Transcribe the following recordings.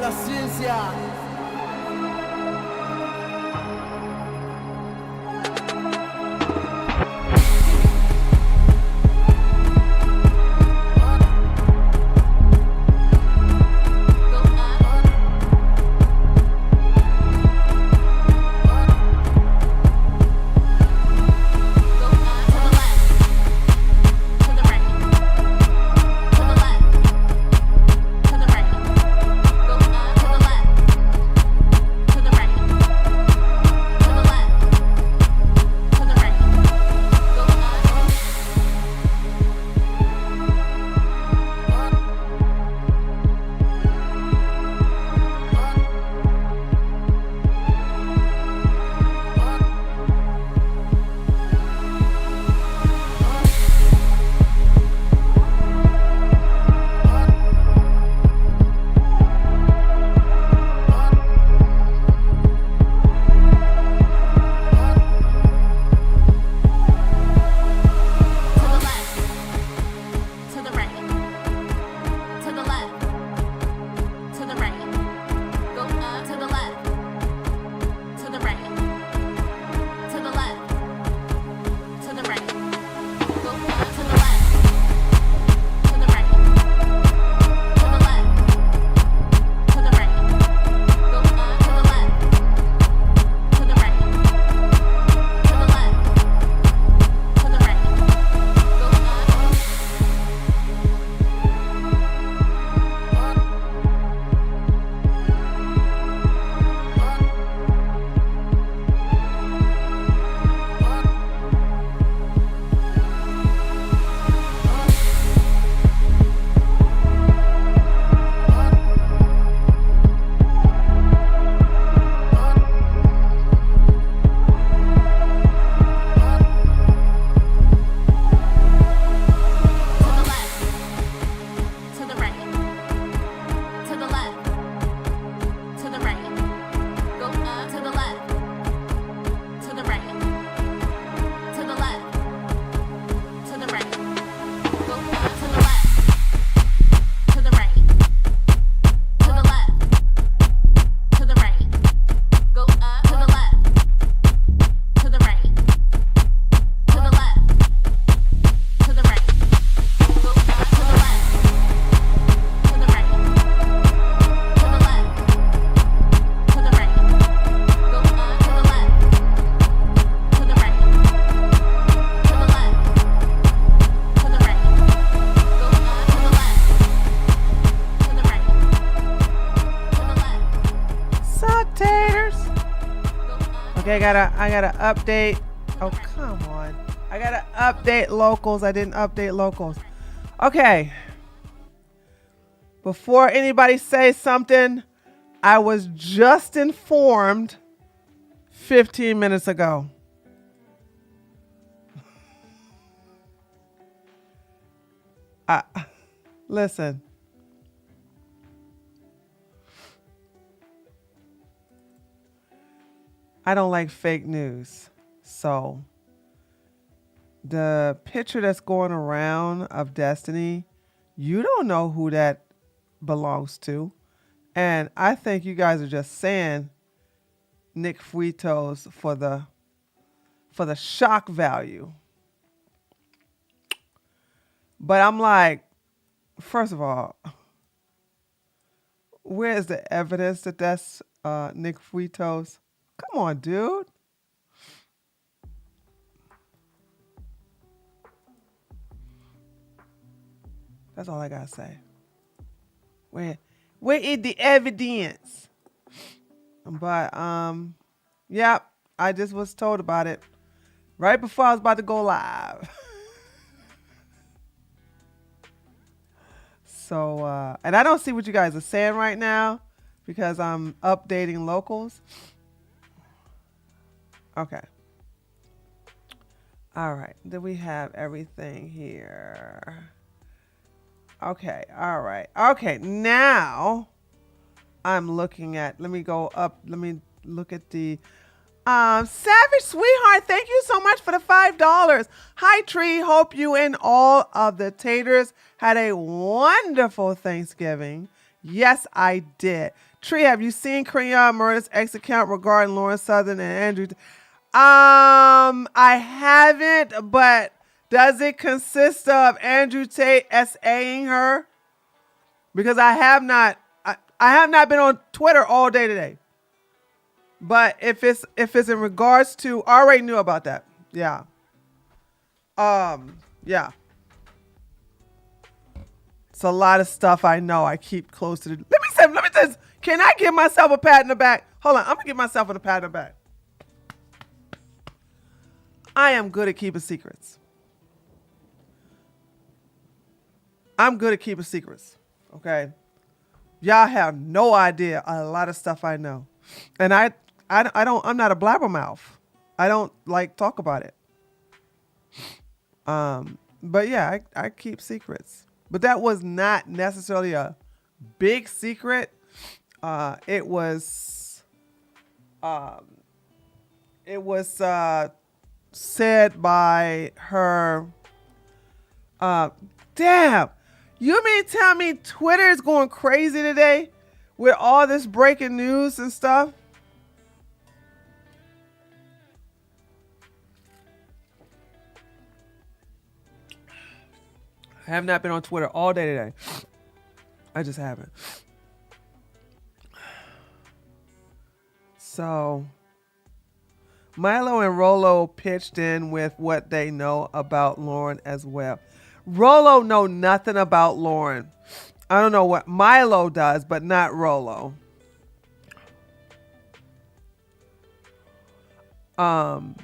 la ciencia. Okay, I gotta update. Oh, come on. I gotta update locals. I didn't update locals. Okay. Before anybody says something, I was just informed 15 minutes ago. Listen. I don't like fake news. So the picture that's going around of Destiny, you don't know who that belongs to. And I think you guys are just saying Nick Fuitos for the shock value. But I'm like, first of all, where is the evidence that that's Nick Fuitos? Come on, dude. That's all I gotta say. Where is the evidence? But yep, I just was told about it right before I was about to go live. So and I don't see what you guys are saying right now because I'm updating locals. Okay. All right. Then we have everything here. Okay. All right. Okay. Now I'm looking at, let me go up. Let me look at the Savage Sweetheart. Thank you so much for the $5. Hi, Tree. Hope you and all of the taters had a wonderful Thanksgiving. Yes, I did. Tree, have you seen Kenyatta Murder's X account regarding Lauren Southern and Andrew? I haven't, but does it consist of Andrew Tate SAing her? Because I have not been on Twitter all day today. But if it's in regards to, I already knew about that. Yeah. Yeah. It's a lot of stuff I know. I keep close to the. Let me say, can I give myself a pat in the back? Hold on, I'm gonna give myself a pat in the back. I am good at keeping secrets. I'm good at keeping secrets. Okay. Y'all have no idea a lot of stuff I know. And I'm not a blabbermouth. I don't like talk about it. But yeah, I keep secrets. But that was not necessarily a big secret. It was said by her. Damn. You mean tell me Twitter is going crazy today with all this breaking news and stuff? I have not been on Twitter all day today. I just haven't. So, Milo and Rolo pitched in with what they know about Lauren as well. Rolo know nothing about Lauren. I don't know what Milo does, but not Rolo. And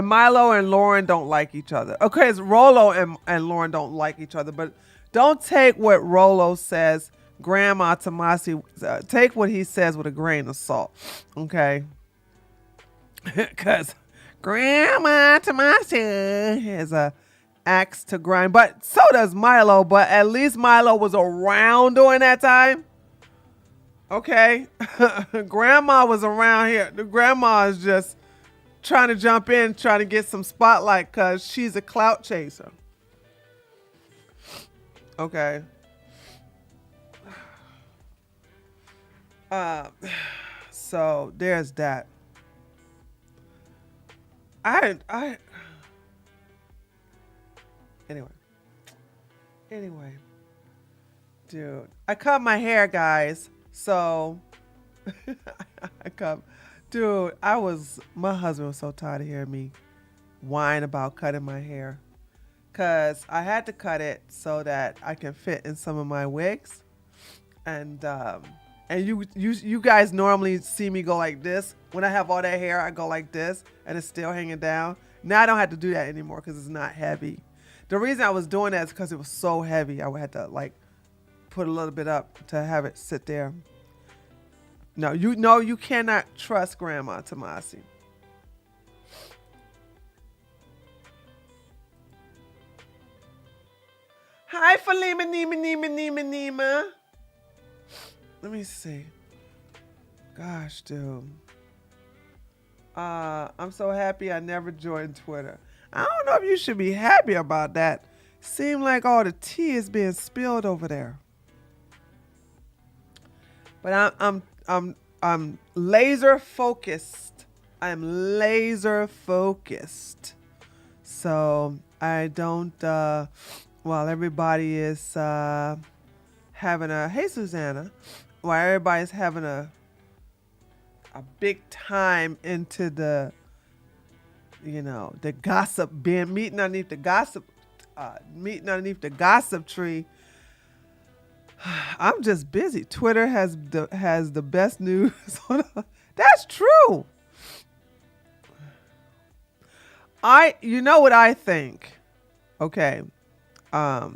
Milo and Lauren don't like each other. Okay, it's Rolo and Lauren don't like each other, but don't take what Rolo says, Grandma Tomasi, take what he says with a grain of salt, okay? Because Grandma Tomasi has a axe to grind, but so does Milo, but at least Milo was around during that time. Okay, Grandma was around here. The grandma is just trying to jump in, trying to get some spotlight because she's a clout chaser. Okay. So there's that. Anyway, dude, I cut my hair, guys. So dude, my husband was so tired of hearing me whine about cutting my hair. Cause I had to cut it so that I can fit in some of my wigs. And you guys normally see me go like this. When I have all that hair, I go like this and it's still hanging down. Now I don't have to do that anymore because it's not heavy. The reason I was doing that is because it was so heavy. I would have to like put a little bit up to have it sit there. No, you cannot trust Grandma Tomasi. Hi, Falima Nima. Let me see. Gosh, dude. I'm so happy I never joined Twitter. I don't know if you should be happy about that. Seem like all the tea is being spilled over there. But I'm laser focused. I'm laser focused. So I don't while everybody is having a hey Susanna, while everybody's having a big time into the the gossip bin, meeting underneath the gossip tree. I'm just busy. Twitter has the best news. That's true. You know what I think? Okay. Let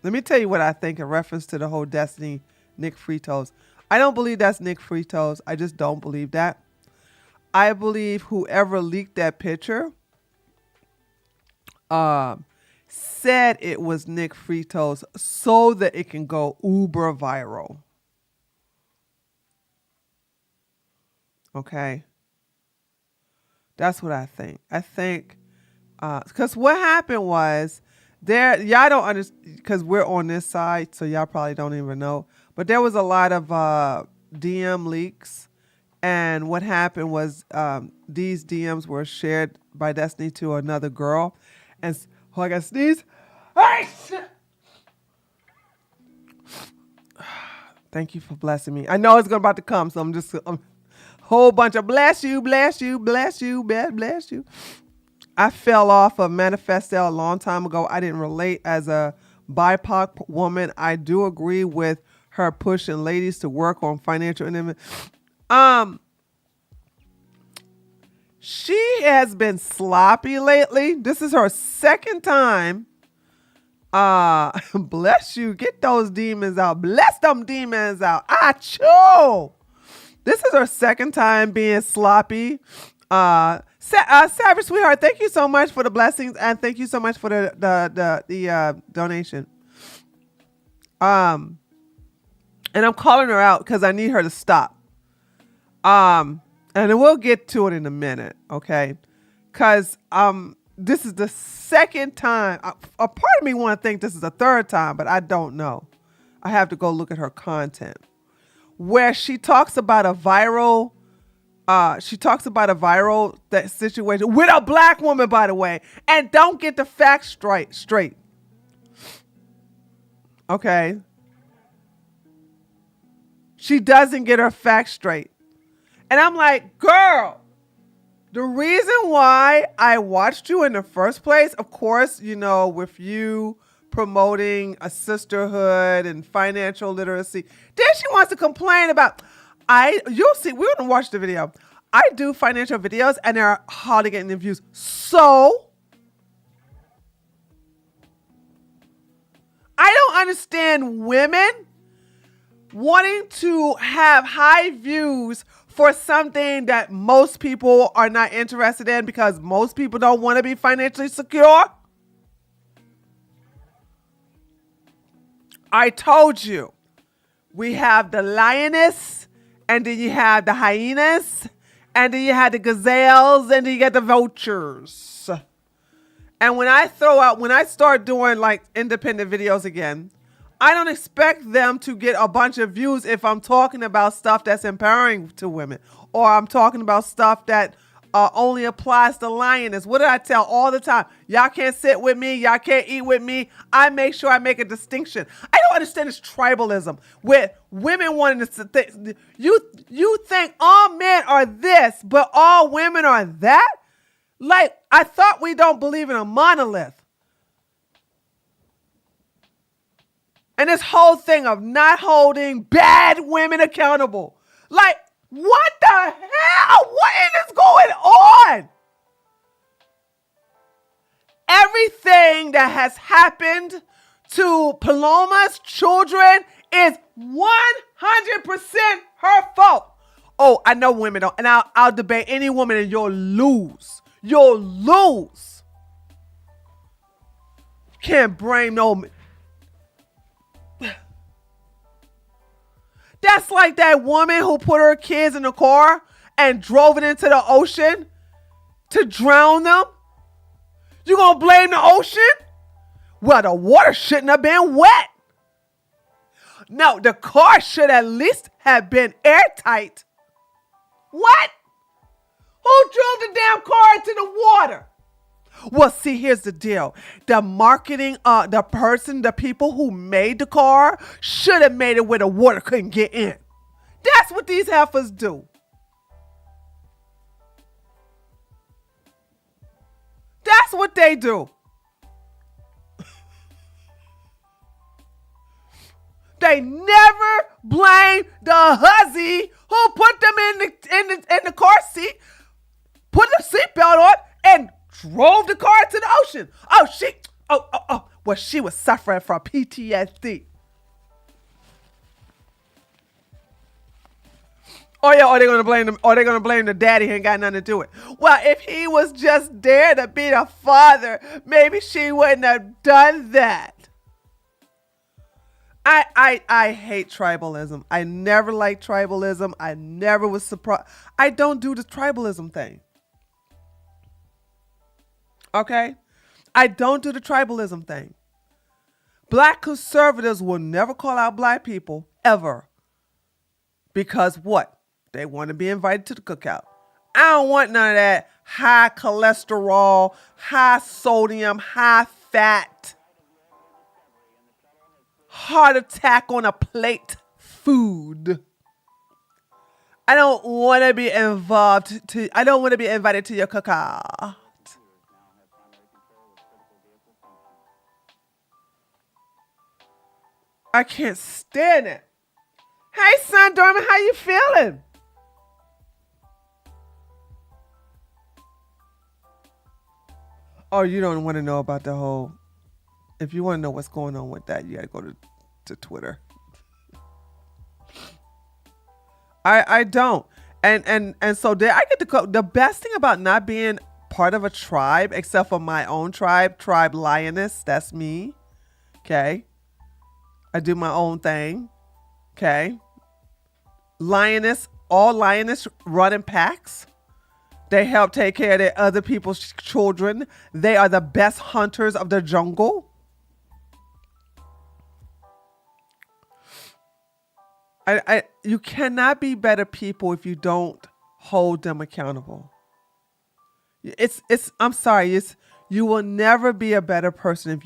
me tell you what I think in reference to the whole Destiny Nick Fritos. I don't believe that's Nick Fritos. I just don't believe that. I believe whoever leaked that picture said it was Nick Fritos so that it can go uber viral. Okay. That's what I think. I think because what happened was there, y'all don't understand because we're on this side, so y'all probably don't even know. But there was a lot of DM leaks, and what happened was these DMs were shared by Destiny to another girl, and oh, I got to sneeze. Hey, shit. Thank you for blessing me. I know it's about to come, so I'm just whole bunch of bless you, bless you, bless you, bless you. I fell off of Manifestel a long time ago. I didn't relate as a BIPOC woman. I do agree with her pushing ladies to work on financial independence. She has been sloppy lately. This is her second time. Bless you. Get those demons out. Bless them demons out. Achoo. This is her second time being sloppy. Savage Sweetheart, thank you so much for the blessings and thank you so much for the donation. And I'm calling her out because I need her to stop. And then we'll get to it in a minute, okay? Because this is the second time. A part of me want to think this is the third time, but I don't know. I have to go look at her content where she talks about a viral that situation with a black woman, by the way, and don't get the facts straight. Okay. She doesn't get her facts straight. And I'm like, girl, the reason why I watched you in the first place, of course, you know, with you promoting a sisterhood and financial literacy. Then she wants to complain about, you'll see, we're going to watch the video. I do financial videos and they're hardly getting the views. So I don't understand women wanting to have high views for something that most people are not interested in because most people don't want to be financially secure. I told you, we have the lioness, and then you have the hyenas, and then you have the gazelles, and then you got the vultures. And when I start doing like independent videos again, I don't expect them to get a bunch of views if I'm talking about stuff that's empowering to women, or I'm talking about stuff that only applies to lioness. What did I tell all the time? Y'all can't sit with me. Y'all can't eat with me. I make sure I make a distinction. I don't understand this tribalism with women wanting to think. You think all men are this, but all women are that? Like, I thought we don't believe in a monolith. And this whole thing of not holding bad women accountable. Like, what the hell? What is going on? Everything that has happened to Paloma's children is 100% her fault. Oh, I know women don't. And I'll debate any woman and you'll lose. You'll lose. Can't blame no... That's like that woman who put her kids in the car and drove it into the ocean to drown them. You gonna blame the ocean? Well, the water shouldn't have been wet. No, the car should at least have been airtight. What? Who drove the damn car into the water? Well, see, here's the deal. The marketing, the people who made the car should have made it where the water couldn't get in. That's what these heifers do. That's what they do. They never blame the hussy who put them in the car seat, put the seatbelt on, and drove the car to the ocean. Well, she was suffering from PTSD. Oh yeah, are they gonna blame them? Are they gonna blame the daddy who ain't got nothing to do it? Well, if he was just there to be the father, maybe she wouldn't have done that. I hate tribalism. I never liked tribalism. I never was surprised. I don't do the tribalism thing. Okay? I don't do the tribalism thing. Black conservatives will never call out black people ever. Because what? They want to be invited to the cookout. I don't want none of that high cholesterol, high sodium, high fat, heart attack on a plate food. I don't want to be I don't want to be invited to your cookout. I can't stand it. Hey, Son Dorman, how you feeling? Oh, you don't want to know about the whole. If you want to know what's going on with that, you got to go to Twitter. I don't. And so there I get to go. The best thing about not being part of a tribe, except for my own tribe Lioness, that's me. Okay. I do my own thing. Okay. All lioness run in packs. They help take care of their other people's children. They are the best hunters of the jungle. You cannot be better people if you don't hold them accountable. I'm sorry, you will never be a better person if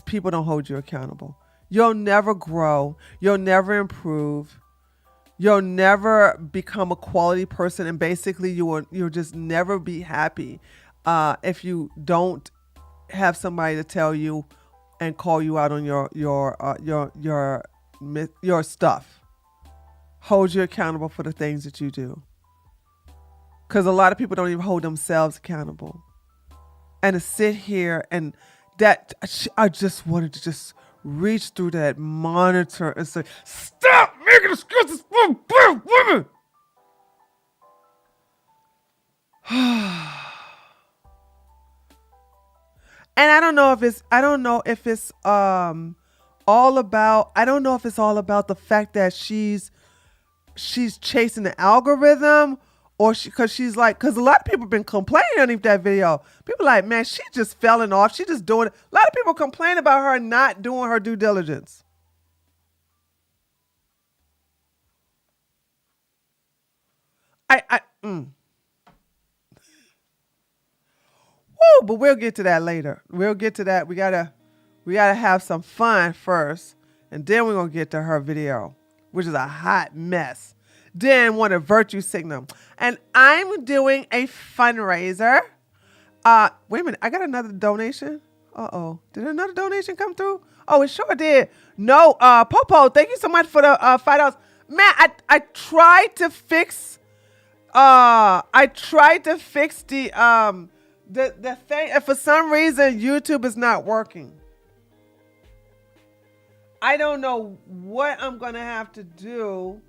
people don't hold you accountable. You'll never grow. You'll never improve. You'll never become a quality person, and basically you'll just never be happy if you don't have somebody to tell you and call you out on your stuff. Hold you accountable for the things that you do, because a lot of people don't even hold themselves accountable. And to sit here and that I just wanted to just reach through that monitor and say, stop making excuses for black women. And I don't know if it's all about the fact that she's chasing the algorithm, or because a lot of people have been complaining underneath that video. People are like, man, she just falling off. She just doing it. A lot of people complain about her not doing her due diligence. Woo, but we'll get to that later. We'll get to that. We gotta have some fun first, and then we're gonna get to her video, which is a hot mess. Then want a virtue signal. And I'm doing a fundraiser. Wait a minute. I got another donation. Uh-oh. Did another donation come through? Oh, it sure did. No, Popo, thank you so much for the $5. Man, I tried to fix the thing, and for some reason YouTube is not working. I don't know what I'm gonna have to do.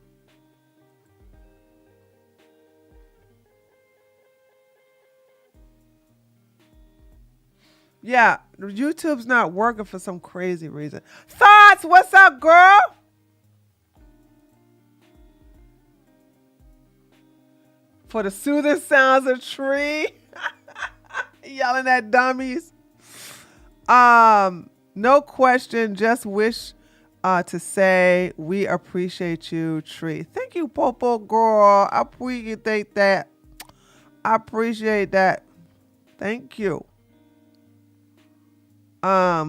Yeah, YouTube's not working for some crazy reason. Thoughts, what's up, girl? For the soothing sounds of tree. Yelling at dummies. No question, just wish to say we appreciate you, Tree. Thank you, Popo girl. I appreciate that. I appreciate that. Thank you. But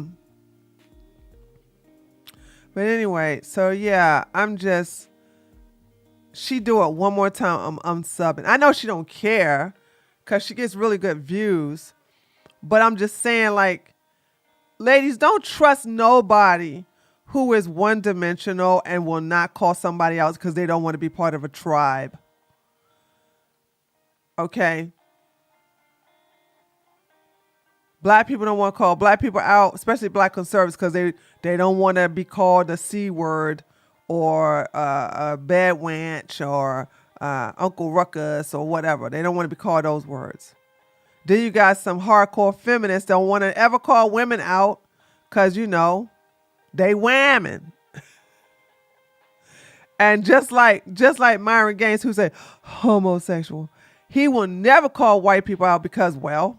anyway, so yeah, she do it one more time, I'm subbing. I know she don't care because she gets really good views, but I'm just saying, like, ladies, don't trust nobody who is one-dimensional and will not call somebody else because they don't want to be part of a tribe. Okay? Black people don't want to call black people out, especially black conservatives, because they don't want to be called a C word or a bad wench or Uncle Ruckus or whatever. They don't want to be called those words. Then you got some hardcore feminists that don't want to ever call women out because, you know, they whamming. And just like Myron Gaines, who said homosexual, he will never call white people out because, well,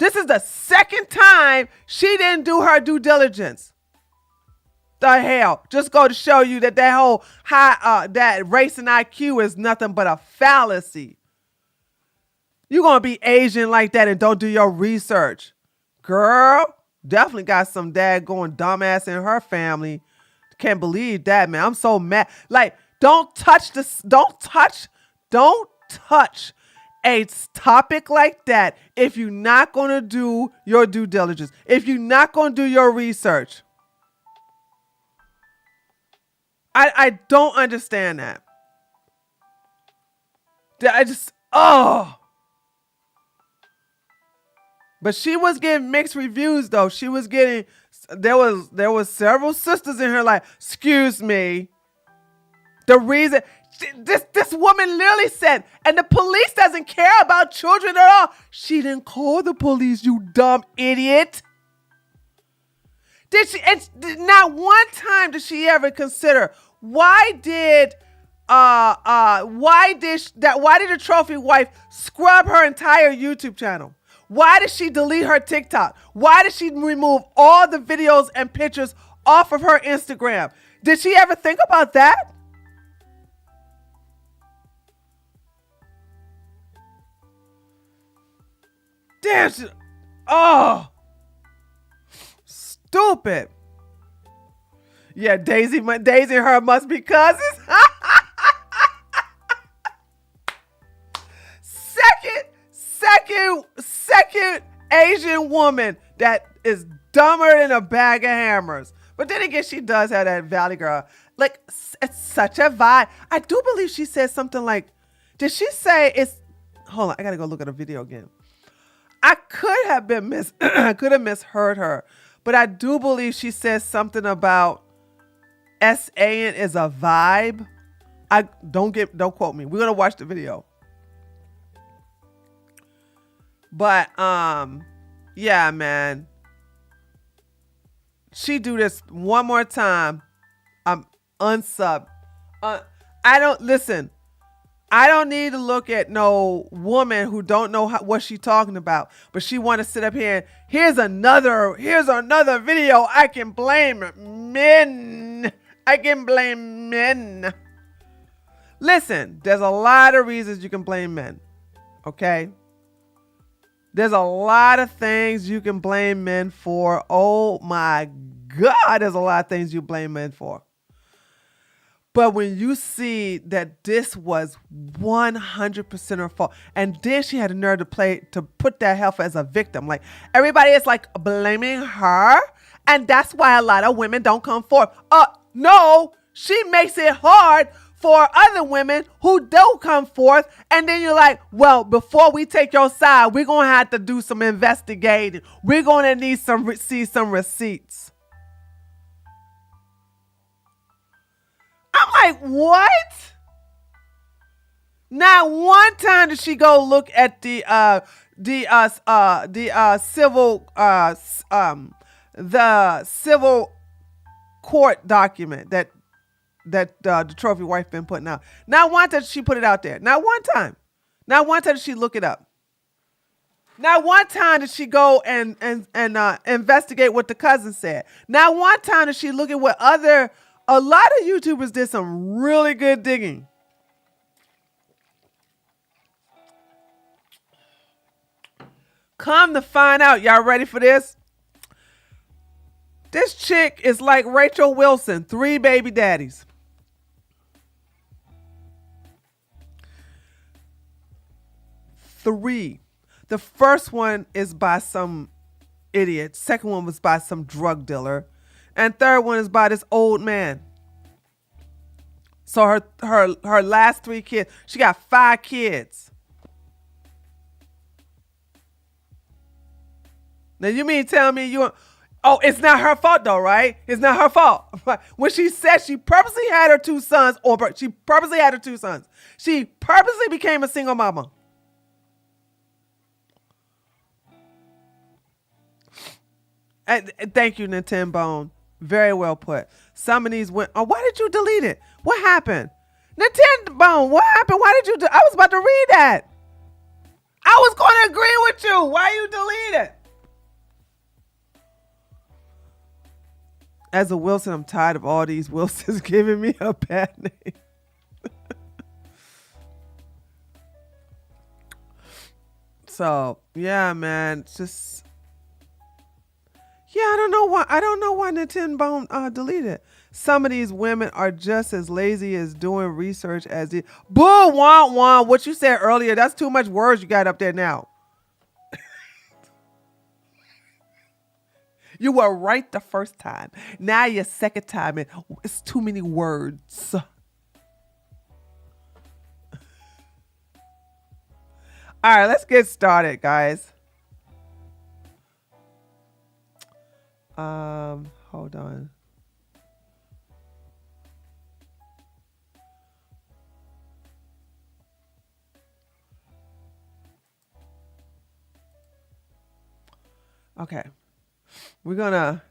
This is the second time she didn't do her due diligence. The hell, just go to show you that that whole that race and IQ is nothing but a fallacy. You're gonna be Asian like that and don't do your research, girl. Definitely got some daggone dumbass in her family. Can't believe that, man. I'm so mad. Like, don't touch this. Don't touch a topic like that if you're not gonna do your due diligence. If you're not gonna do your research. I don't understand that. But she was getting mixed reviews though. She was getting, there was several sisters in here like, excuse me. The reason, this woman literally said, and the police doesn't care about children at all. She didn't call the police, you dumb idiot. Did she? And not one time did she ever consider why did the trophy wife scrub her entire YouTube channel? Why did she delete her TikTok? Why did she remove all the videos and pictures off of her Instagram? Did she ever think about that? Damn. Stupid. Yeah, Daisy and her must be cousins. Second Asian woman that is dumber than a bag of hammers. But then again, she does have that Valley Girl. Like, it's such a vibe. I do believe she said something like, did she say it's, hold on, I gotta go look at a video again. I could have misheard her, but I do believe she said something about SAing is a vibe. Don't quote me. We're gonna watch the video. But yeah, man. She do this one more time, I'm unsub. I don't need to look at no woman who don't know what she's talking about, but she want to sit up here and here's another video. I can blame men. Listen, there's a lot of reasons you can blame men. Okay? There's a lot of things you can blame men for. Oh my God, there's a lot of things you blame men for. But when you see that this was 100% her fault, and then she had the nerve to put that heifer as a victim, like everybody is like blaming her, and that's why a lot of women don't come forward. No, she makes it hard for other women who do come forth, and then you're like, well, before we take your side, we're gonna have to do some investigating. We're gonna need see some receipts. I'm like, what? Not one time did she go look at the civil court document that the trophy wife been putting out. Not one time did she put it out there. Not one time. Not one time did she look it up. Not one time did she go and investigate what the cousin said. Not one time did she look at what a lot of YouTubers did some really good digging. Come to find out, y'all ready for this? This chick is like Rachel Wilson, 3 baby daddies. Three. The first one is by some idiot. Second one was by some drug dealer. And third one is by this old man. So her last 3 kids, she got 5 kids. Now you mean tell me it's not her fault though, right? It's not her fault. When she said she purposely had her 2 sons, she purposely became a single mama. And thank you, Nintendo. Very well put. Some of these went, why did you delete it? What happened? Nintendo, what happened? Why did you I was about to read that. I was going to agree with you. Why you delete it? As a Wilson, I'm tired of all these Wilsons giving me a bad name. So yeah, man, it's just yeah. I don't know why. I don't know why Nintendo deleted it. Some of these women are just as lazy as doing research as the boo wah wah. What you said earlier, that's too much words you got up there now. You were right the first time. Now your second time, and it's too many words. All right, let's get started, guys. Hold on. Okay. We're gonna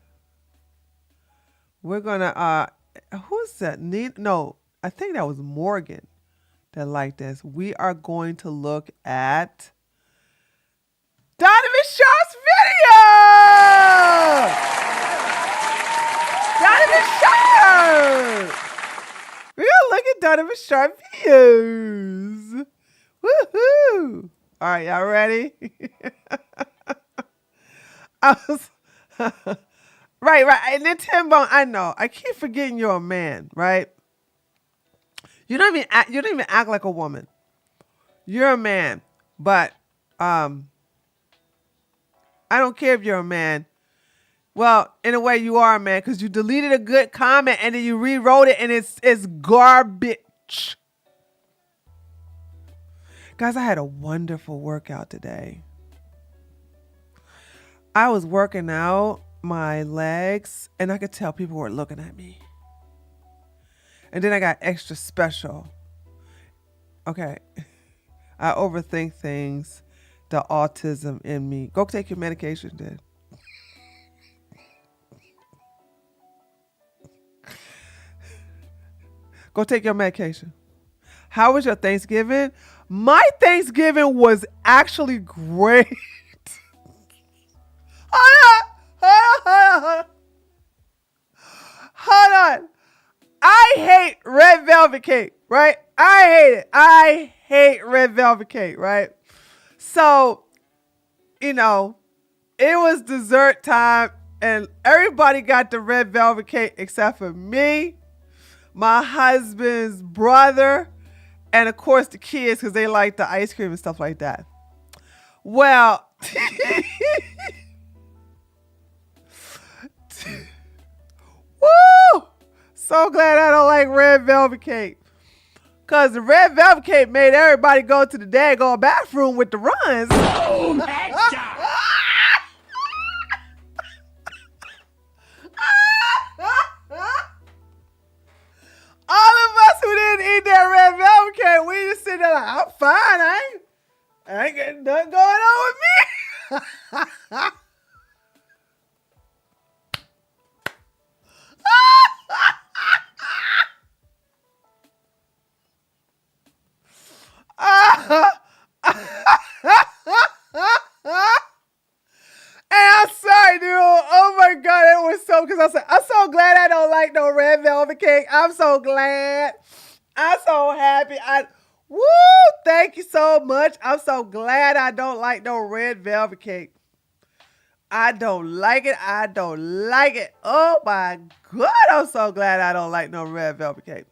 who's that? No, I think that was Morgan that liked this. We are going to look at Donovan Sharp's video. Donovan Sharp. We're gonna look at Donovan Sharp videos. Woohoo! All right, y'all ready? I was right. And then Tim Bone, I know. I keep forgetting you're a man, right? You don't even act like a woman. You're a man, but I don't care if you're a man. Well, in a way, you are a man because you deleted a good comment and then you rewrote it and it's garbage. Guys, I had a wonderful workout today. I was working out my legs and I could tell people were looking at me. And then I got extra special. Okay. I overthink things. The autism in me. Go take your medication, then. Go take your medication. How was your Thanksgiving? My Thanksgiving was actually great. Hold on. I hate red velvet cake, right? I hate it. I hate red velvet cake, right? So, it was dessert time and everybody got the red velvet cake except for me, my husband's brother, and of course the kids because they like the ice cream and stuff like that. Well, woo! So glad I don't like red velvet cake. Because the red velvet cake made everybody go to the daggone bathroom with the runs. Boom, headshot. All of us who didn't eat that red velvet cake, we just sitting there like, I'm fine. I ain't getting nothing going on with me. And I'm sorry, dude. Oh my God, it was so because I'm so glad I don't like no red velvet cake. I'm so glad. I'm so happy. Woo! Thank you so much. I'm so glad I don't like no red velvet cake. I don't like it. I don't like it. Oh my God, I'm so glad I don't like no red velvet cake.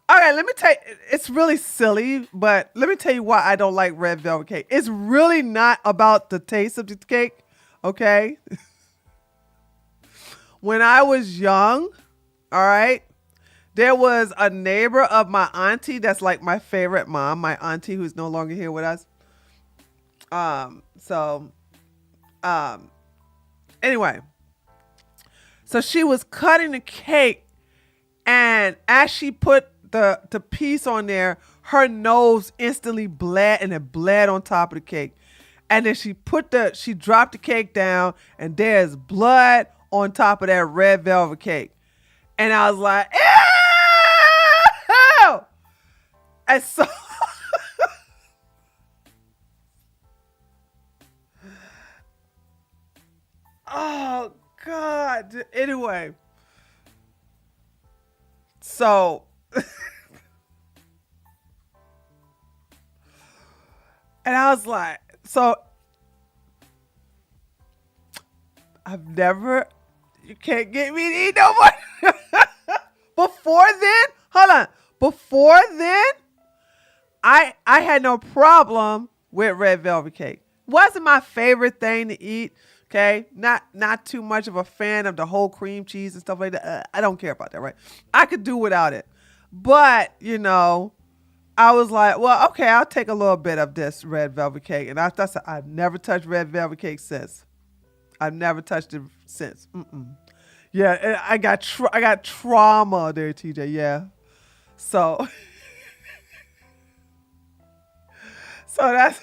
All right, let me tell you, it's really silly, but let me tell you why I don't like red velvet cake. It's really not about the taste of the cake, okay? When I was young, all right, there was a neighbor of my auntie that's like my favorite mom, my auntie who's no longer here with us. Anyway, so she was cutting the cake, and as she put the piece on there, her nose instantly bled and it bled on top of the cake. And then she dropped the cake down and there's blood on top of that red velvet cake. And I was like, ew! And so Anyway, so and I was like, so I've never, you can't get me to eat no more. Before then, hold on. Before then, I had no problem with red velvet cake. Wasn't my favorite thing to eat. Okay, not too much of a fan of the whole cream cheese and stuff like that. I don't care about that, right? I could do without it, but I was like, well, okay, I'll take a little bit of this red velvet cake, and I've never touched red velvet cake since. I've never touched it since. Mm-mm. Yeah, and I got trauma there, TJ. Yeah, so so that's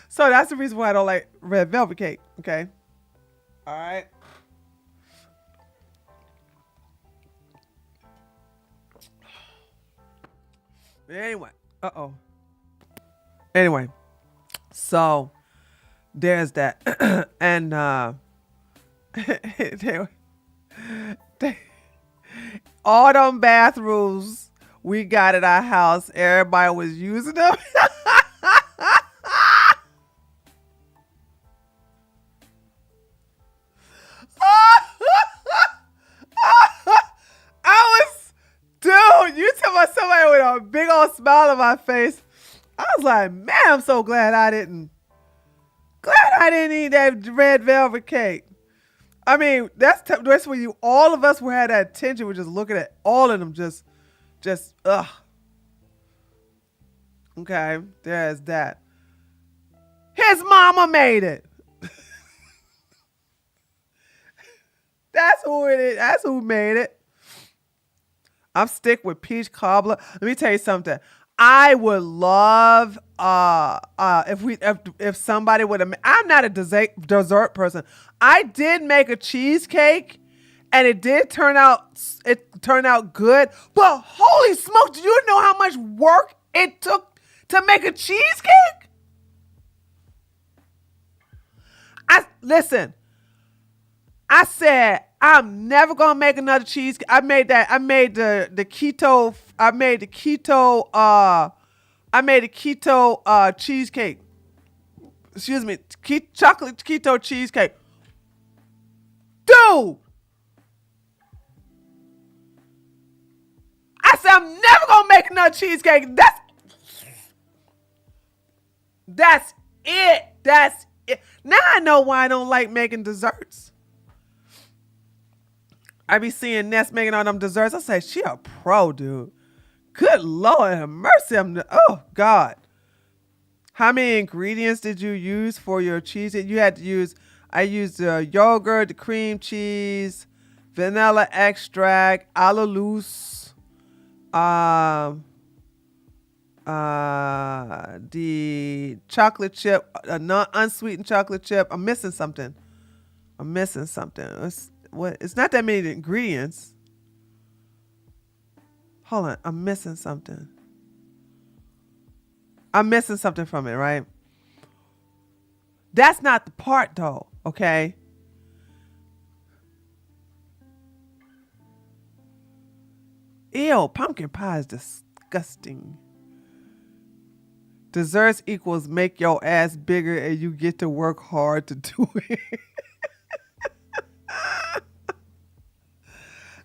so that's the reason why I don't like red velvet cake. Okay, all right. Anyway, anyway, so there's that, and they, they, all them bathrooms we got at our house, everybody was using them. I was, dude, you talking about somebody with a big old smile on my face. I was like, man, I'm so glad I didn't eat that red velvet cake. I mean, that's when all of us were had that attention. We're just looking at all of them, just ugh. Okay, there's that. His mama made it. That's who it is. That's who made it. I'm stick with peach cobbler. Let me tell you something. I would love if somebody would have. I'm not a dessert person. I did make a cheesecake, and it did turn out. It turned out good. But holy smoke! Do you know how much work it took to make a cheesecake? Listen. I said I'm never gonna make another cheese. I made that. I made the keto. I made the keto. I made a keto cheesecake. Excuse me, chocolate keto cheesecake. Dude, I said I'm never gonna make another cheesecake. That's it. That's it. Now I know why I don't like making desserts. I be seeing Ness making all them desserts. I say, she a pro, dude. Good Lord have mercy. Oh, God. How many ingredients did you use for your cheese? I used the yogurt, the cream cheese, vanilla extract, allulose, the chocolate chip, unsweetened chocolate chip. I'm missing something. It's not that many ingredients. Hold on, I'm missing something. I'm missing something from it, right? That's not the part though, okay? Ew, pumpkin pie is disgusting. Desserts equals make your ass bigger and you get to work hard to do it.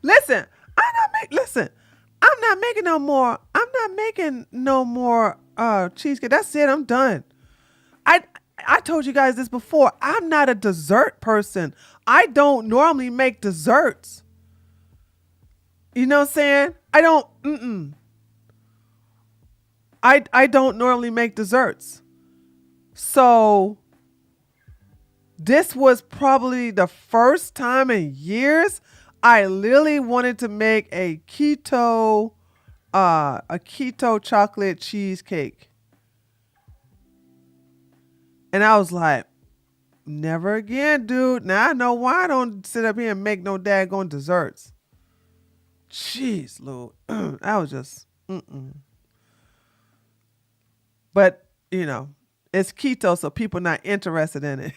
Listen, I'm not making no more. I'm not making no more cheesecake. That's it. I'm done. I told you guys this before. I'm not a dessert person. I don't normally make desserts. You know what I'm saying? I don't normally make desserts. So this was probably the first time in years I literally wanted to make a keto chocolate cheesecake. And I was like, never again, dude. Now I know why I don't sit up here and make no daggone desserts. Jeez, Lord. I was just, But, it's keto, so people not interested in it.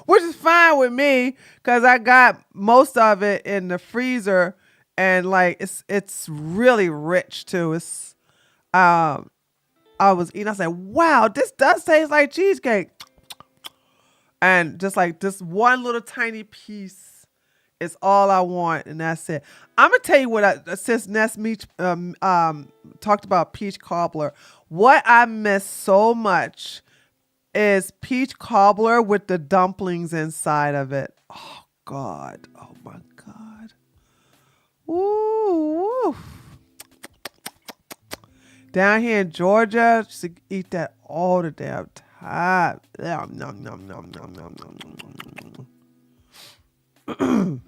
which is fine with me because I got most of it in the freezer, and like it's really rich too. It's um I was eating. I said, "Wow, this does taste like cheesecake," and just like this one little tiny piece is all I want, and that's it. I'm gonna tell you what. Since Ness Meach talked about peach cobbler, what I miss so much is peach cobbler with the dumplings inside of it. Oh God! Oh my God! Ooh. Down here in Georgia, I used to eat that all the damn time. Nom, nom, nom, nom, nom, nom, nom, nom,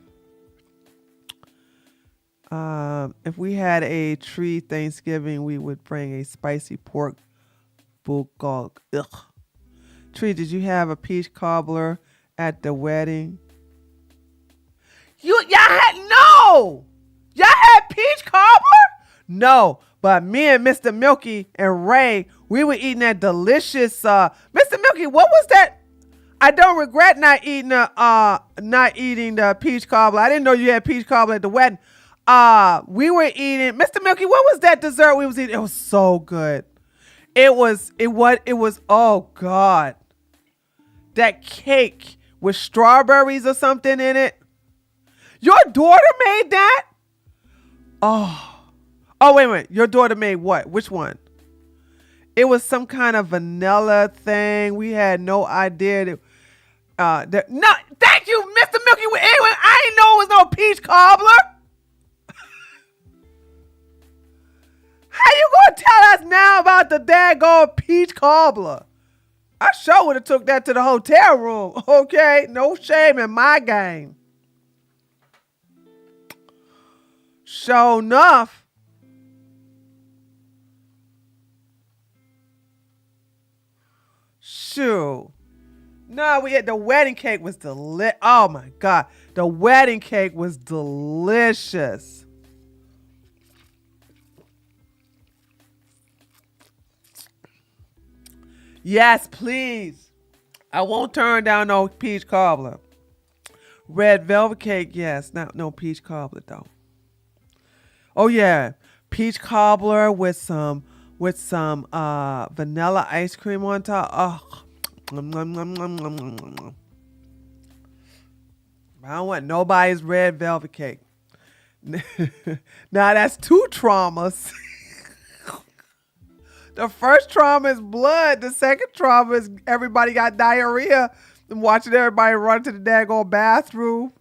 nom. If we had a tree Thanksgiving, we would bring a spicy pork bulgogi. Ugh. Tree, did you have a peach cobbler at the wedding? Y'all had peach cobbler? No, but me and Mr. Milky and Ray, we were eating that delicious. Mr. Milky, what was that? I don't regret not eating the peach cobbler. I didn't know you had peach cobbler at the wedding. We were eating, Mr. Milky, what was that dessert we was eating? It was so good. It was. Oh God, that cake with strawberries or something in it. Your daughter made that? Oh, wait a minute. Your daughter made what? Which one? It was some kind of vanilla thing. We had no idea. No, thank you, Mr. Milky. Anyway, I didn't know it was no peach cobbler. How you gonna tell us now about the daggone peach cobbler? I sure would have took that to the hotel room. Okay, no shame in my game. Sure enough. Shoo. No, we had the wedding cake was delicious. Oh my God. The wedding cake was delicious. Yes, please. I won't turn down no peach cobbler. Red velvet cake, yes. No peach cobbler though. Oh yeah, peach cobbler with some vanilla ice cream on top. Oh, nom, nom, nom, nom, nom, nom, nom. I don't want nobody's red velvet cake. Now that's two traumas. The first trauma is blood. The second trauma is everybody got diarrhea and watching everybody run to the daggone bathroom.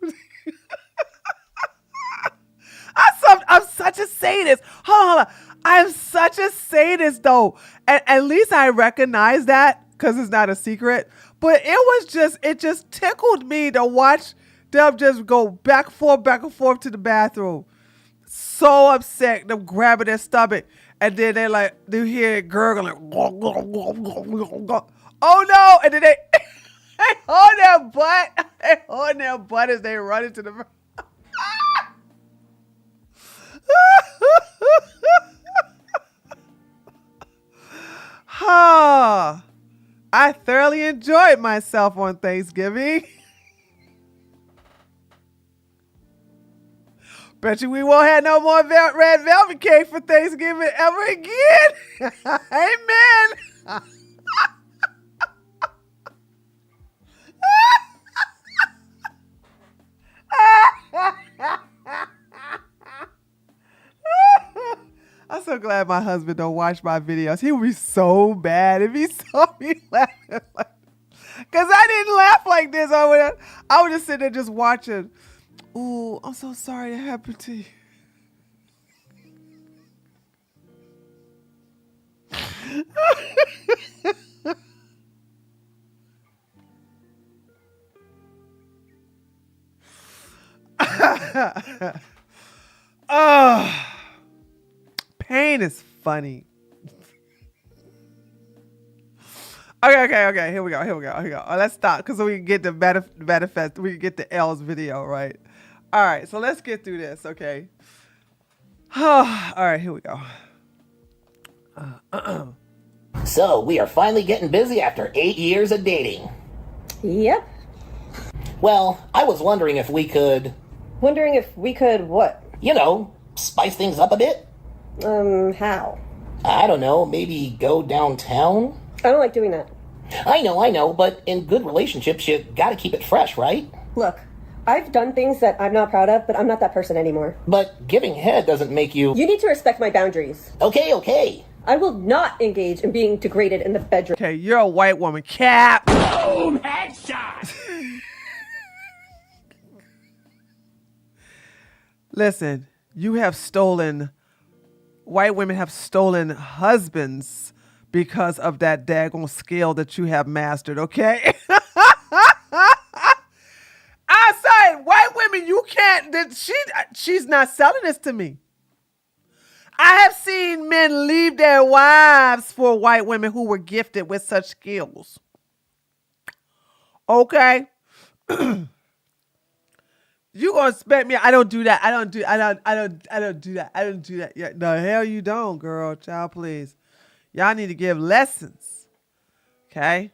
I'm such a sadist. Hold on. I'm such a sadist, though. And at least I recognize that because it's not a secret. But it just tickled me to watch them just go back and forth to the bathroom. So upset, them grabbing their stomach. And then they hear it gurgling. Oh no. And then they hold their butt. They hold their butt as they run into the I thoroughly enjoyed myself on Thanksgiving. Bet you we won't have no more red velvet cake for Thanksgiving ever again. Amen. I'm so glad my husband don't watch my videos. He would be so bad if he saw me laughing like, because I didn't laugh like this. I would just sit there just watching. Ooh, I'm so sorry that happened to you. Oh, pain is funny. Okay. Here we go. Oh, let's stop because we can get the manifest. We can get the L's video right. All right, so let's get through this. Okay. All right, here we go. So we are finally getting busy after 8 years of dating. Yep. Well, I was wondering if we could, Wondering if we could what? spice things up a bit. How? I don't know, maybe go downtown? I don't like doing that. I know, but in good relationships, you gotta keep it fresh, right? Look, I've done things that I'm not proud of, but I'm not that person anymore. But giving head doesn't make you... You need to respect my boundaries. Okay. I will not engage in being degraded in the bedroom. Okay, you're a white woman. Cap. Boom! Headshot! Listen, white women have stolen husbands because of that daggone skill that you have mastered, okay? I said, white women, you can't, she's not selling this to me. I have seen men leave their wives for white women who were gifted with such skills. Okay? You gonna expect me? I don't do that. I don't do that. I don't do that. Yeah, the hell you don't, girl. Child, please. Y'all need to give lessons. Okay?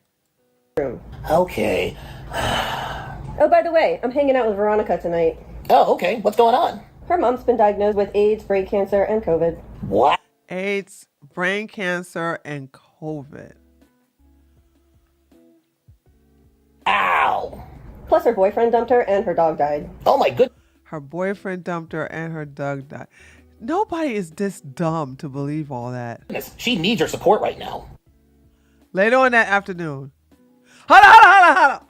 Okay. Oh, by the way, I'm hanging out with Veronica tonight. Oh, okay. What's going on? Her mom's been diagnosed with AIDS, brain cancer, and COVID. What? AIDS, brain cancer, and COVID. Ow! Plus her boyfriend dumped her and her dog died. Oh my goodness. Her boyfriend dumped her and her dog died. Nobody is this dumb to believe all that. She needs your support right now. Later on that afternoon. Hold on.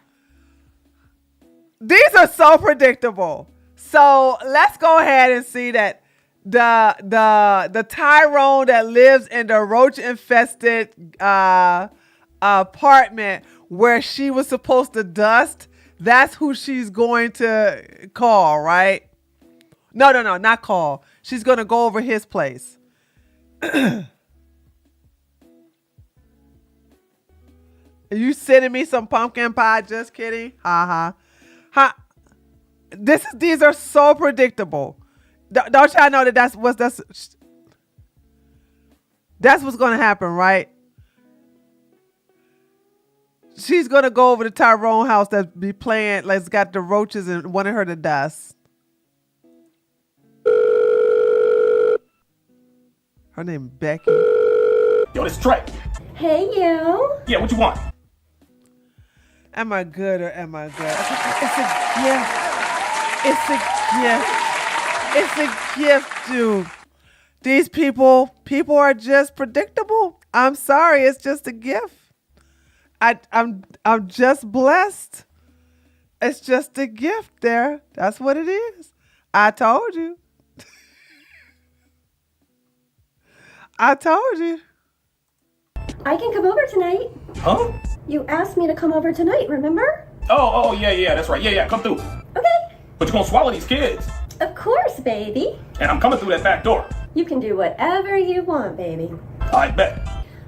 These are so predictable. So let's go ahead and see that the Tyrone that lives in the roach infested apartment where she was supposed to dust, that's who she's going to call, right? No, not call. She's going to go over his place. Are you sending me some pumpkin pie? Just kidding. Ha. These are so predictable. Don't y'all know that that's what's going to happen, right? She's going to go over to Tyrone house that be playing, like, it's got the roaches and wanted her to dust. Her name Becky. Yo, this is Trey. Hey, you. Yeah, what you want? Am I good or am I good? It's a gift, dude. These people are just predictable. I'm sorry, it's just a gift. I'm just blessed. It's just a gift there. That's what it is. I told you. I told you. I can come over tonight. Huh? You asked me to come over tonight, remember? Oh, yeah, that's right. Yeah, come through. Okay. But you're gonna swallow these kids. Of course, baby. And I'm coming through that back door. You can do whatever you want, baby. I bet.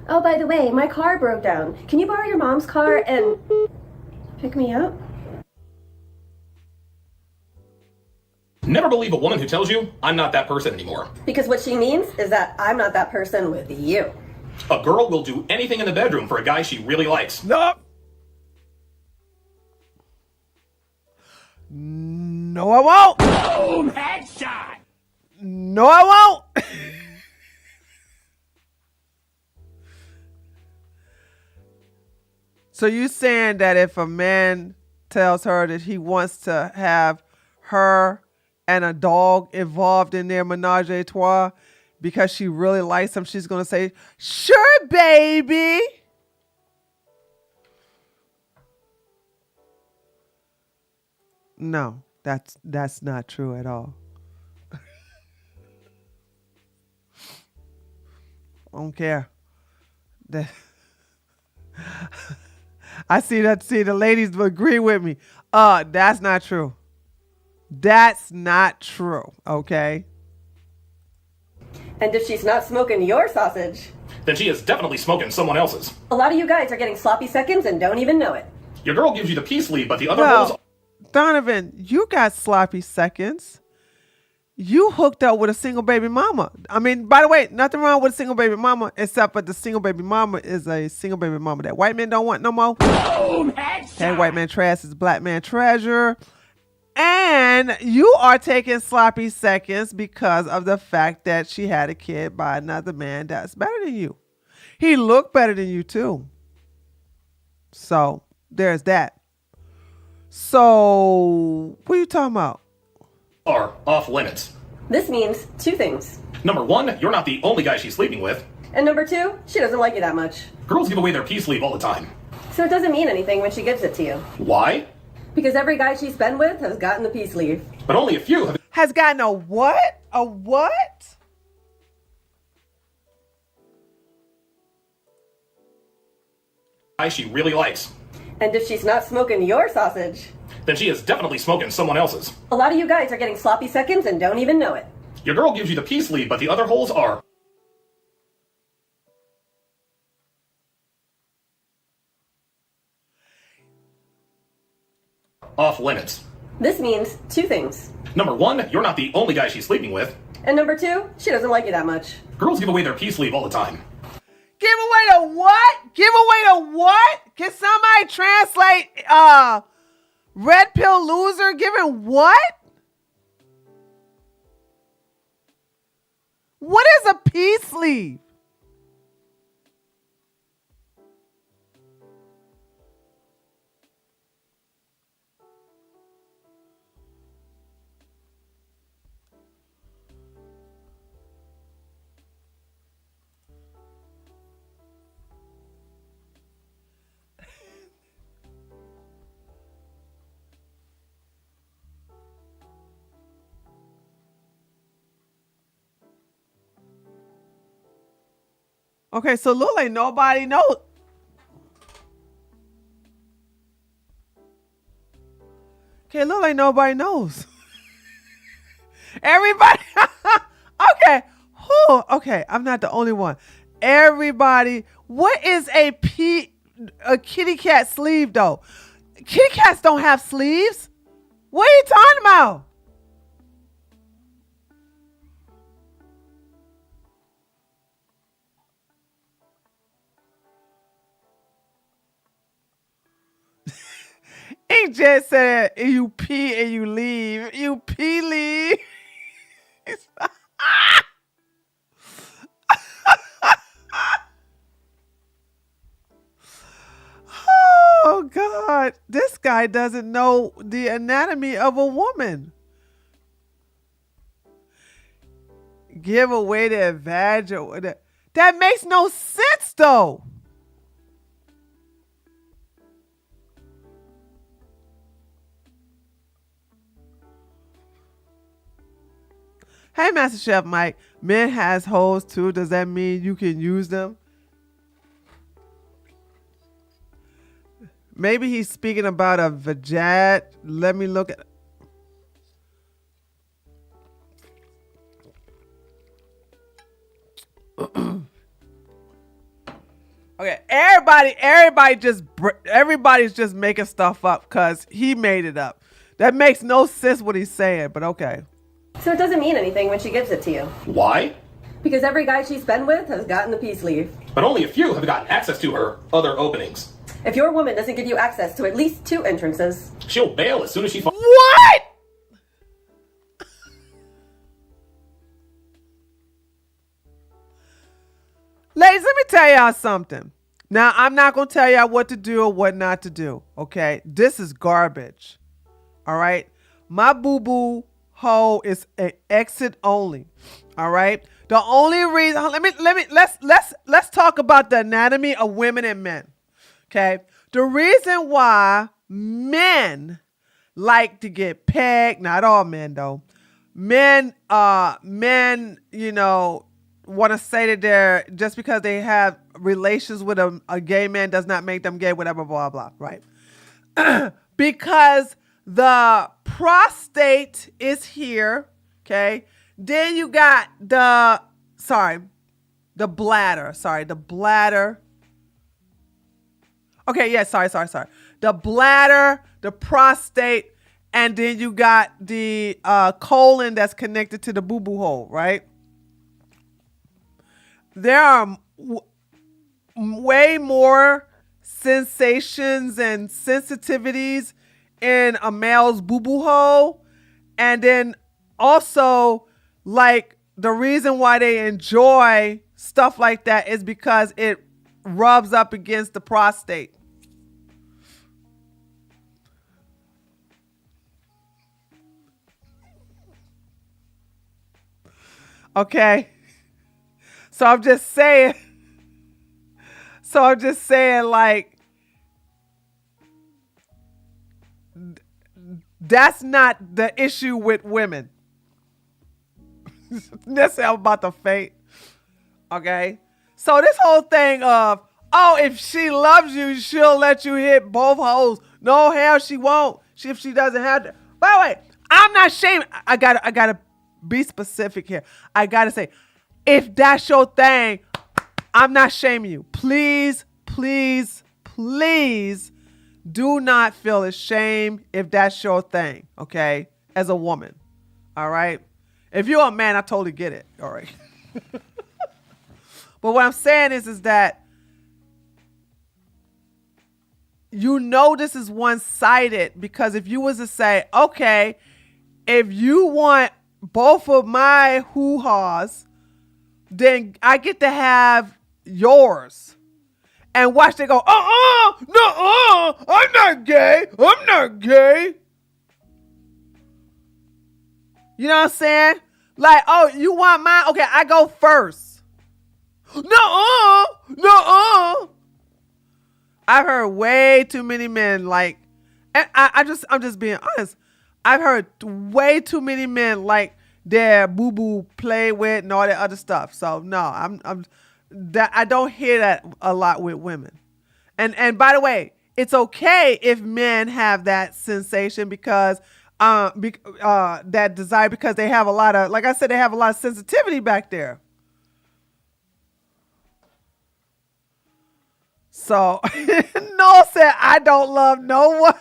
Oh, by the way, my car broke down. Can you borrow your mom's car and pick me up? Never believe a woman who tells you, I'm not that person anymore. Because what she means is that I'm not that person with you. A girl will do anything in the bedroom for a guy she really likes. No. No, I won't. Boom! Headshot! No, I won't. So you saying that if a man tells her that he wants to have her and a dog involved in their menage a trois because she really likes him, she's going to say, sure, baby. No, that's not true at all. I don't care. I see the ladies agree with me. That's not true. That's not true, okay? And if she's not smoking your sausage, Then she is definitely smoking someone else's. a lot of you guys are getting sloppy seconds and don't even know it. Your girl gives you the peace lead, but the other Well, girls... Donovan, you got sloppy seconds. You hooked up with a single baby mama. I mean, by the way, nothing wrong with a single baby mama, except for the single baby mama is a single baby mama that white men don't want no more. Okay, white man trash is black man treasure. And you are taking sloppy seconds because of the fact that she had a kid by another man that's better than you. He looked better than you too. So there's that. So what are you talking about? Are off limits. This means two things. Number one, you're not the only guy she's sleeping with. And number two, she doesn't like you that much. Girls give away their peace leave all the time. So it doesn't mean anything when she gives it to you. Why? Because every guy she's been with has gotten the peace leave. But only a few have Has gotten a what? A what? guy she really likes. And if she's not smoking your sausage, Then she is definitely smoking someone else's. a lot of you guys are getting sloppy seconds and don't even know it. Your girl gives you the peace leave, but the other holes are off limits. This means two things. Number one, you're not the only guy she's sleeping with. And number two, she doesn't like you that much. Girls give away their peace leave all the time. Give away the what? Give away the what? Can somebody translate red pill loser giving what? What is a peace leave? Okay, so look like nobody knows. Okay, look like nobody knows. Everybody. Okay. Whew. Okay, I'm not the only one. Everybody. What is a kitty cat sleeve though? Kitty cats don't have sleeves. What are you talking about? He just said you pee and you leave. You pee leave. Oh God. This guy doesn't know the anatomy of a woman. Give away their vag. That makes no sense though. Hey, Master Chef Mike, men has holes too. Does that mean you can use them? Maybe he's speaking about a vajat. Let me look at. Okay, everybody's just making stuff up because he made it up. That makes no sense what he's saying, but okay. So it doesn't mean anything when she gives it to you. Why? Because every guy she's been with has gotten the peace leave. But only a few have gotten access to her other openings. If your woman doesn't give you access to at least two entrances, She'll bail as soon as she finds. What? Ladies, let me tell y'all something. Now, I'm not going to tell y'all what to do or what not to do, okay? This is garbage, all right? My boo-boo hole is an exit only, all right? The only reason, let's talk about the anatomy of women and men, okay? The reason why men like to get pegged, not all men though, men, you know, want to say that they're, just because they have relations with a gay man does not make them gay, whatever, blah, blah, right? Because the prostate is here, okay? Then you got the bladder. Okay, yeah, sorry. The bladder, the prostate, and then you got the colon that's connected to the boo-boo hole, right? There are way more sensations and sensitivities in a male's boo-boo hole. And then also, like, the reason why they enjoy stuff like that is because it rubs up against the prostate. Okay. So I'm just saying, like, that's not the issue with women. That's about the fate. Okay. So this whole thing of, oh, if she loves you, she'll let you hit both holes. No, hell, she won't. If she doesn't have to. By the way, I'm not shaming. I gotta be specific here. I gotta say, if that's your thing, I'm not shaming you. Please, please, please do not feel ashamed if that's your thing, okay? As a woman, all right? If you're a man, I totally get it, all right? But what I'm saying is that you know this is one-sided, because if you was to say, okay, if you want both of my hoo-haws, then I get to have yours. And watch they go, no, I'm not gay. I'm not gay. You know what I'm saying? Like, oh, you want mine? Okay, I go first. No. I've heard way too many men like, and I'm just being honest. I've heard way too many men like their boo-boo play with and all that other stuff. So no, I don't hear that a lot with women. And by the way, it's okay if men have that sensation because that desire, because they have a lot of, like I said, they have a lot of sensitivity back there. So Noel said, I don't love no one.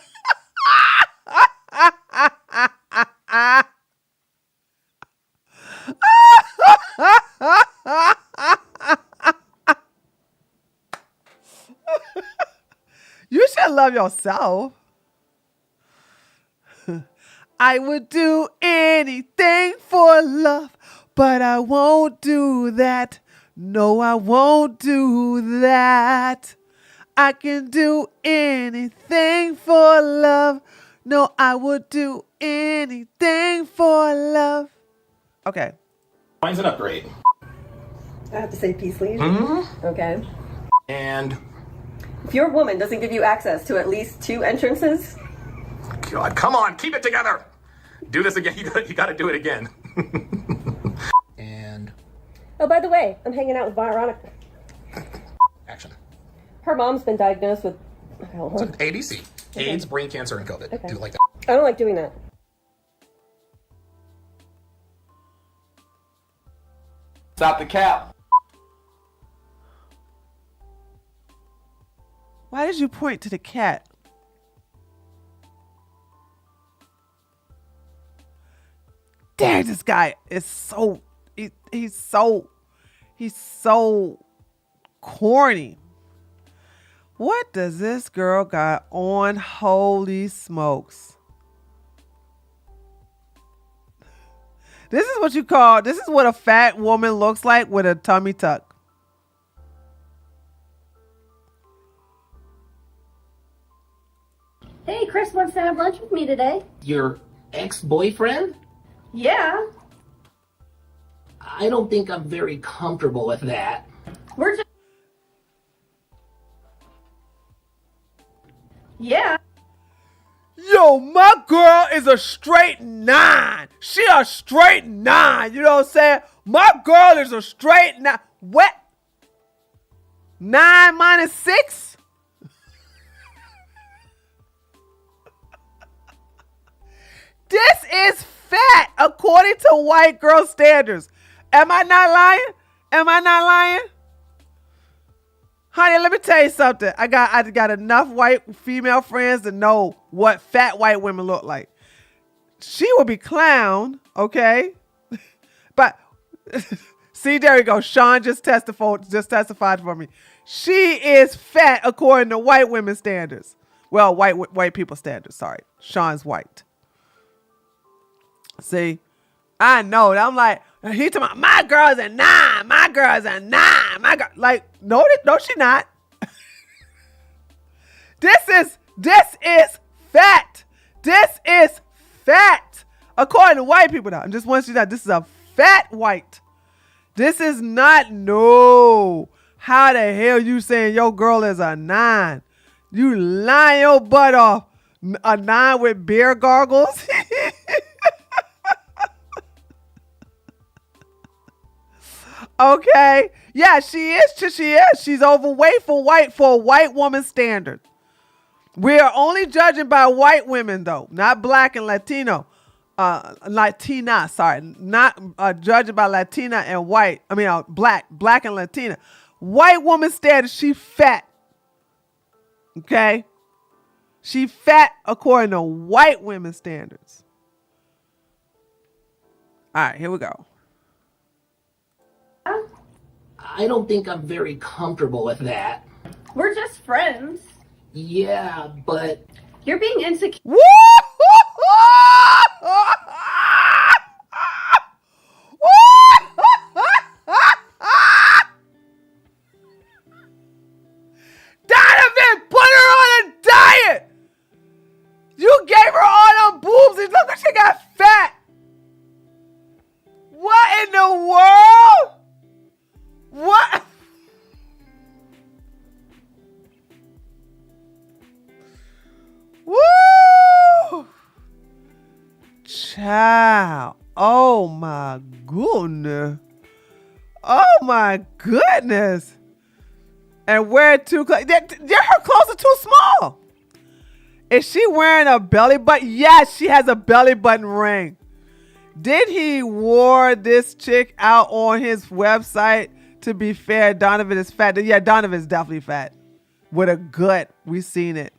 You should love yourself. I would do anything for love, but I won't do that. No, I won't do that. I can do anything for love. No, I would do anything for love. Okay. Mine's an upgrade. I have to say peace, please. Mm-hmm. Okay. And If your woman doesn't give you access to at least 2 entrances, God, come on, keep it together. Do this again. You got to do it again. And oh, by the way, I'm hanging out with Veronica. action. Her mom's been diagnosed with ADC, AIDS, brain cancer, and COVID. Okay. Do it like that. I don't like doing that. Stop the cap. Why did you point to the cat? Dang, this guy is so he's so corny. What does this girl got on? Holy smokes. This is what a fat woman looks like with a tummy tuck. Hey, Chris wants to have lunch with me today. Your ex-boyfriend? Yeah. I don't think I'm very comfortable with that. We're just... Yeah. Yo, my girl is a straight 9. She a straight 9. You know what I'm saying? My girl is a straight 9. What? 9 minus 6? This is fat according to white girl standards. Am I not lying? Am I not lying? Honey, let me tell you something. I got enough white female friends to know what fat white women look like. she will be clown, okay? But see, there you go. Sean just testified for me. She is fat according to white women standards. Well, white people standards. Sorry, Sean's white. See, I know. I'm like, he talking about my girl's a 9. My girl's a 9. My girl, like, no, she not. This is fat. This is fat. According to white people, now, I just want you to know this is a fat white. This is not, no. How the hell you saying your girl is a 9? You lying your butt off. A 9 with beer gargles? Okay. Yeah, she is. She's overweight for a white woman standard. We are only judging by white women, though, not black and Latino. Latina, sorry. Not judging by Latina and white. I mean, black and Latina. White woman standard, she fat. Okay? She fat according to white women standards. All right, here we go. I don't think I'm very comfortable with that. We're just friends. Yeah, but You're being insecure. Woo! Donovan, put her on a diet. You gave her all them boobs and look, she got fat. What in the world? What? Woo! Child. Oh my goodness. Oh my goodness. And wear too close. Her clothes are too small. Is she wearing a belly button? Yes, she has a belly button ring. Did he wore this chick out on his website? To be fair, Donovan is fat. Yeah, Donovan's definitely fat. With a gut. We seen it.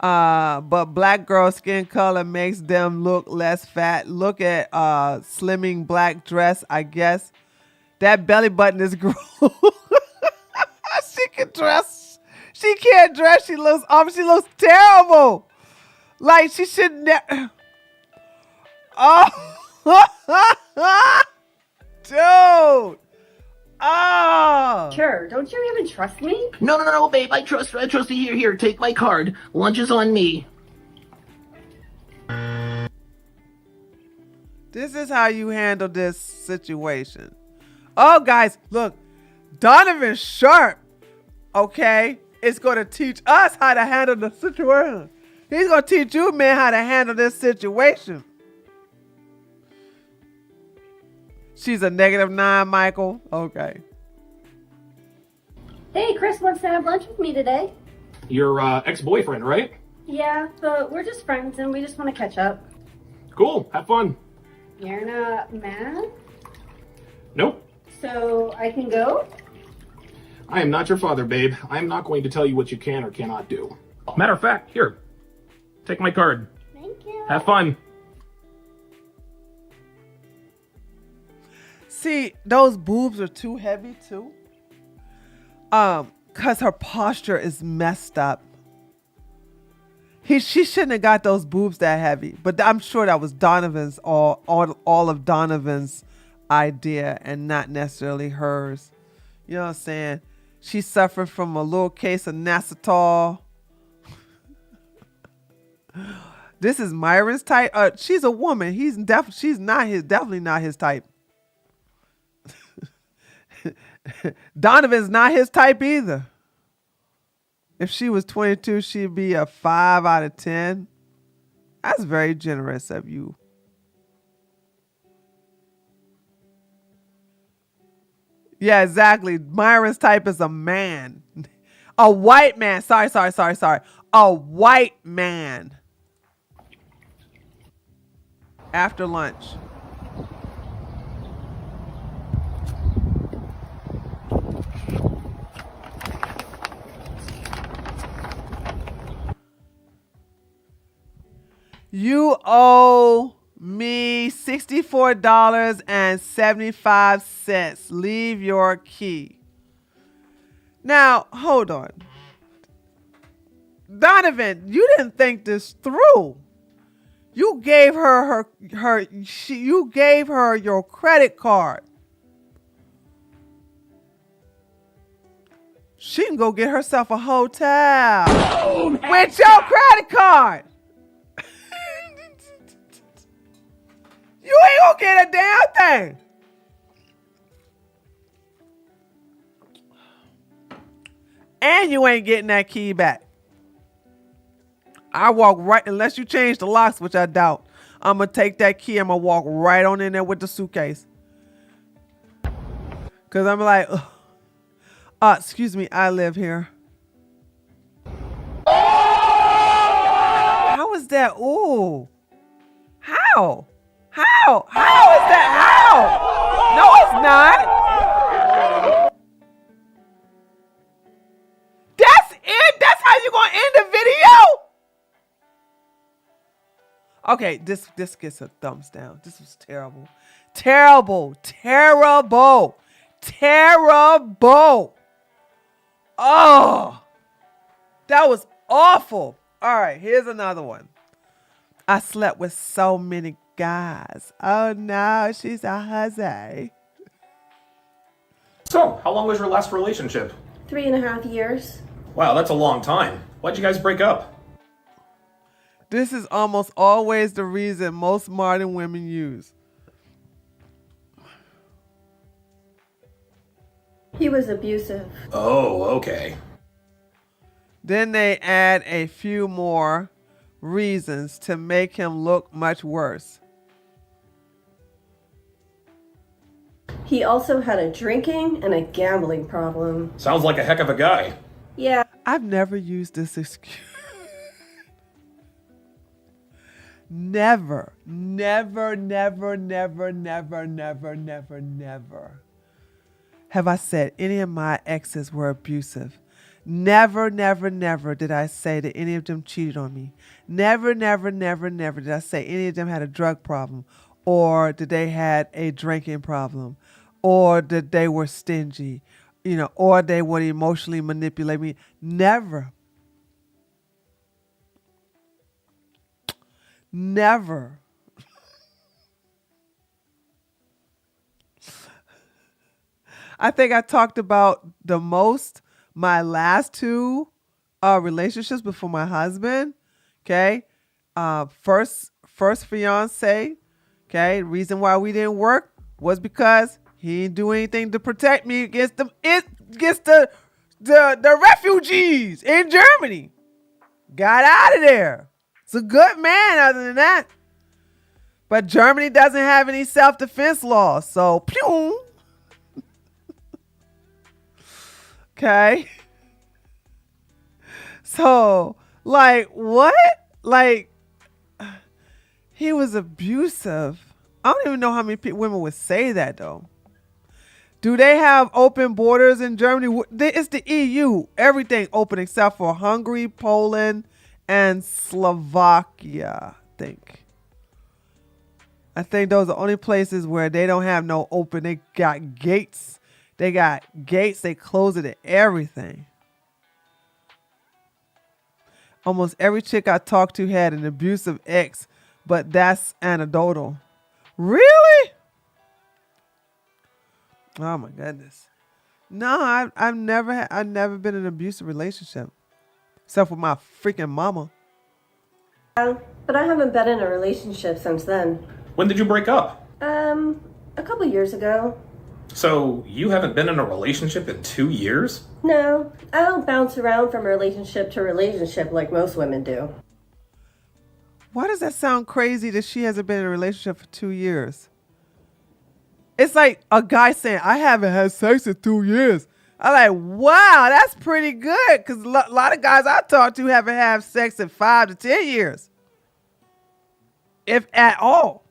But black girl skin color makes them look less fat. Look at slimming black dress, I guess. That belly button is gross. She can dress. She can't dress. She looks terrible. Like she should never. Oh, dude. Oh. Sure, don't you even trust me? No, babe. I trust you. Here, take my card. Lunch is on me. This is how you handle this situation. Oh, guys, look. Donovan Sharp, okay, is going to teach us how to handle the situation. He's going to teach you, man, how to handle this situation. She's a -9, Michael. Okay. Hey, Chris wants to have lunch with me today. Your ex-boyfriend, right? Yeah, but we're just friends and we just want to catch up. Cool. Have fun. You're not mad? Nope. So I can go? I am not your father, babe. I am not going to tell you what you can or cannot do. Matter of fact, here. Take my card. Thank you. Have fun. See, those boobs are too heavy too. Cause her posture is messed up. She shouldn't have got those boobs that heavy, but I'm sure that was Donovan's all of Donovan's idea and not necessarily hers. You know what I'm saying? She suffered from a little case of Nasatol. This is Myron's type. She's a woman. Definitely not his type. Donovan's not his type either. If she was 22, she'd be a 5 out of 10. That's very generous of you. Yeah, exactly. Myron's type is a man. A white man. Sorry. A white man. After lunch. You owe me $64.75. Leave your key. Now, hold on. Donovan, you didn't think this through. You gave her you gave her your credit card. She can go get herself a hotel with your credit card. You ain't gonna get a damn thing. And you ain't getting that key back. I walk right, unless you change the locks, which I doubt. I'm gonna take that key. I'm gonna walk right on in there with the suitcase. Cause I'm like, excuse me, I live here. How is that? Ooh. How? How? How is that? How? No, it's not. That's it? That's how you gonna end the video? Okay, this gets a thumbs down. This was terrible. Terrible. Terrible. Terrible. Oh, that was awful. All right, here's another one. I slept with so many guys. Oh no, she's a hussy. So, how long was your last relationship? 3.5 years. Wow, that's a long time. Why'd you guys break up? This is almost always the reason most modern women use. He was abusive. Oh, okay. Then they add a few more reasons to make him look much worse. He also had a drinking and a gambling problem. Sounds like a heck of a guy. Yeah. I've never used this excuse. Never, never, never, never, never, never, never, never have I said any of my exes were abusive. Never, never, never did I say that any of them cheated on me. Never, never, never, never did I say any of them had a drug problem, or that they had a drinking problem, or that they were stingy, or they would emotionally manipulate me. Never. Never. I think I talked about the most my last two relationships before my husband. Okay. First fiance. Okay. Reason why we didn't work was because he didn't do anything to protect me against the refugees in Germany. Got out of there. It's a good man other than that. But Germany doesn't have any self-defense laws. So, pew. Okay. So, like, what? Like, he was abusive. I don't even know how many women would say that, though. Do they have open borders in Germany? It's the EU. Everything open except for Hungary, Poland, and Slovakia, I think those are the only places where they don't have no open. They got gates. They close it at everything. Almost every chick I talked to had an abusive ex, but that's anecdotal. Really? Oh my goodness. No, I've never been in an abusive relationship. Except for my freaking mama. But I haven't been in a relationship since then. When did you break up? A couple years ago. So, you haven't been in a relationship in 2 years? No, I don't bounce around from relationship to relationship like most women do. Why does that sound crazy that she hasn't been in a relationship for 2 years? It's like a guy saying, I haven't had sex in 2 years. I'm like, wow, that's pretty good. Because a lot of guys I talk to haven't had sex in 5 to 10 years. If at all.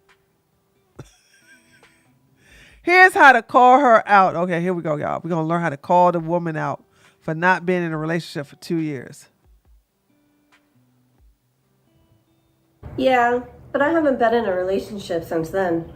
Here's how to call her out. Okay, here we go, y'all. We're going to learn how to call the woman out for not being in a relationship for 2 years. Yeah, but I haven't been in a relationship since then.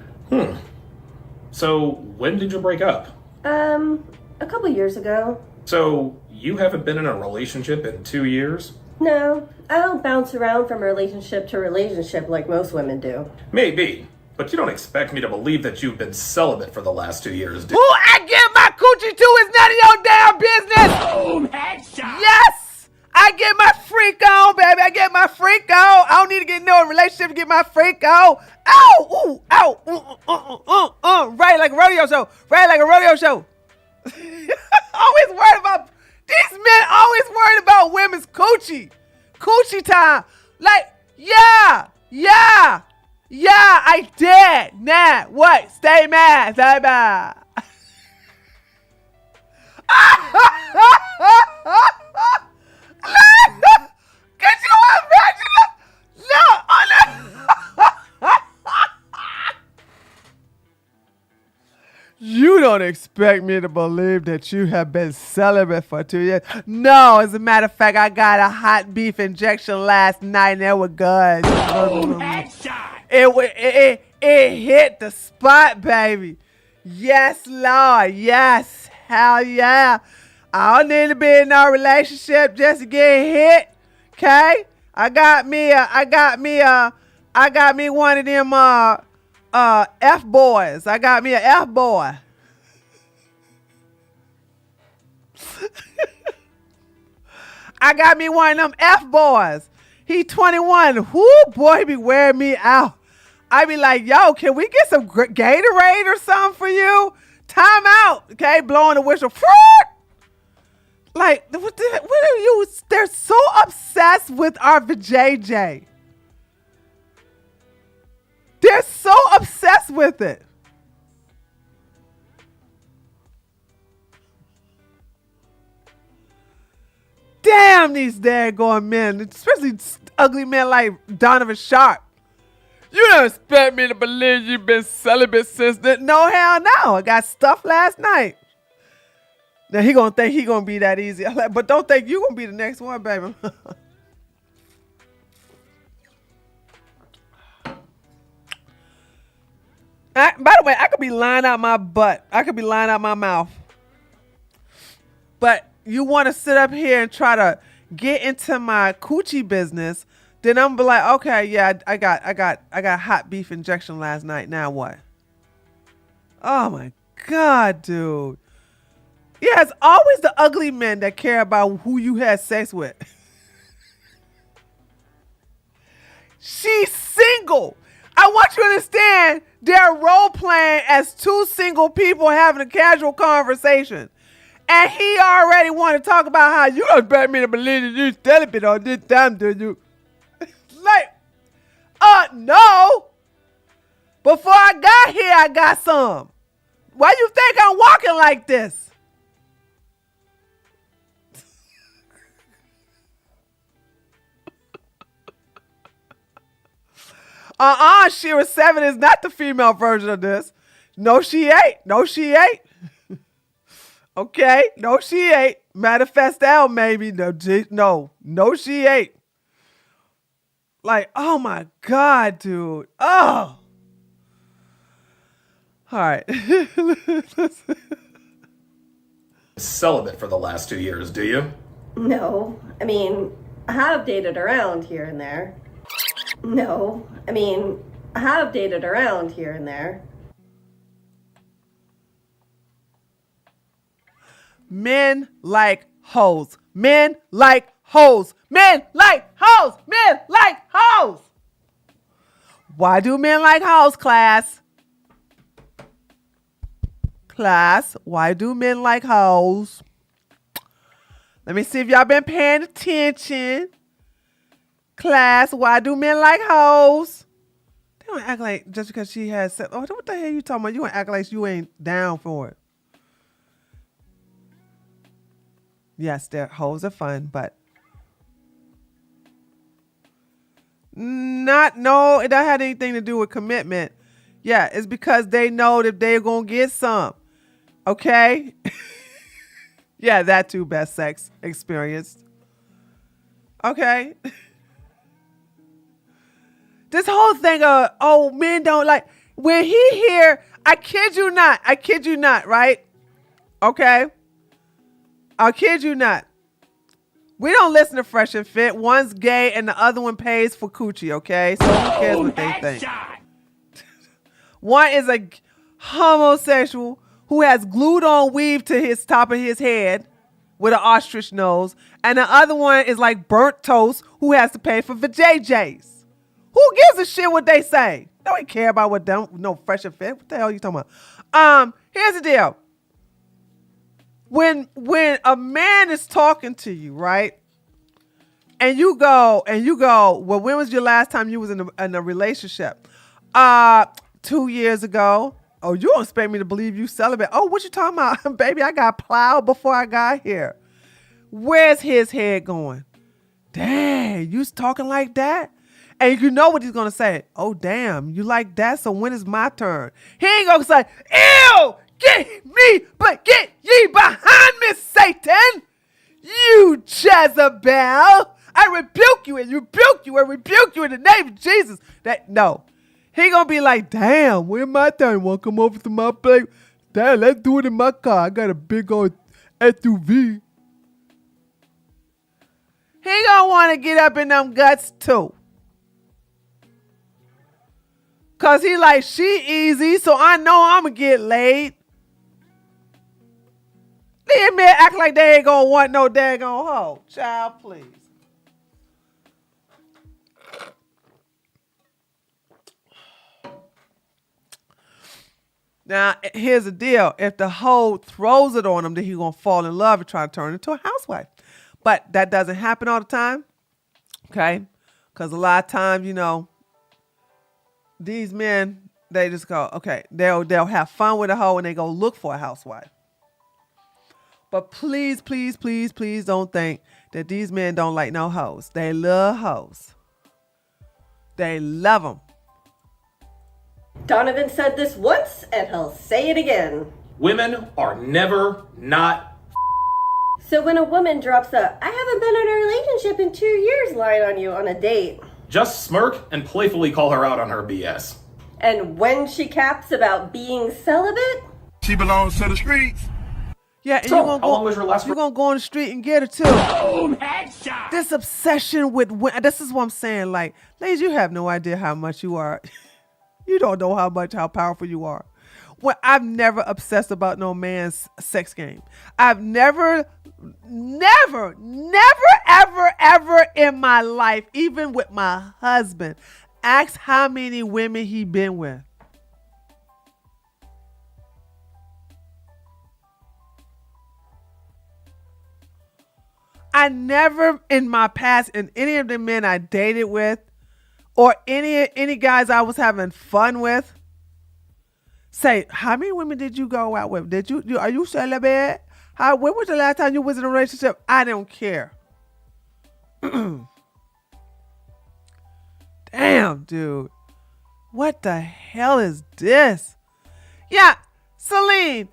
So, when did you break up? A couple years ago. So, you haven't been in a relationship in 2 years? No, I don't bounce around from relationship to relationship like most women do. Maybe, but you don't expect me to believe that you've been celibate for the last 2 years, do Who I give my coochie to is none of your damn business. Boom, headshot. Yes, I get my freak on, baby. I get my freak on. I don't need to get into a relationship to get my freak on. Ow, ooh, ow, right like a rodeo show. Right like a rodeo show. Always worried about these men. Always worried about women's coochie time. Like, yeah, I did. Nah, what? Stay mad, stay mad. Could you imagine that? No, You don't expect me to believe that you have been celibate for 2 years. No, as a matter of fact, I got a hot beef injection last night and it was good. It hit the spot, baby. Yes, Lord. Yes. Hell yeah. I don't need to be in no relationship just to get hit. Okay? I got me one of them F boys. I got me a F boy. I got me one of them F boys. He 21. Whoo, boy, he be wearing me out. I be like, yo, can we get some Gatorade or something for you? Time out. Okay, blowing the whistle. Like, what are you? They're so obsessed with our vajayjay. They're so obsessed with it. Damn these daggone men, especially ugly men like Donovan Sharp. You don't expect me to believe you've been celibate since then. No, hell no. I got stuff last night. Now he gonna think he gonna be that easy. I'm like, but don't think you gonna be the next one, baby. By the way, I could be lying out my butt. I could be lying out my mouth. But you want to sit up here and try to get into my coochie business, then I'm be like, okay, yeah, I got hot beef injection last night. Now what? Oh my God, dude. Yeah, it's always the ugly men that care about who you had sex with. She's single. I want you to understand they're role playing as two single people having a casual conversation. And he already want to talk about how you don't expect me to believe that you celibate all this time, do you? Like, no. Before I got here, I got some. Why you think I'm walking like this? Shira 7 is not the female version of this. No, she ain't. No, she ain't. Okay, no, she ain't. Manifest out, maybe. No, she ain't. Like, oh my God, dude. Oh. All right. celibate for the last 2 years, do you? No, I mean, I have dated around here and there. No, I mean, I have dated around here and there. Men like hoes. Men like hoes. Men like hoes. Men like hoes. Why do men like hoes, class? Class, why do men like hoes? Let me see if y'all been paying attention. Class, why do men like hoes? They don't act like just because she has sex. Oh, what the hell you talking about? You gonna act like you ain't down for it. Yes, their hoes are fun, but it don't have anything to do with commitment. Yeah, it's because they know that they're gonna get some. Okay? Yeah, that too, best sex experience. Okay. This whole thing of, oh, men don't like, when he hear, I kid you not, right? Okay? I kid you not. We don't listen to Fresh and Fit. One's gay and the other one pays for coochie, okay? So who cares what they think? One is a homosexual who has glued on weave to his top of his head with an ostrich nose. And the other one is like burnt toast who has to pay for vajayjays. Who gives a shit what they say? Nobody care about what them, no Fresh and Fit. What the hell are you talking about? Here's the deal. When a man is talking to you, right? And you go, well, when was your last time you was in a relationship? 2 years ago. Oh, you don't expect me to believe you celibate. Oh, what you talking about? Baby, I got plowed before I got here. Where's his head going? Dang, you talking like that? And you know what he's going to say. Oh, damn, you like that? So when is my turn? He ain't going to say, ew, get ye behind me, Satan. You Jezebel. I rebuke you and rebuke you and rebuke you in the name of Jesus. No. He going to be like, damn, when my turn? Want to come over to my place? Damn, let's do it in my car. I got a big old SUV. He going to want to get up in them guts too. Because he like, she easy, so I know I'm going to get laid. These men act like they ain't going to want no daggone hoe. Child, please. Now, here's the deal. If the hoe throws it on him, then he's going to fall in love and try to turn into a housewife. But that doesn't happen all the time. Okay? Because a lot of times, you know, these men, they just go, okay, they'll have fun with a hoe and they go look for a housewife. But please, please, please, please don't think that these men don't like no hoes. They love hoes. They love them. Donovan said this once, and he'll say it again. Women are never not. So when a woman drops a, I haven't been in a relationship in 2 years line on you on a date, Just smirk and playfully call her out on her BS. and when she caps about being celibate, She belongs to the streets. Yeah, and So, you're gonna how long was your last you're gonna go on the street and get her too. Headshot. This obsession with women, this is what I'm saying. Like, ladies, you have no idea how much you are. You don't know how powerful you are. Well, I've never obsessed about no man's sex game. I've never, ever in my life, even with my husband, asked how many women he been with. I never in my past, in any of the men I dated with, or any guys I was having fun with, say, how many women did you go out with? Are you celibate? When was the last time you was in a relationship? I don't care. Damn, dude. What the hell is this? Yeah, Celine,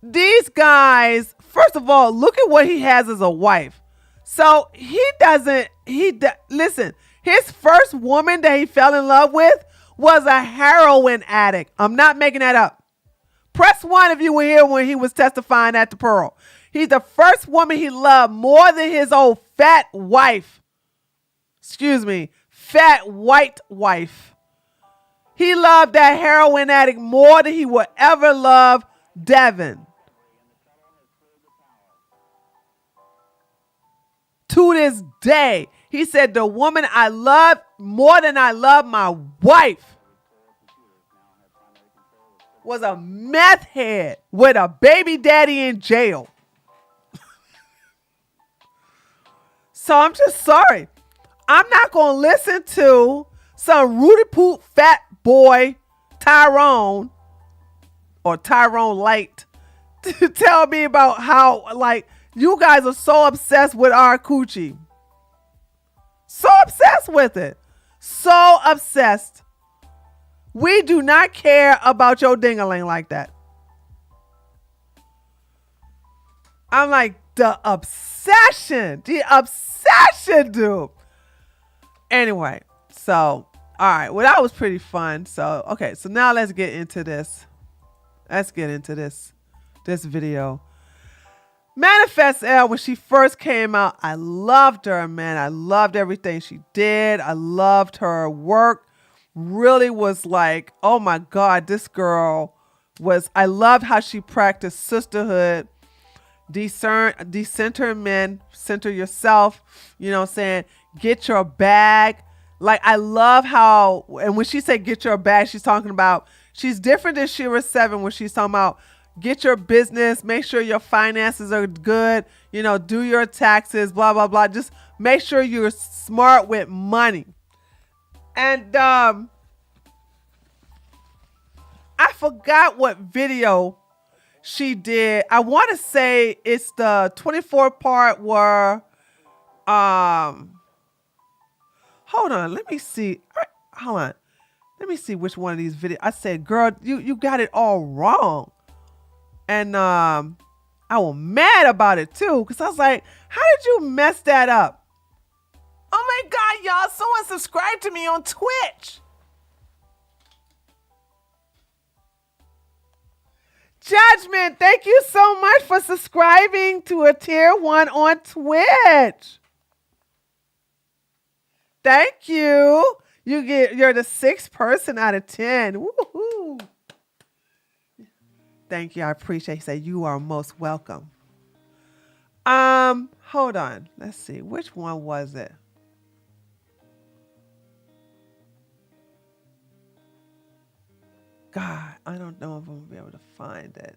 these guys, first of all, look at what he has as a wife. So listen, his first woman that he fell in love with was a heroin addict. I'm not making that up. Press 1 if you were here when he was testifying at the Pearl. He's the first woman he loved more than his old fat wife. Excuse me, fat white wife. He loved that heroin addict more than he would ever love Devin. To this day, he said, the woman I love more than I love my wife was a meth head with a baby daddy in jail. So I'm just sorry. I'm not going to listen to some Rudy Poot fat boy Tyrone or Tyrone Light to tell me about how, like, you guys are so obsessed with our coochie. So obsessed with it. So obsessed. We do not care about your ding-a-ling like that. I'm like, the obsession, dude. Anyway, so All right. Well, that was pretty fun. So, okay. So now let's get into this. This video. Manifest Elle, when she first came out, I loved her, man. I loved everything she did. I loved her work. Really was like, oh my God, this girl was, I loved how she practiced sisterhood, decenter men, center yourself, you know what I'm saying? Get your bag. Like, I love how, and when she said get your bag, she's talking about, she's different than Shira 7 when she's talking about get your business, make sure your finances are good, you know, do your taxes, blah, blah, blah. Just make sure you're smart with money. And I forgot what video she did. I want to say it's the 24 part where, hold on, let me see. Hold on. Let me see which one of these videos. I said, girl, you got it all wrong. And I was mad about it too, because I was like, how did you mess that up? Oh my God, y'all, someone subscribed to me on Twitch. Judgment, thank you so much for subscribing to a tier 1 on Twitch. Thank you. You're the 6th person out of 10. Woohoo. Thank you. I appreciate it. He said you are most welcome. Hold on. Let's see. Which one was it? God, I don't know if I'm gonna be able to find it.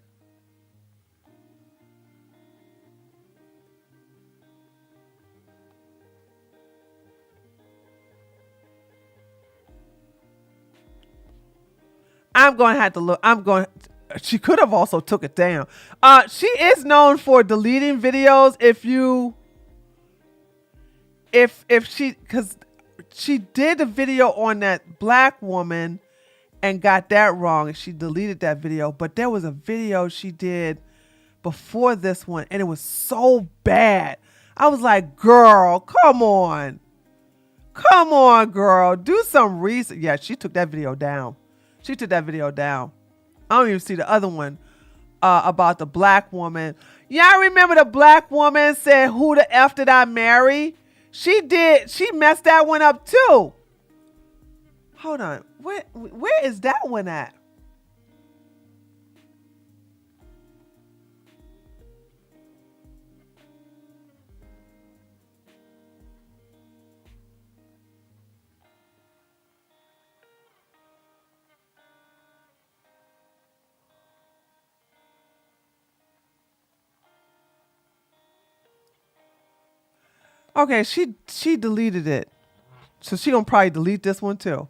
I'm going to have to look. She could have also took it down. She is known for deleting videos because she did a video on that black woman and got that wrong, and she deleted that video. But there was a video she did before this one, and it was so bad. I was like, girl, come on, girl, do some research. Yeah, she took that video down. I don't even see the other one about the black woman. Y'all remember the black woman said, who the F did I marry? She messed that one up too. Hold on. Where is that one at? Okay, she deleted it. So she gonna probably delete this one too.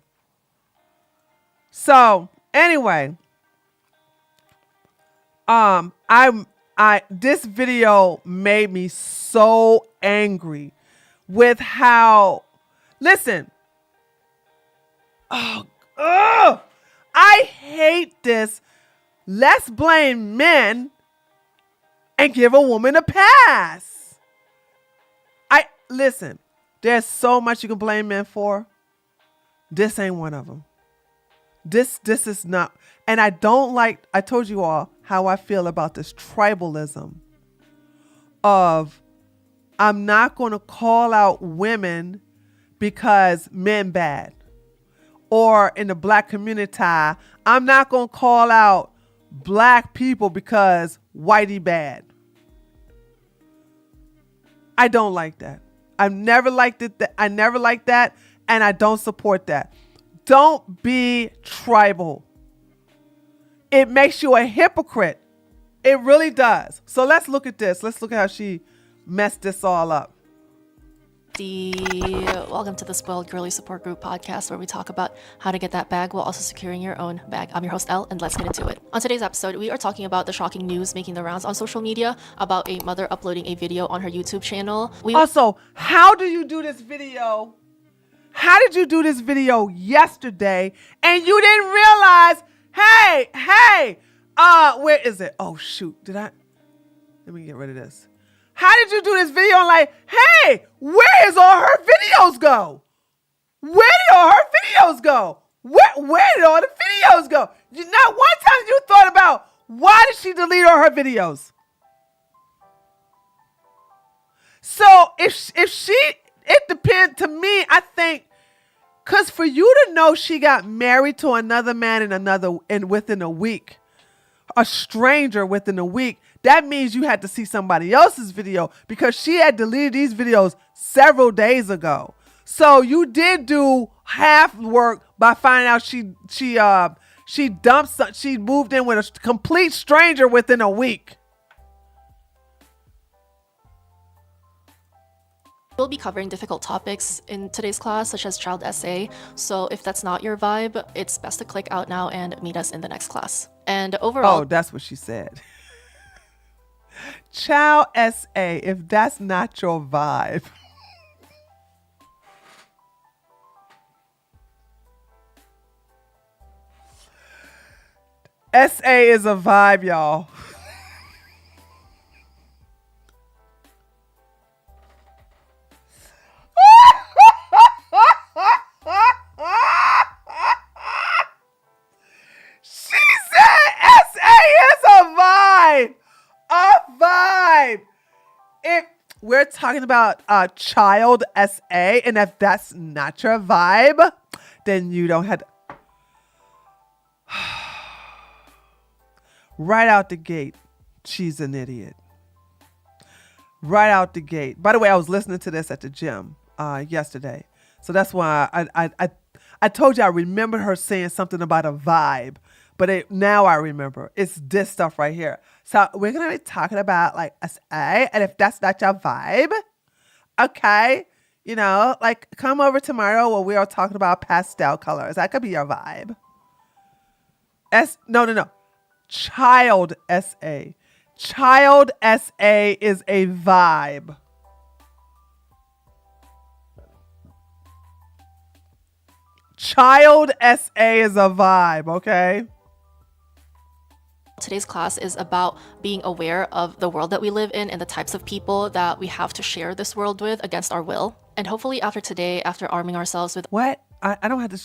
So anyway, this video made me so angry with how, listen, I hate this. Let's blame men and give a woman a pass. Listen, there's so much you can blame men for. This ain't one of them. This is not. And I told you all how I feel about this tribalism of I'm not going to call out women because men bad. Or in the black community, I'm not going to call out black people because whitey bad. I don't like that. I've never liked it. I never liked that, and I don't support that. Don't be tribal. It makes you a hypocrite. It really does. So let's look at this. Let's look at how she messed this all up. Welcome to the Spoiled Girly Support Group podcast, where we talk about how to get that bag while also securing your own bag. I'm your host, Elle, and let's get into it. On today's episode, we are talking about the shocking news making the rounds on social media about a mother uploading a video on her YouTube channel. Also, how do you do this video? How did you do this video yesterday and you didn't realize, hey, where is it? Oh, shoot. Let me get rid of this. How did you do this video? Like, hey, where is all her videos go? Where did all her videos go? Where did all the videos go? Not one time you thought about why did she delete all her videos? So it depends. To me, I think, because for you to know she got married to another man and within a week, a stranger within a week, that means you had to see somebody else's video because she had deleted these videos several days ago. So you did do half work by finding out she moved in with a complete stranger within a week. We'll be covering difficult topics in today's class, such as child essay. So if that's not your vibe, it's best to click out now and meet us in the next class. And overall, Oh, that's what she said. Child essay, if that's not your vibe. SA is a vibe, y'all. She said SA is a vibe. A vibe. If we're talking about child SA, and if that's not your vibe, then you don't have to. Right out the gate, she's an idiot. Right out the gate. By the way, I was listening to this at the gym yesterday. So that's why I told you I remembered her saying something about a vibe. But now I remember. It's this stuff right here. So we're going to be talking about like SA. And if that's not your vibe, okay. You know, like come over tomorrow where we are talking about pastel colors. That could be your vibe. No. Child SA. Child SA is a vibe. Child SA is a vibe, okay? today's class is about being aware of the world that we live in and the types of people that we have to share this world with against our will. And hopefully after today, after arming ourselves with What? I don't have to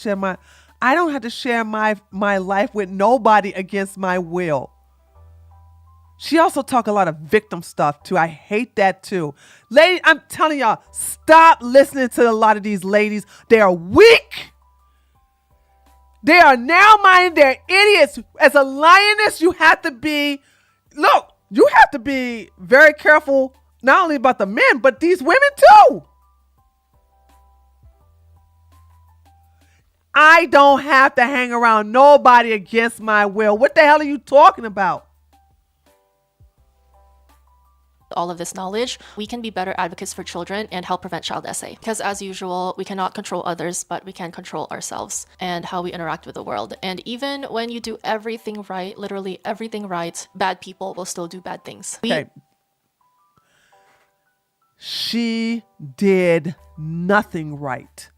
share my life with nobody against my will. She also talk a lot of victim stuff too. I hate that too. Lady, I'm telling y'all, stop listening to a lot of these ladies. They are weak. They are narrow-minded. They're idiots. As a lioness, you have to be very careful, not only about the men, but these women too. I don't have to hang around nobody against my will. What the hell are you talking about? all of this knowledge, we can be better advocates for children and help prevent child essay. Because as usual, we cannot control others, but we can control ourselves and how we interact with the world. And even when you do everything right, literally everything right, bad people will still do bad things. Okay. She did nothing right.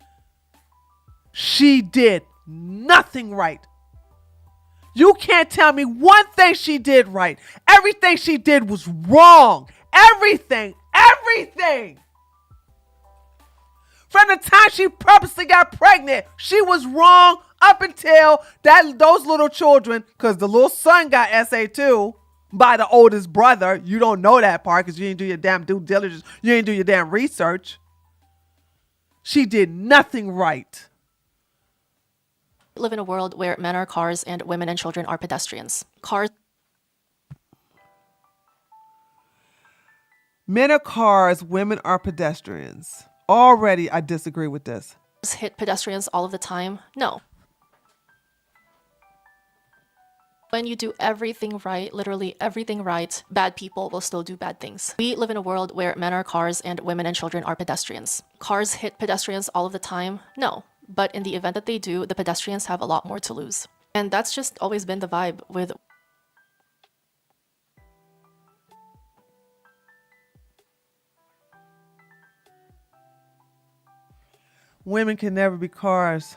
She did nothing right. You can't tell me one thing she did right. Everything she did was wrong. Everything. From the time she purposely got pregnant, she was wrong up until those little children, because the little son got SA too by the oldest brother. You don't know that part because you didn't do your damn due diligence. You didn't do your damn research. She did nothing right. We live in a world where men are cars and women and children are pedestrians. Cars Men are cars, women are pedestrians. Already, I disagree with this. hit pedestrians all of the time? No. When you do everything right, literally everything right, bad people will still do bad things. We live in a world where men are cars and women and children are pedestrians. Cars hit pedestrians all of the time? No. But in the event that they do, the pedestrians have a lot more to lose. And that's just always been the vibe with Women can never be cars.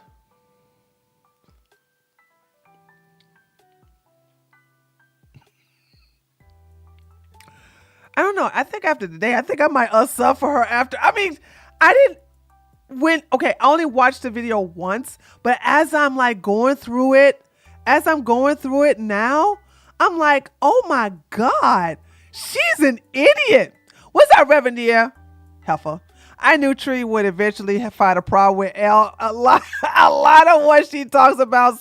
I don't know. I think after today, I think I might unsub for her after. I mean, I only watched the video once, but as I'm like going through it now, I'm like, oh my God, she's an idiot. What's that, Reverend Heifer? I knew Tree would eventually find a problem with Elle. A lot of what she talks about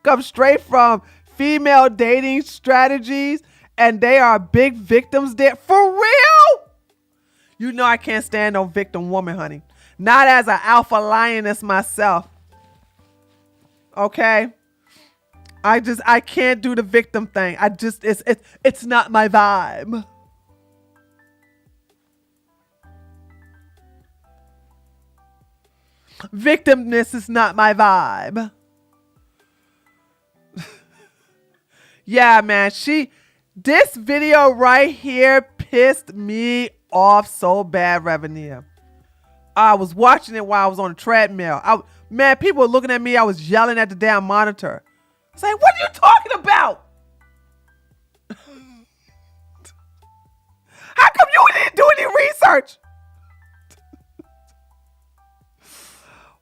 comes straight from female dating strategies, and they are big victims there. For real? You know I can't stand no victim woman, honey. Not as an alpha lioness myself. Okay? I can't do the victim thing. It's not my vibe. Victimness is not my vibe. Yeah, man. This video right here pissed me off so bad, Revenue. I was watching it while I was on the treadmill. Man, people were looking at me. I was yelling at the damn monitor. I was like, what are you talking about? How come you didn't do any research?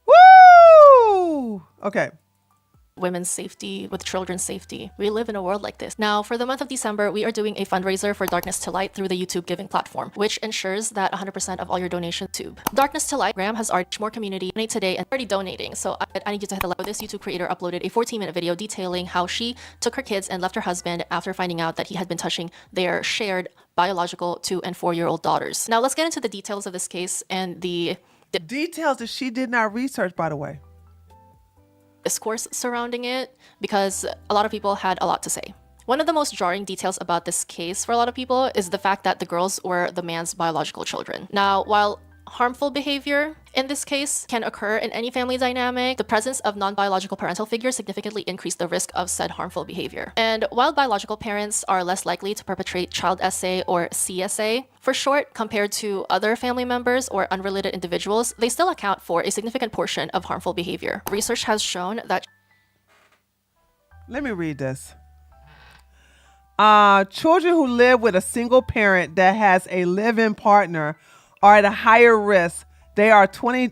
Woo! Okay. Women's safety, with children's safety. We live in a world like this. Now, for the month of December, we are doing a fundraiser for Darkness to Light through the YouTube giving platform, which ensures that 100% of all your donations to Darkness to Light. Graham has arched more community donate today and already donating. So I need you to hit the like. This YouTube creator uploaded a 14-minute video detailing how she took her kids and left her husband after finding out that he had been touching their shared biological 2- and 4-year-old daughters. Now, let's get into the details of this case and the details that she did not research, by the way. Discourse surrounding it, because a lot of people had a lot to say. One of the most jarring details about this case for a lot of people is the fact that the girls were the man's biological children. Now, while harmful behavior in this case can occur in any family dynamic, the presence of non-biological parental figures significantly increased the risk of said harmful behavior. And while biological parents are less likely to perpetrate child SA or CSA for short compared to other family members or unrelated individuals, they still account for a significant portion of harmful behavior. Research has shown that... Let me read this. Children who live with a single parent that has a live-in partner are at a higher risk. They are 20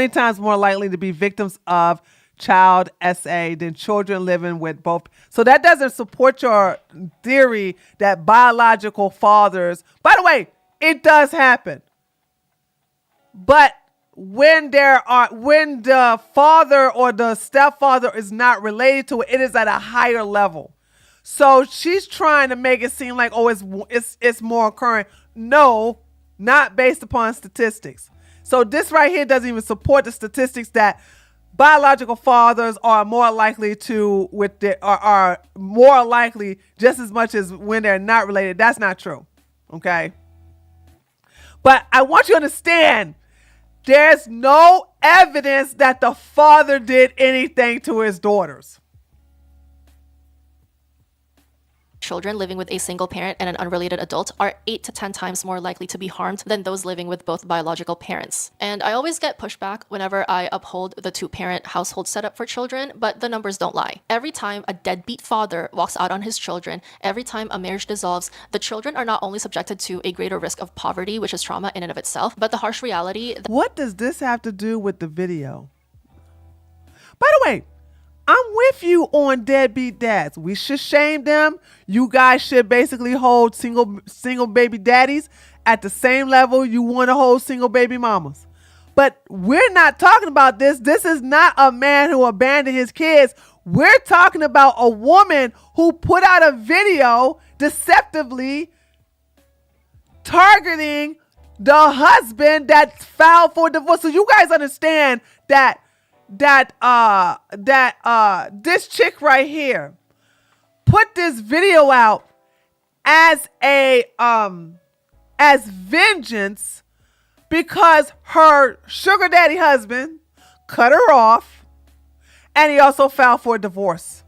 times more likely to be victims of child SA than children living with both. So that doesn't support your theory that biological fathers, by the way, it does happen. But when the father or the stepfather is not related to it, it is at a higher level. So she's trying to make it seem like, oh, it's more occurring. No, not based upon statistics. So this right here doesn't even support the statistics that biological fathers are more likely are more likely just as much as when they're not related. That's not true. Okay. But I want you to understand, there's no evidence that the father did anything to his daughters. Children living with a single parent and an unrelated adult are 8 to 10 times more likely to be harmed than those living with both biological parents. And I always get pushback whenever I uphold the 2-parent household setup for children, but the numbers don't lie. Every time a deadbeat father walks out on his children, every time a marriage dissolves, the children are not only subjected to a greater risk of poverty, which is trauma in and of itself, but the harsh reality... What does this have to do with the video? By the way, I'm with you on deadbeat dads. We should shame them. You guys should basically hold single baby daddies at the same level you want to hold single baby mamas. But we're not talking about this. This is not a man who abandoned his kids. We're talking about a woman who put out a video deceptively targeting the husband that filed for divorce. So you guys understand that this chick right here put this video out as vengeance because her sugar daddy husband cut her off, and he also filed for a divorce.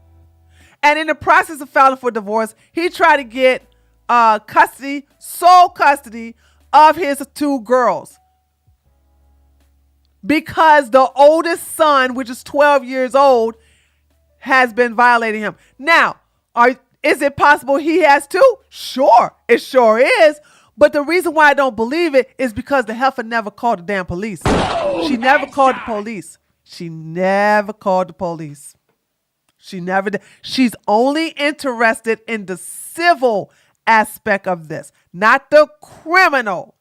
And in the process of filing for divorce, he tried to get sole custody of his 2 girls. Because the oldest son, which is 12 years old, has been violating him. Now, is it possible he has 2? Sure, it sure is. But the reason why I don't believe it is because the heifer never called the damn police. She never called the police. She never called the police. She never did. She's only interested in the civil aspect of this, not the criminal.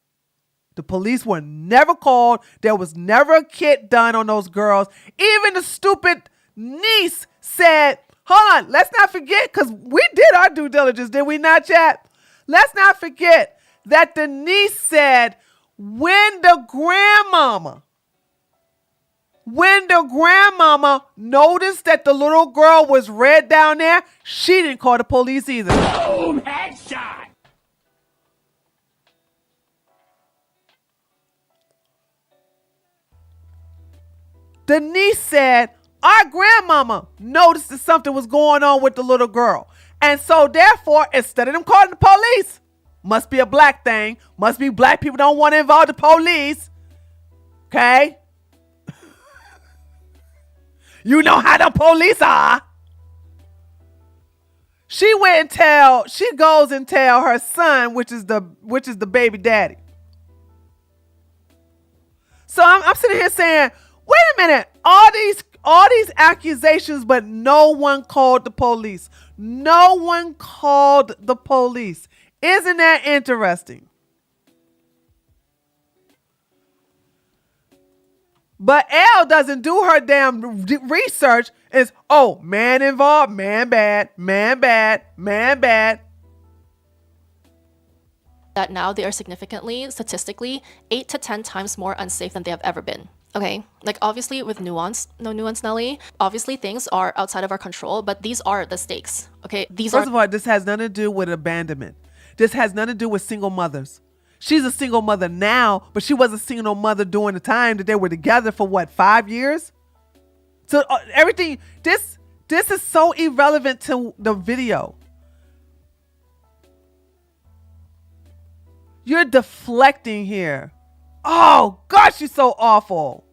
The police were never called. There was never a kit done on those girls. Even the stupid niece said, hold on, let's not forget, because we did our due diligence, did we not, chat? Let's not forget that the niece said when the grandmama noticed that the little girl was red down there, she didn't call the police either. Boom, headshot. The niece said, our grandmama noticed that something was going on with the little girl. And so therefore, instead of them calling the police, must be a black thing, must be black people don't want to involve the police. Okay? You know how the police are. She goes and tell her son, which is the baby daddy. So I'm sitting here saying, wait a minute, all these accusations, but no one called the police. No one called the police. Isn't that interesting? But Elle doesn't do her damn research. It's, oh, man involved, man bad, man bad, man bad. That now they are significantly, statistically, 8 to 10 times more unsafe than they have ever been. Okay, like obviously with nuance, no nuance, Nelly. Obviously things are outside of our control, but these are the stakes. Okay, First of all, this has nothing to do with abandonment. This has nothing to do with single mothers. She's a single mother now, but she was a single mother during the time that they were together for what, 5 years? So everything, this is so irrelevant to the video. You're deflecting here. Oh gosh, you're so awful.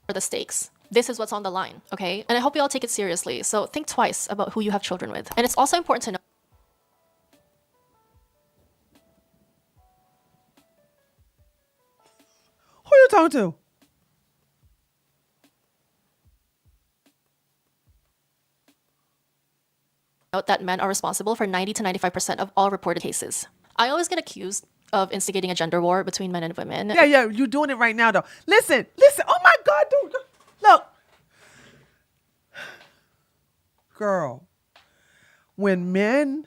Are the stakes. This is what's on the line, okay? And I hope you all take it seriously. So think twice about who you have children with. And it's also important to know who are you talking to? note that men are responsible for 90 to 95% of all reported cases. I always get accused of instigating a gender war between men and women. Yeah, you're doing it right now, though. Listen. Oh my God, dude. Look. Girl, when men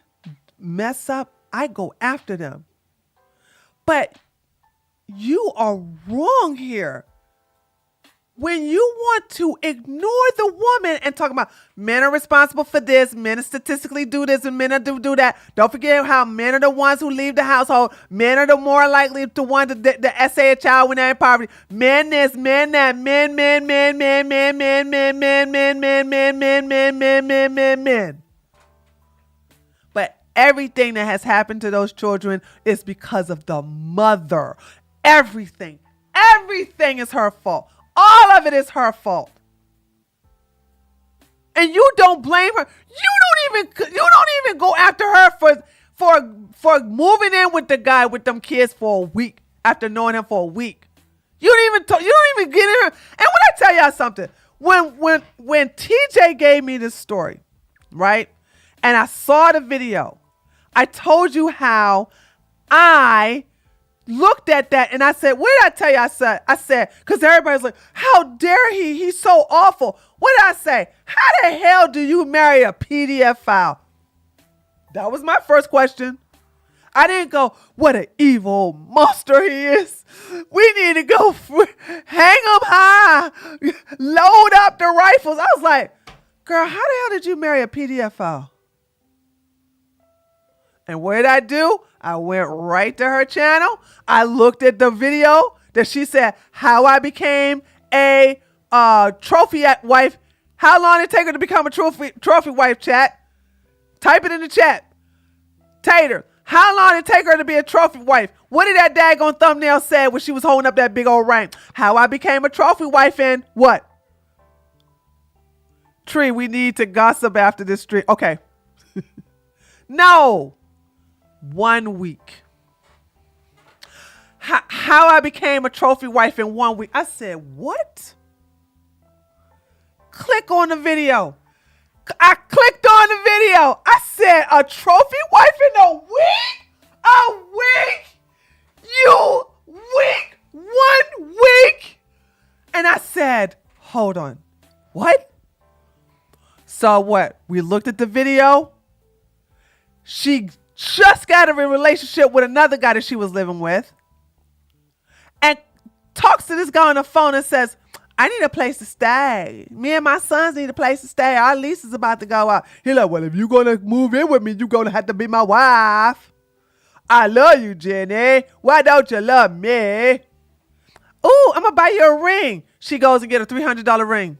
mess up, I go after them. But you are wrong here. When you want to ignore the woman and talk about men are responsible for this, men are statistically do this, and men are do that. Don't forget how men are the ones who leave the household. Men are the more likely to want to essay a child when they're in poverty. Men this, men that, men. But everything that has happened to those children is because of the mother. Everything is her fault. All of it is her fault. And you don't blame her. You don't even go after her for moving in with the guy with them kids for a week after knowing him for a week. You don't even get in her. And when I tell y'all something, when TJ gave me this story, right? And I saw the video, I told you how I looked at that and I said, what did I tell you? I said, because everybody's like, how dare he? He's so awful. What did I say? How the hell do you marry a PDF file? That was my first question. I didn't go, what an evil monster he is. We need to go hang him high, load up the rifles. I was like, girl, how the hell did you marry a PDF file? And what did I do? I went right to her channel. I looked at the video that she said, how I became a trophy wife. How long did it take her to become a trophy wife, chat? Type it in the chat. Tater, how long did it take her to be a trophy wife? What did that daggone thumbnail say when she was holding up that big old ring? How I became a trophy wife in what? Tree, we need to gossip after this stream. Okay. No. 1 week. how I became a trophy wife in 1 week. I said, what? Click on the video. I clicked on the video. I said, a trophy wife in a week? A week? You week? 1 week? And I said, hold on. What? So what? We looked at the video. She just got in a relationship with another guy that she was living with. And talks to this guy on the phone and says, I need a place to stay. Me and my sons need a place to stay. Our lease is about to go out. He's like, well, if you're going to move in with me, you're going to have to be my wife. I love you, Jenny. Why don't you love me? Ooh, I'm going to buy you a ring. She goes and get a $300 ring.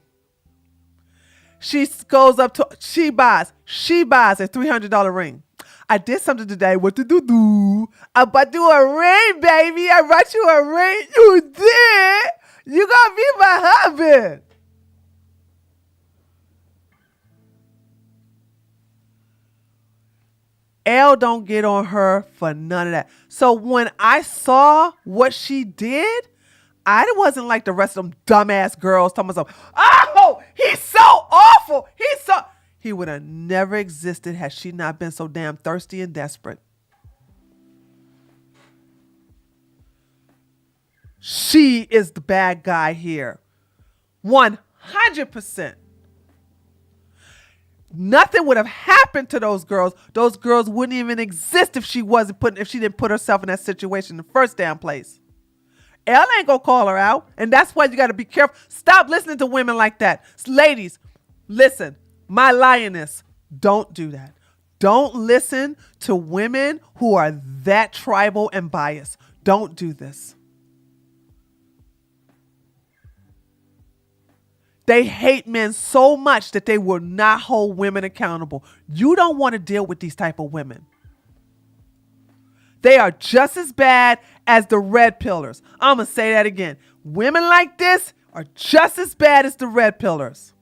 She goes up to, she buys a $300 ring. I did something today. What to do? I bought you a ring, baby. I bought you a ring. You did. You gonna be my husband. Elle don't get on her for none of that. So when I saw what she did, I wasn't like the rest of them dumbass girls talking about, oh, he's so awful. He would have never existed had she not been so damn thirsty and desperate. She is the bad guy here. 100%. Nothing would have happened to those girls. Those girls wouldn't even exist if she didn't put herself in that situation in the first damn place. Elle ain't gonna call her out. And that's why you gotta be careful. Stop listening to women like that. Ladies, listen, my lioness, don't do that. Don't listen to women who are that tribal and biased. Don't do this. They hate men so much that they will not hold women accountable. You don't want to deal with these type of women. They are just as bad as the red pillars. I'm going to say that again. Women like this are just as bad as the red pillars.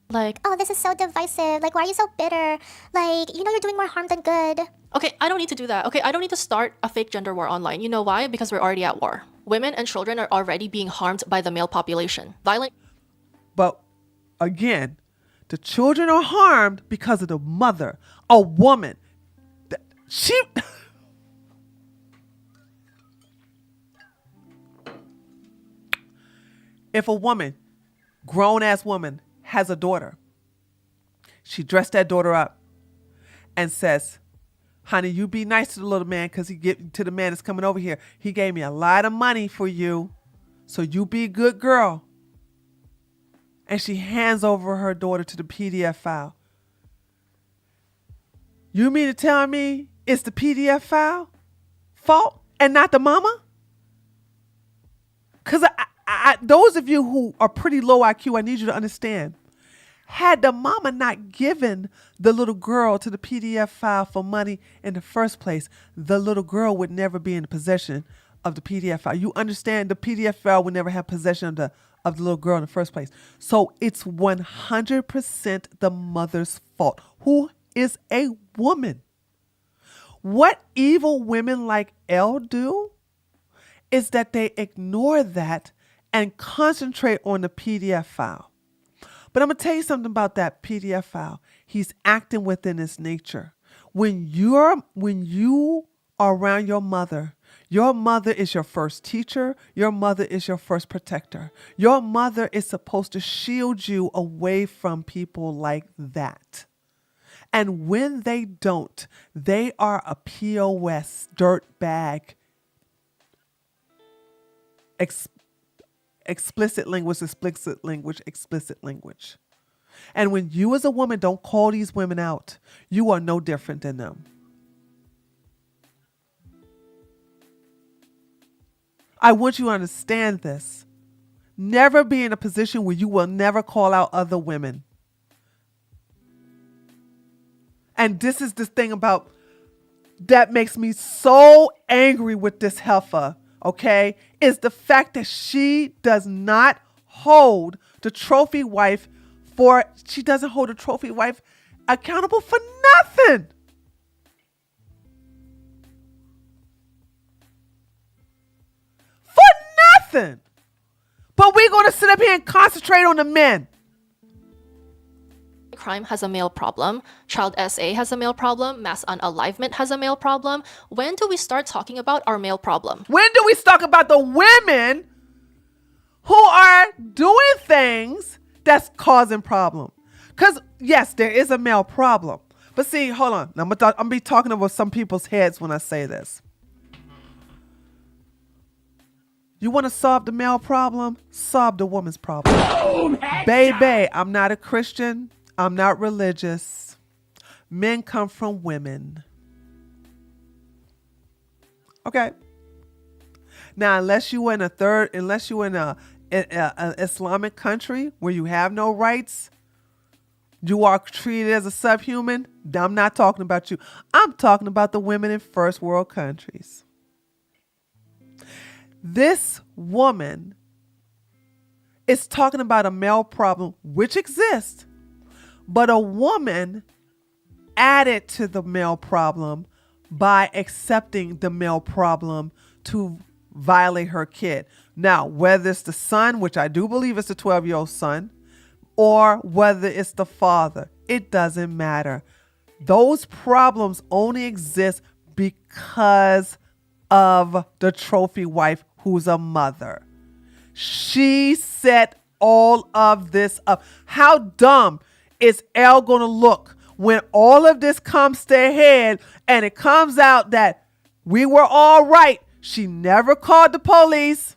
Like, Oh, this is so divisive. Like, why are you so bitter? Like, you know you're doing more harm than good. okay, I don't need to do that. Okay, I don't need to start a fake gender war online. You know why? Because we're already at war. Women and children are already being harmed by the male population. Violent. But again, the children are harmed because of the mother, a woman. She... If a woman, grown-ass woman, has a daughter, she dressed that daughter up and says, honey, you be nice to the little man because to the man that's coming over here. He gave me a lot of money for you, so you be a good girl. And she hands over her daughter to the PDF file. You mean to tell me it's the PDF file fault and not the mama? Because those of you who are pretty low IQ, I need you to understand. Had the mama not given the little girl to the PDF file for money in the first place, the little girl would never be in possession of the PDF file. You understand? The PDF file would never have possession of the little girl in the first place. So it's 100% the mother's fault, who is a woman. What evil women like Elle do is that they ignore that and concentrate on the PDF file. But I'm going to tell you something about that PDF file. He's acting within his nature. When you are around your mother is your first teacher. Your mother is your first protector. Your mother is supposed to shield you away from people like that. And when they don't, they are a POS, dirt bag, explicit language. And when you as a woman don't call these women out, you are no different than them. I want you to understand this. Never be in a position where you will never call out other women. And this is the thing about that makes me so angry with this heifer, okay, is the fact that she does not hold the trophy wife she doesn't hold a trophy wife accountable for nothing. nothing. But we're going to sit up here and concentrate on the men. Crime has a male problem. Child SA has a male problem. Mass unalivement has a male problem. When do we start talking about our male problem? When do we talk about the women who are doing things that's causing problems? Because, yes, there is a male problem. But see, hold on. I'm going to be talking about some people's heads when I say this. You want to solve the male problem? Solve the woman's problem. Boom! Headshot! Baby, I'm not a Christian. I'm not religious. Men come from women. Okay. Now, unless you in a Islamic country where you have no rights, you are treated as a subhuman. I'm not talking about you. I'm talking about the women in first world countries. This woman is talking about a male problem which exists, but a woman added to the male problem by accepting the male problem to violate her kid. Now, whether it's the son, which I do believe is the 12-year-old son, or whether it's the father, it doesn't matter. Those problems only exist because of the trophy wife who's a mother. She set all of this up. How dumb is Elle going to look when all of this comes to a head and it comes out that we were all right? She never called the police.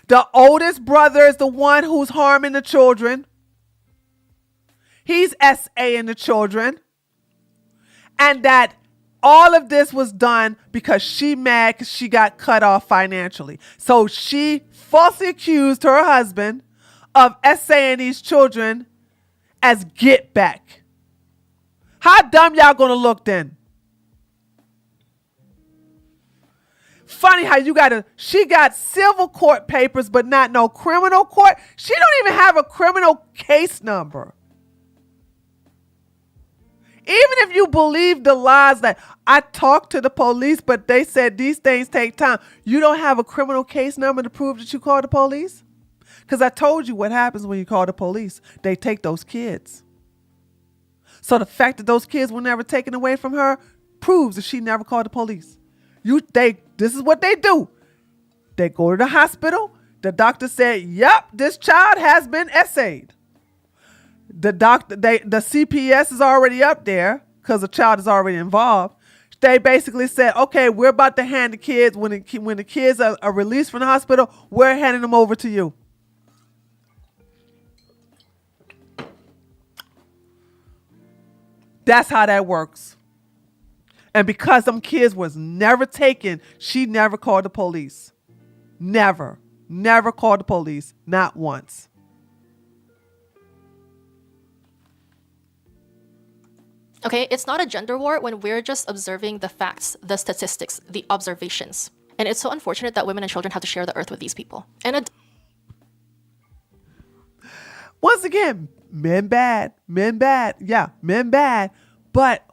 The oldest brother is the one who's harming the children. He's SA-ing the children. And that all of this was done because she mad because she got cut off financially. So she falsely accused her husband of SA-ing these children as get back. How dumb y'all gonna look then? Funny how she got civil court papers but not no criminal court. She don't even have a criminal case number. Even if you believe the lies that I talked to the police, but they said these things take time, you don't have a criminal case number to prove that you called the police? Because I told you what happens when you call the police. They take those kids. So the fact that those kids were never taken away from her proves that she never called the police. This is what they do. They go to the hospital. The doctor said, yep, this child has been SA'd. The CPS is already up there because the child is already involved. They basically said, okay, we're about to hand the kids, when the kids are released from the hospital, we're handing them over to you. That's how that works. And because them kids was never taken, she never called the police. Never called the police. Not once. Okay, it's not a gender war when we're just observing the facts, the statistics, the observations. And it's so unfortunate that women and children have to share the earth with these people. And once again, men bad. Yeah, men bad. But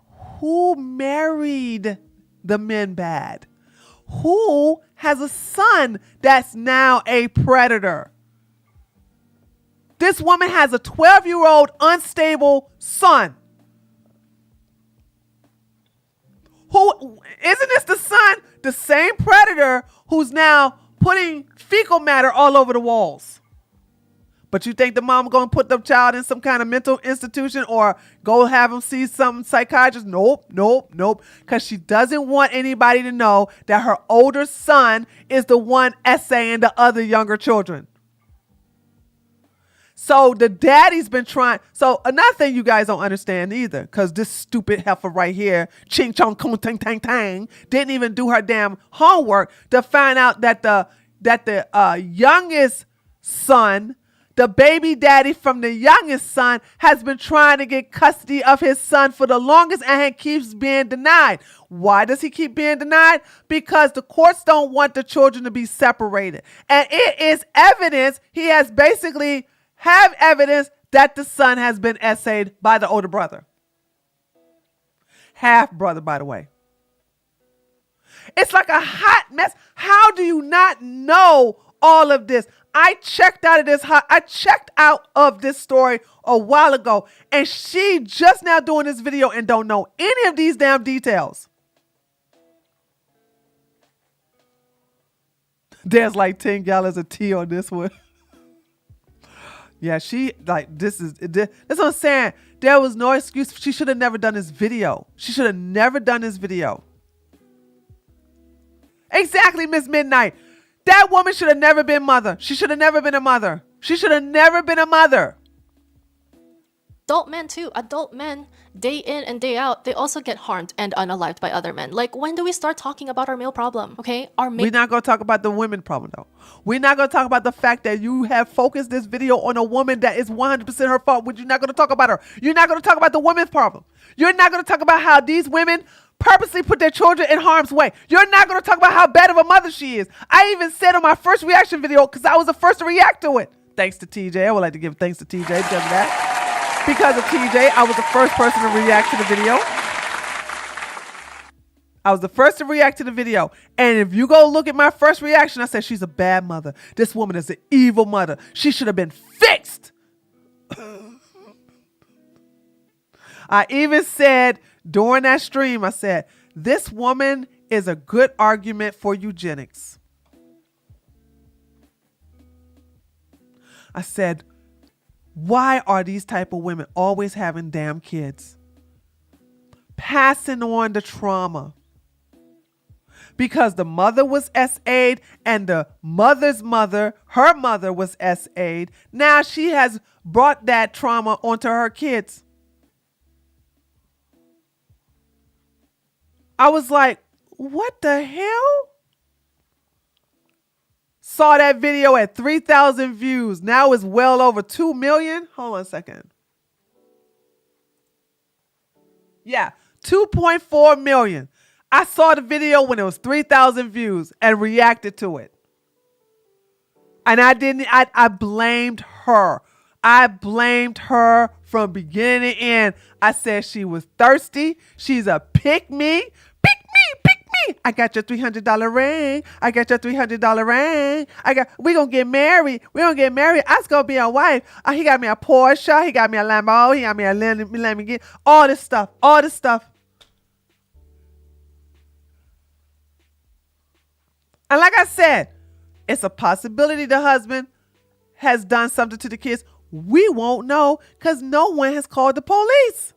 who married the men bad? Who has a son that's now a predator? This woman has a 12-year-old unstable son. Who isn't this the son, the same predator who's now putting fecal matter all over the walls? But you think the mom going to put the child in some kind of mental institution or go have him see some psychiatrist? Nope. Because she doesn't want anybody to know that her older son is the one essaying the other younger children. So the daddy's been trying. So another thing you guys don't understand either, because this stupid heifer right here, ching chong kong tang tang tang, didn't even do her damn homework to find out that the youngest son, the baby daddy from the youngest son, has been trying to get custody of his son for the longest and keeps being denied. Why does he keep being denied? Because the courts don't want the children to be separated. And it is evidence, he has basically have evidence that the son has been essayed by the older brother. Half brother, by the way. It's like a hot mess. How do you not know all of this? I checked out of this story a while ago, and she just now doing this video and don't know any of these damn details. There's like 10 gallons of tea on this one. Yeah, she like this is that's what I'm saying. There was no excuse. She should have never done this video. She should have never done this video. Exactly, Miss Midnight. That woman should have never been mother. She should have never been a mother. She should have never been a mother. Adult men too. Adult men, day in and day out, they also get harmed and unalived by other men. Like, when do we start talking about our male problem? Okay, We're not going to talk about the women problem, though. We're not going to talk about the fact that you have focused this video on a woman that is 100% her fault. You're not going to talk about her. You're not going to talk about the women's problem. You're not going to talk about how these women purposely put their children in harm's way. You're not going to talk about how bad of a mother she is. I even said on my first reaction video, because I was the first to react to it. Thanks to TJ. I would like to give thanks to TJ because of that. Because of TJ, I was the first person to react to the video. I was the first to react to the video. And if you go look at my first reaction, I said, she's a bad mother. This woman is an evil mother. She should have been fixed. I even said during that stream, I said, this woman is a good argument for eugenics. I said, why are these type of women always having damn kids? Passing on the trauma. Because the mother was SA'd and the mother's mother, her mother was SA'd. Now she has brought that trauma onto her kids. I was like, what the hell? Saw that video at 3,000 views. Now it's well over 2 million. Hold on a second. Yeah, 2.4 million. I saw the video when it was 3,000 views and reacted to it. And I blamed her. I blamed her from beginning to end. I said she was thirsty. She's a pick me. Pick me, pick me. I got your $300 ring. I got your $300 ring. We gonna get married. We gonna get married. I was gonna be a wife. He got me a Porsche. He got me a Lambo. He got me a Lamborghini. All this stuff. All this stuff. And like I said, it's a possibility the husband has done something to the kids. We won't know because no one has called the police.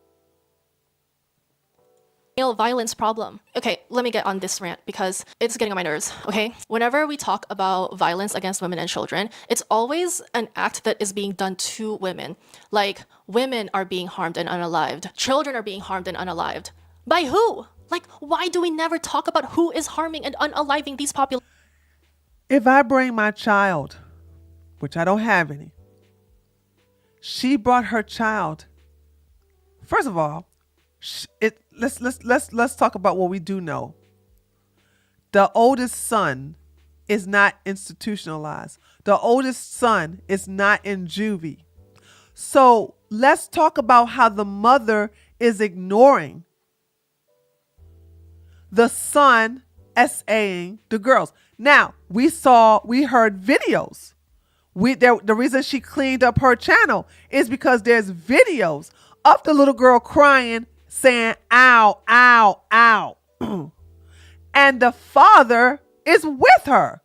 Male violence problem. Okay, let me get on this rant because it's getting on my nerves, okay? Whenever we talk about violence against women and children, it's always an act that is being done to women. Like, women are being harmed and unalived. Children are being harmed and unalived. By who? Like, why do we never talk about who is harming and unaliving these populations? If I bring my child, which I don't have any, she brought her child. First of all, let's talk about what we do know. The oldest son is not institutionalized. The oldest son is not in juvie. So let's talk about how the mother is ignoring the son SAing the girls. Now, we heard videos. The reason she cleaned up her channel is because there's videos of the little girl crying, saying, ow, ow, ow. And the father is with her.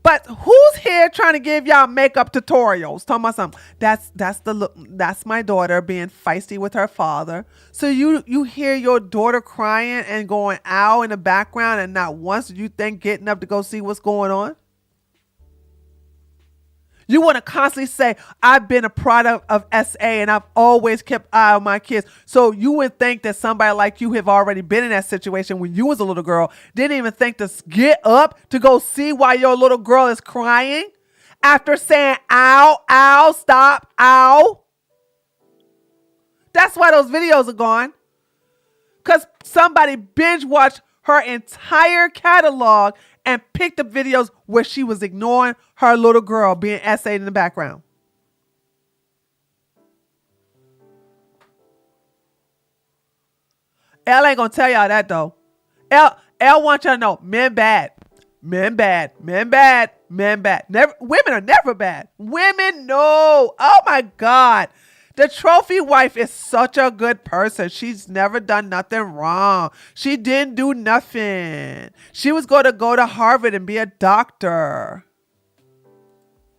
But who's here trying to give y'all makeup tutorials? Talking about something. That's my daughter being feisty with her father. So you hear your daughter crying and going ow in the background, and not once did you think getting up to go see what's going on? You want to constantly say, I've been a product of SA and I've always kept eye on my kids. So you would think that somebody like you have already been in that situation when you was a little girl, didn't even think to get up to go see why your little girl is crying after saying, ow, ow, stop, ow. That's why those videos are gone. Because somebody binge watched her entire catalog and picked up videos where she was ignoring her little girl being essayed in the background. Elle ain't gonna tell y'all that though. Elle wants you to know men bad. Men bad. Men bad. Men bad. Never, women are never bad. Women, no. Oh my God. The trophy wife is such a good person. She's never done nothing wrong. She didn't do nothing. She was going to go to Harvard and be a doctor.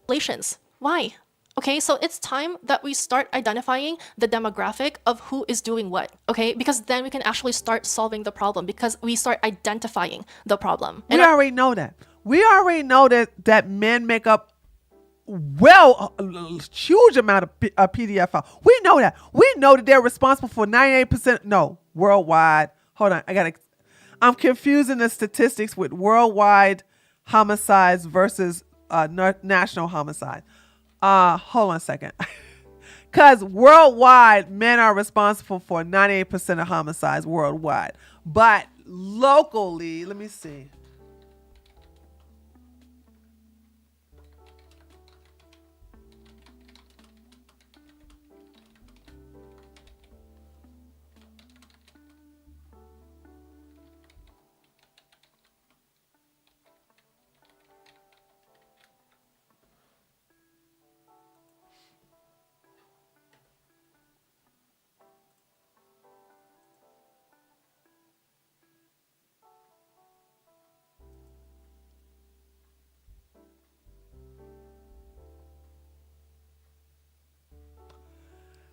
Relations. Why? Okay, so it's time that we start identifying the demographic of who is doing what, okay? Because then we can actually start solving the problem because we start identifying the problem. We already know that. We already know that men make up a huge amount of PDF files. We know that. We know that they're responsible for 98%. No, worldwide. Hold on. I'm confusing the statistics with worldwide homicides versus national homicide. Hold on a second. Because worldwide, men are responsible for 98% of homicides worldwide. But locally, let me see.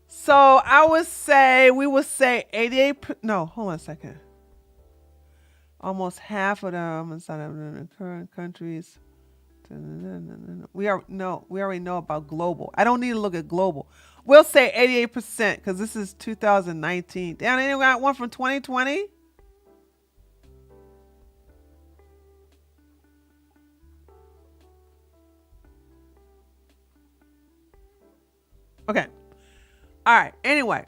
So we would say 88, no, hold on a second. Almost half of them inside of the current countries. We already know about global. I don't need to look at global. We'll say 88% because this is 2019. Damn, they got one from 2020? Okay. All right. Anyway,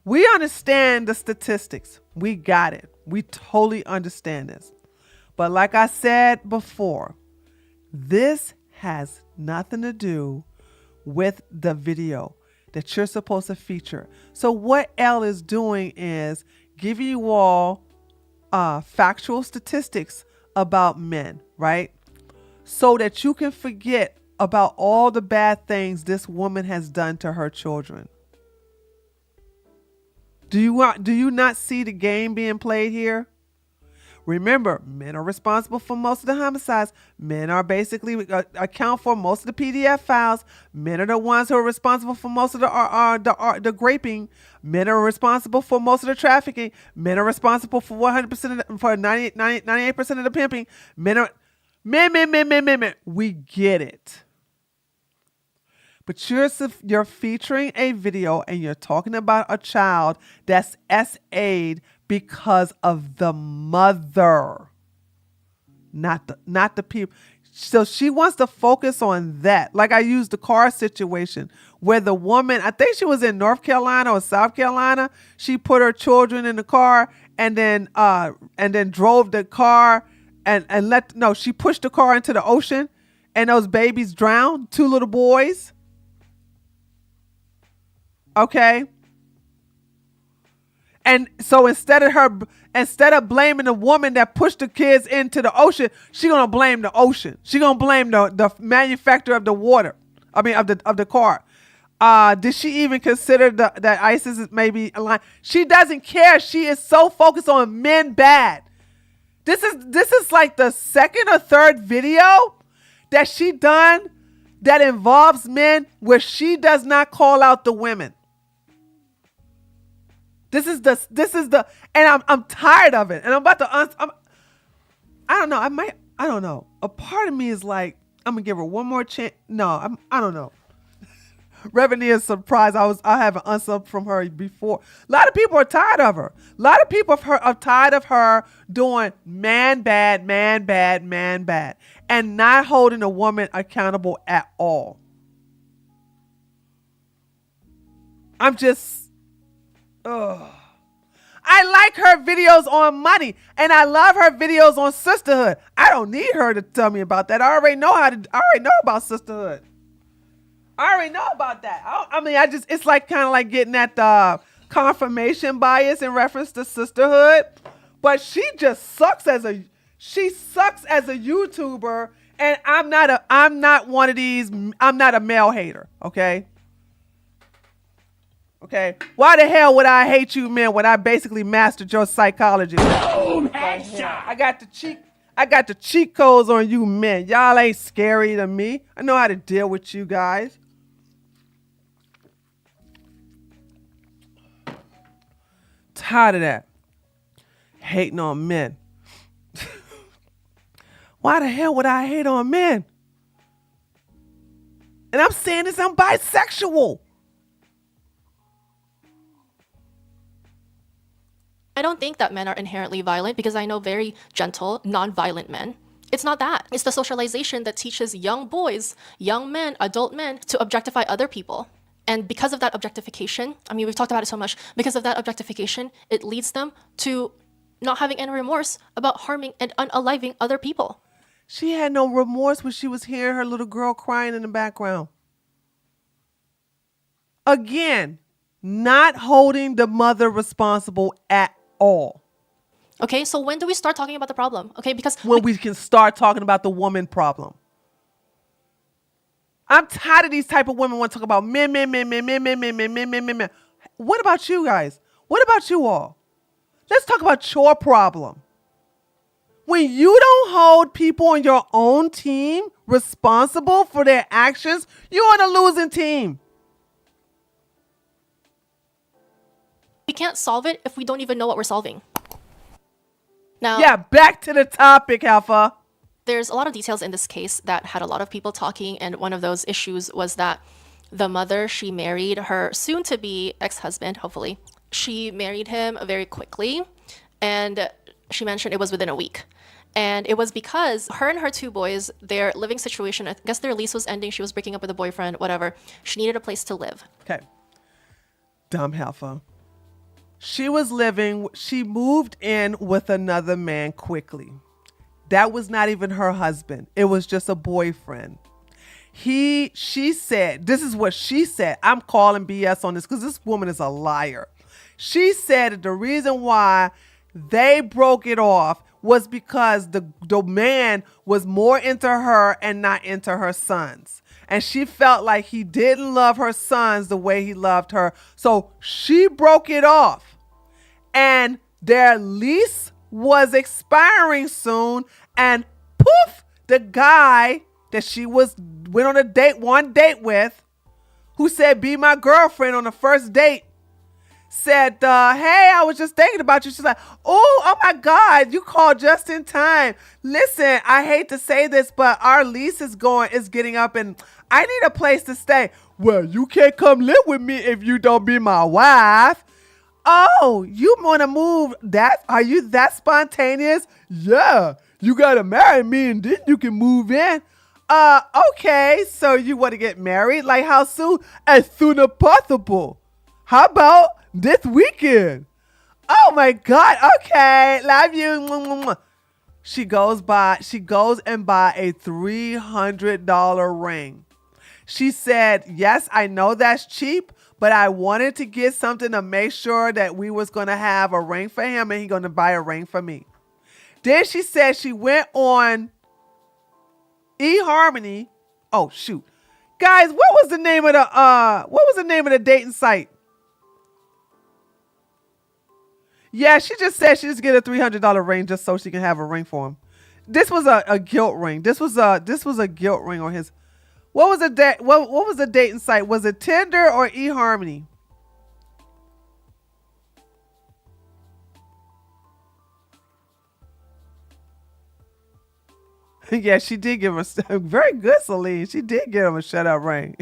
we understand the statistics. We got it. We totally understand this. But like I said before, this has nothing to do with the video that you're supposed to feature. So what Elle is doing is giving you all factual statistics about men, right? So that you can forget about all the bad things this woman has done to her children. Do you not see the game being played here? Remember, men are responsible for most of the homicides. Men are basically account for most of the PDF files. Men are the ones who are responsible for most of the graping. Men are responsible for most of the trafficking. Men are responsible for 100% for 98% of the pimping. Men. We get it. But you're featuring a video and you're talking about a child that's SA'd because of the mother, not the people. So she wants to focus on that. Like I used the car situation where the woman, I think she was in North Carolina or South Carolina. She put her children in the car and then drove the car she pushed the car into the ocean and those babies drowned, 2 little boys. Okay. And so instead of blaming the woman that pushed the kids into the ocean, she's gonna blame the ocean. She's gonna blame the manufacturer of the water. I mean of the car. Did she even consider that ISIS is maybe a line? She doesn't care. She is so focused on men bad. This is like the second or third video that she done that involves men where she does not call out the women. This is the, and I'm tired of it. And I'm about to, I don't know. I don't know. A part of me is like, I'm gonna give her one more chance. No, I don't know. Revenue is surprised. I haven't unsubbed from her before. A lot of people are tired of her. A lot of people are tired of her doing man bad, and not holding a woman accountable at all. I'm just, I like her videos on money, and I love her videos on sisterhood. I don't need her to tell me about that. I already know about sisterhood. I already know about that. It's like kind of like getting at the confirmation bias in reference to sisterhood. but she just sucks as a YouTuber, and I'm not one of these. I'm not a male hater. Okay. Okay. Why the hell would I hate you men when I basically mastered your psychology? Boom, headshot. I got the cheat codes on you men. Y'all ain't scary to me. I know how to deal with you guys. Tired of that. Hating on men. Why the hell would I hate on men? And I'm saying this, I'm bisexual. I don't think that men are inherently violent because I know very gentle, non-violent men. It's not that. It's the socialization that teaches young boys, young men, adult men to objectify other people. And because of that objectification, I mean, we've talked about it so much, because of that objectification, it leads them to not having any remorse about harming and unaliving other people. She had no remorse when she was hearing her little girl crying in the background. Again, not holding the mother responsible at all. Okay, so when do we start talking about the problem? Okay, because When we can start talking about the woman problem. I'm tired of these type of women want to talk about men. What about you guys? What about you all? Let's talk about your problem. When you don't hold people on your own team responsible for their actions, you're on a losing team. we can't solve it if we don't even know what we're solving. Now, Yeah, back to the topic, Alpha. there's a lot of details in this case that had a lot of people talking, and one of those issues was that the mother, she married her soon-to-be ex-husband, hopefully. She married him very quickly, and she mentioned it was within a week. And it was because her and her two boys, their living situation, I guess their lease was ending, she was breaking up with a boyfriend, whatever. She needed a place to live. Okay. Dumb Alpha. She moved in with another man quickly. That was not even her husband. It was just a boyfriend. She said, this is what she said. I'm calling BS on this because this woman is a liar. She said that the reason why they broke it off was because the man was more into her and not into her sons. And she felt like he didn't love her sons the way he loved her. So she broke it off. And their lease was expiring soon. And poof, the guy that she went on one date with, who said, be my girlfriend on the first date, said, hey, I was just thinking about you. She's like, oh my God, you called just in time. Listen, I hate to say this, but our lease is getting up and I need a place to stay. Well, you can't come live with me if you don't be my wife. Oh, you want to move? Are you that spontaneous? Yeah, you got to marry me and then you can move in. Okay, so you want to get married? Like how soon? As soon as possible. How about this weekend? Oh my God. Okay. Love you. She goes and buy a $300 ring. She said, yes, I know that's cheap, but I wanted to get something to make sure that we was going to have a ring for him and he going to buy a ring for me. Then she said she went on eHarmony. Oh shoot. Guys, what was the name of the dating site? Yeah, she just said she just get a $300 ring just so she can have a ring for him. This was a guilt ring. This was a guilt ring on his. What was the dating site? Was it Tinder or eHarmony? Yeah, she did give him a very good, Celine. She did give him a shut up ring.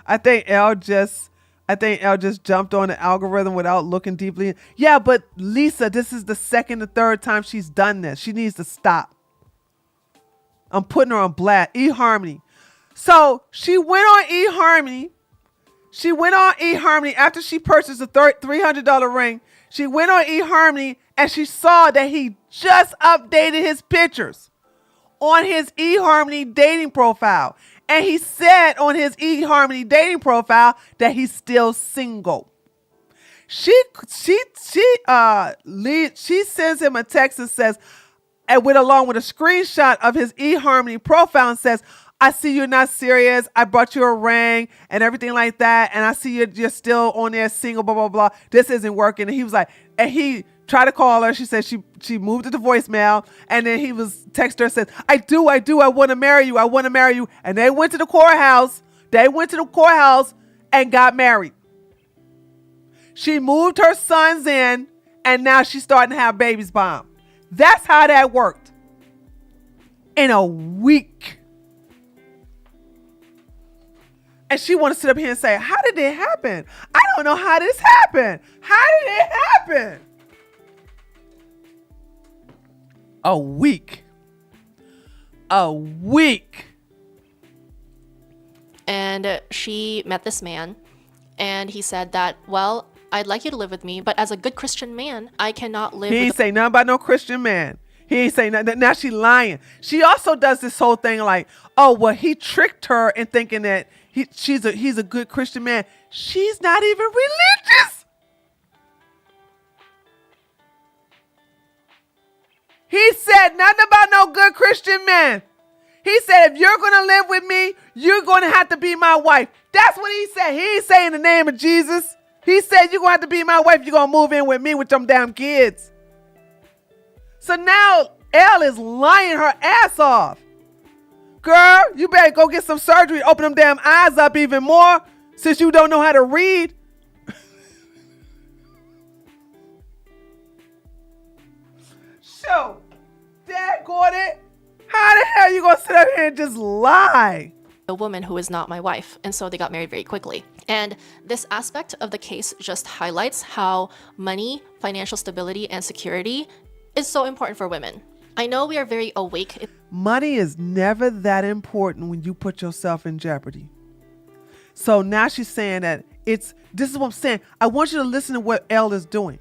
I think Elle just jumped on the algorithm without looking deeply. Yeah, but Lisa, this is the second or third time she's done this. She needs to stop. I'm putting her on blast. eHarmony. So she went on eHarmony. After she purchased a $300 ring. She went on eHarmony and she saw that he just updated his pictures on his eHarmony dating profile. And he said on his eHarmony dating profile that he's still single. She sends him a text and says, and along with a screenshot of his eHarmony profile, and says, I see you're not serious. I brought you a ring and everything like that. And I see you're still on there single, blah, blah, blah. This isn't working. And he was like, and he tried to call her. She said she moved it to voicemail. And then he was text her and said, I do. I want to marry you. I want to marry you. And they went to the courthouse. And got married. She moved her sons in, and now she's starting to have babies by him. That's how that worked. In a week. And she want to sit up here and say, how did it happen? I don't know how this happened. How did it happen? A week. And she met this man, and he said that, well, I'd like you to live with me, but as a good Christian man, I cannot live with... He ain't say nothing about no Christian man. He ain't say nothing. Now she lying. She also does this whole thing like, oh, well, he tricked her in thinking that he's a good Christian man. She's not even religious. He said nothing about no good Christian man. He said, if you're going to live with me, you're going to have to be my wife. That's what he said. He ain't saying the name of Jesus. He said, you're going to have to be my wife. You're going to move in with me with them damn kids. So now Elle is lying her ass off. Girl, you better go get some surgery. Open them damn eyes up even more since you don't know how to read. So, Dad got it. How the hell you going to sit up here and just lie? a woman who is not my wife. And so they got married very quickly. And this aspect of the case just highlights how money, financial stability, and security is so important for women. I know we are very awake. Money is never that important when you put yourself in jeopardy. So now she's saying that this is what I'm saying. I want you to listen to what Elle is doing.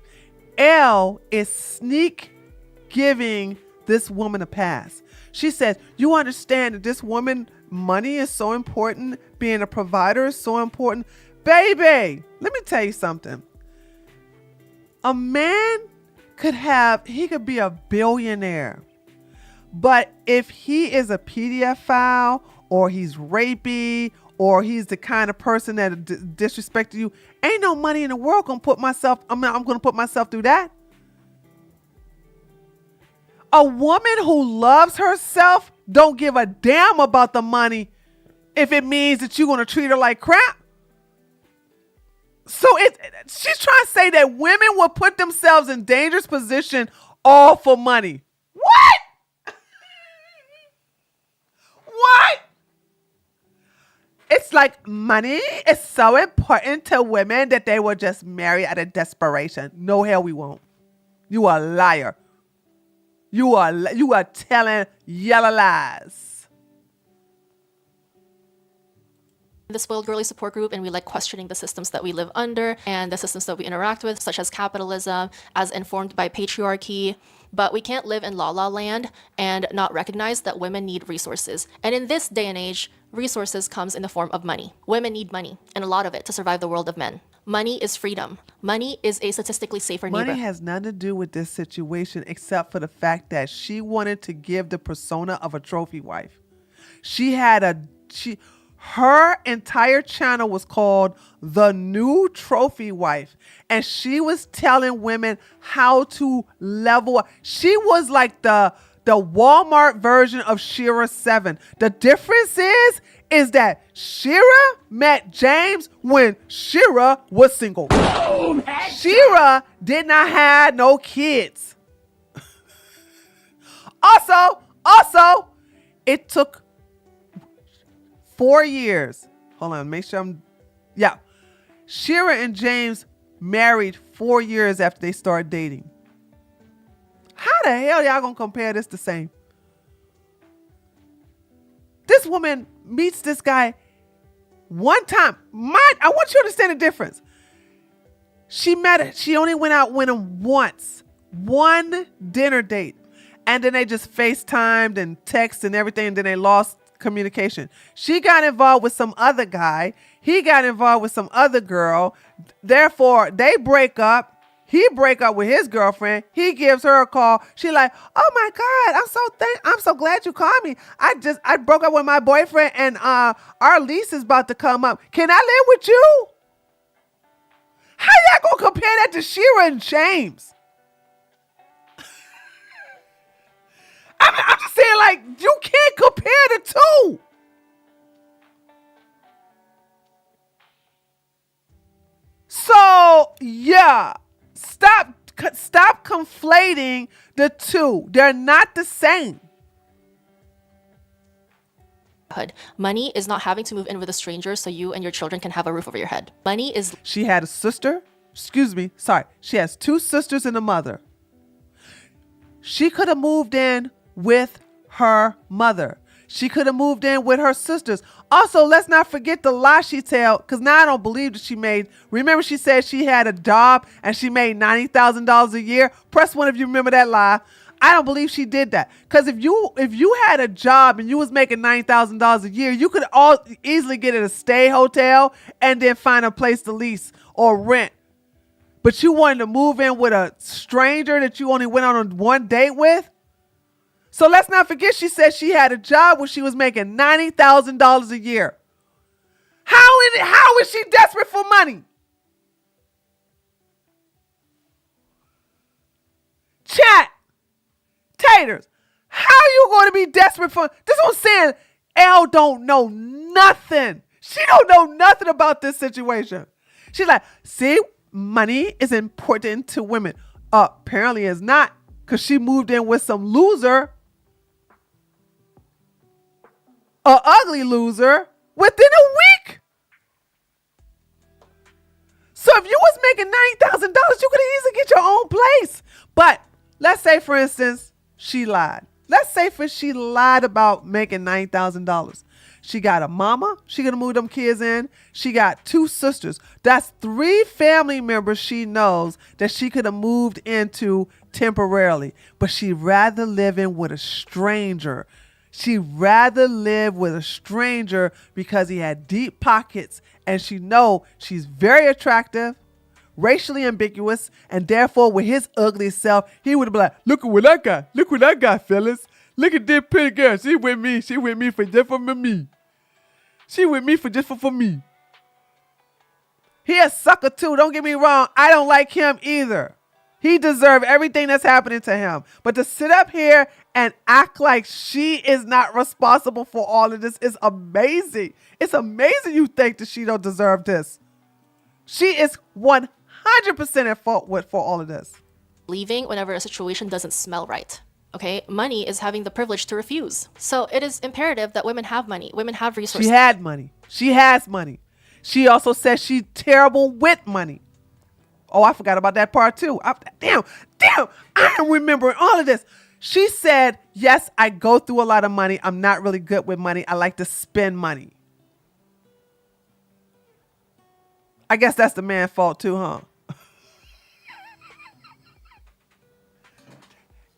Elle is sneak giving this woman a pass. She says, you understand that this woman, money is so important. Being a provider is so important. Baby, let me tell you something. A man he could be a billionaire. But if he is a pedophile or he's rapey or he's the kind of person that disrespected you, ain't no money in the world I'm going to put myself through that. A woman who loves herself don't give a damn about the money if it means that you're going to treat her like crap. So she's trying to say that women will put themselves in dangerous position all for money. What? What? It's like money is so important to women that they will just marry out of desperation. No, hell we won't. You are a liar. You are telling yellow lies. The Spoiled Girly support group, and we like questioning the systems that we live under and the systems that we interact with, such as capitalism, as informed by patriarchy. But we can't live in la la land and not recognize that women need resources. And in this day and age, resources comes in the form of money. Women need money, and a lot of it, to survive the world of men. Money is freedom. Money is a statistically safer neighbor. Money has nothing to do with this situation except for the fact that she wanted to give the persona of a trophy wife. Her entire channel was called The New Trophy Wife. And she was telling women how to level up. She was like the Walmart version of Shira 7. The difference is that Shira met James when Shira was single. Shira did not have no kids. Also, it took 4 years. Hold on, make sure Shira and James married 4 years after they started dating. How the hell y'all gonna compare this the same? This woman meets this guy one time. I want you to understand the difference. She only went out with him once. One dinner date. And then they just FaceTimed and texted and everything, and then they lost communication. She got involved with some other guy. He got involved with some other girl. Therefore, they break up. He break up with his girlfriend. He gives her a call. She like, oh my God, I'm so glad you called me. I broke up with my boyfriend and our lease is about to come up. Can I live with you? How y'all gonna compare that to Shira and James? I'm just saying, like, you can't compare the two. So yeah. Stop conflating the two. They're not the same. Money is not having to move in with a stranger so you and your children can have a roof over your head. Money is... She had a sister. She has two sisters and a mother. She could have moved in with her mother. She could have moved in with her sisters. Also, let's not forget the lie she told, because now I don't believe that she made. Remember, she said she had a job and she made $90,000 a year. Press one if you remember that lie. I don't believe she did that. Because if you had a job and you was making $90,000 a year, you could easily get at a stay hotel and then find a place to lease or rent. But you wanted to move in with a stranger that you only went on one date with? So let's not forget she said she had a job where she was making $90,000 a year. How is she desperate for money? Chat. Taters. How are you going to be desperate for... This is what I'm saying. Elle don't know nothing. She don't know nothing about this situation. She's like, see, money is important to women. Apparently it's not, because she moved in with some loser. An ugly loser within a week. So if you was making $90,000, you could easily get your own place. But let's say, for instance, she lied. Let's say she lied about making $9,000. She got a mama. She gonna move them kids in. She got two sisters. That's 3 family members she knows that she could have moved into temporarily. But she'd rather live in with a stranger. She'd rather live with a stranger because he had deep pockets and she know she's very attractive, racially ambiguous, and therefore with his ugly self, he would be like, look at what I got. Look what I got, fellas. Look at this pretty girl. She with me. She with me for just for me. She with me for just for me. He a sucker too. Don't get me wrong. I don't like him either. He deserves everything that's happening to him. But to sit up here and act like she is not responsible for all of this is amazing. It's amazing you think that she don't deserve this. She is 100% at fault for all of this. Leaving whenever a situation doesn't smell right. Okay, money is having the privilege to refuse. So it is imperative that women have money. Women have resources. She had money. She has money. She also says she's terrible with money. Oh, I forgot about that part too. Damn, I am remembering all of this. She said, yes, I go through a lot of money. I'm not really good with money. I like to spend money. I guess that's the man's fault too, huh?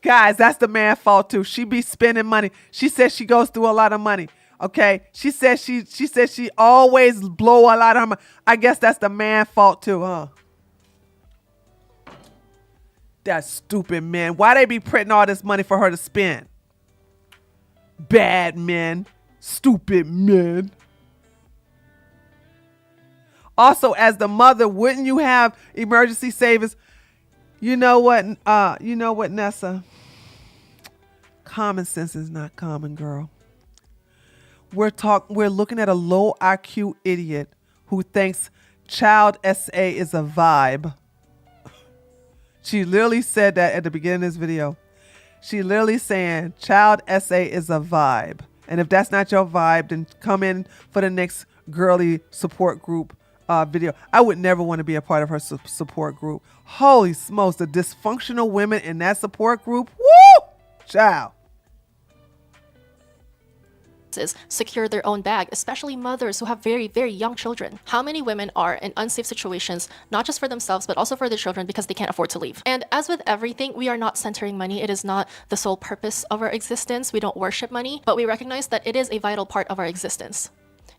Guys, that's the man's fault too. She be spending money. She says she goes through a lot of money. Okay. She says she always blow a lot of her money. I guess that's the man's fault too, huh? That stupid men. Why they be printing all this money for her to spend? Bad men. Stupid men. Also, as the mother, wouldn't you have emergency savings? You know what, Nessa? Common sense is not common, girl. We're looking at a low IQ idiot who thinks child SA is a vibe. She literally said that at the beginning of this video. She literally saying child SA is a vibe. And if that's not your vibe, then come in for the next girly support group video. I would never want to be a part of her support group. Holy smokes, the dysfunctional women in that support group. Woo! Child. secure their own bag, especially mothers who have very, very young children. How many women are in unsafe situations, not just for themselves, but also for their children because they can't afford to leave? And as with everything, we are not centering money. It is not the sole purpose of our existence. We don't worship money, but we recognize that it is a vital part of our existence.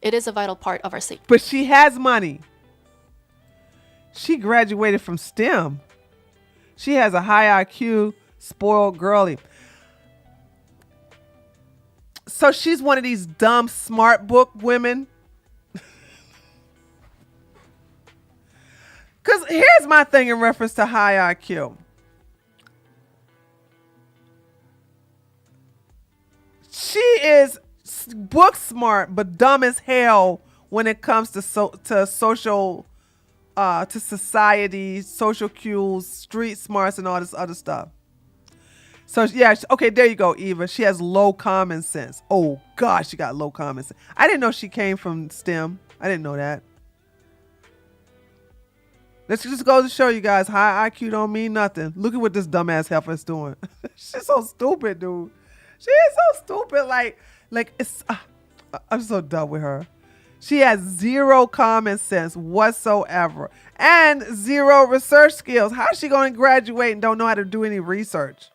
It is a vital part of our safety. But she has money. She graduated from STEM. She has a high IQ, spoiled girly. So she's one of these dumb smart book women. Because here's my thing in reference to high IQ. She is book smart, but dumb as hell when it comes to social, to society, social cues, street smarts, and all this other stuff. So yeah, okay, there you go, Eva. She has low common sense. Oh gosh, she got low common sense. I didn't know she came from STEM. I didn't know that. Let's just go to show you guys high IQ don't mean nothing. Look at what this dumbass heifer is doing. She's so stupid, dude. She is so stupid. Like it's. I'm so done with her. She has zero common sense whatsoever and zero research skills. How is she going to graduate and don't know how to do any research?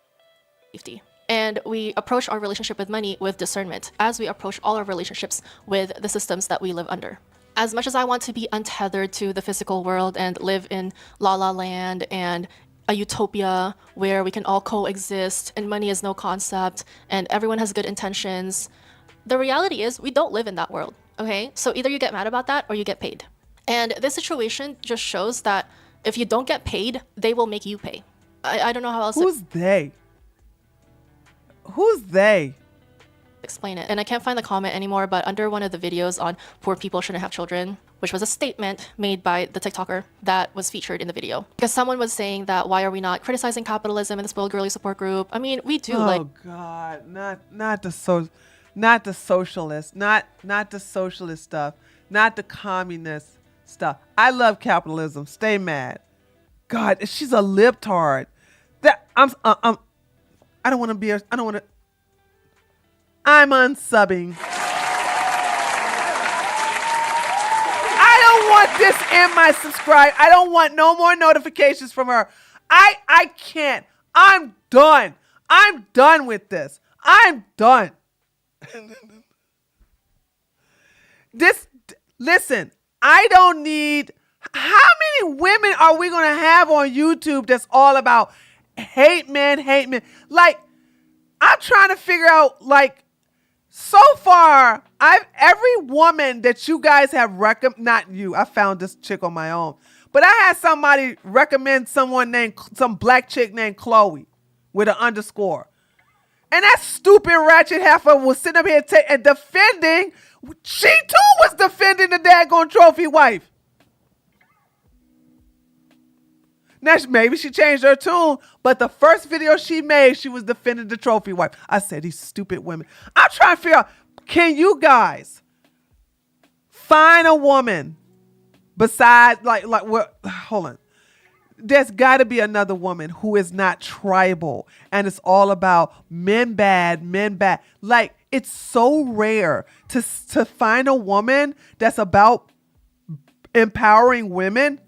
And we approach our relationship with money with discernment, as we approach all our relationships with the systems that we live under. As much as I want to be untethered to the physical world and live in La La Land and a utopia where we can all coexist and money is no concept and everyone has good intentions, the reality is we don't live in that world, okay? So either you get mad about that or you get paid. And this situation just shows that if you don't get paid, they will make you pay. I don't know how else Who's they? Who's they? Explain it. And I can't find the comment anymore, but under one of the videos on poor people shouldn't have children, which was a statement made by the TikToker that was featured in the video. Because someone was saying that why are we not criticizing capitalism in the Spoiled Girly support group? I mean, we do. Oh God, not the socialist, not the socialist stuff, not the communist stuff. I love capitalism. Stay mad. God, she's a libtard. That I don't want to be. I don't want to. I'm unsubbing. I don't want this in my subscribe. I don't want no more notifications from her. I can't. I'm done. I'm done with this. I'm done. Listen, I don't need. How many women are we going to have on YouTube that's all about hate men? Like, I'm trying to figure out, like, so far, every woman that you guys have not you, I found this chick on my own, but I had somebody recommend some black chick named Chloe with an underscore. And that stupid ratchet heifer was sitting up here and defending, she too was defending the daggone trophy wife. Now, maybe she changed her tune, but the first video she made, she was defending the trophy wife. I said, these stupid women. I'm trying to figure out, can you guys find a woman besides, hold on. There's got to be another woman who is not tribal and it's all about men bad. Like, it's so rare to find a woman that's about empowering women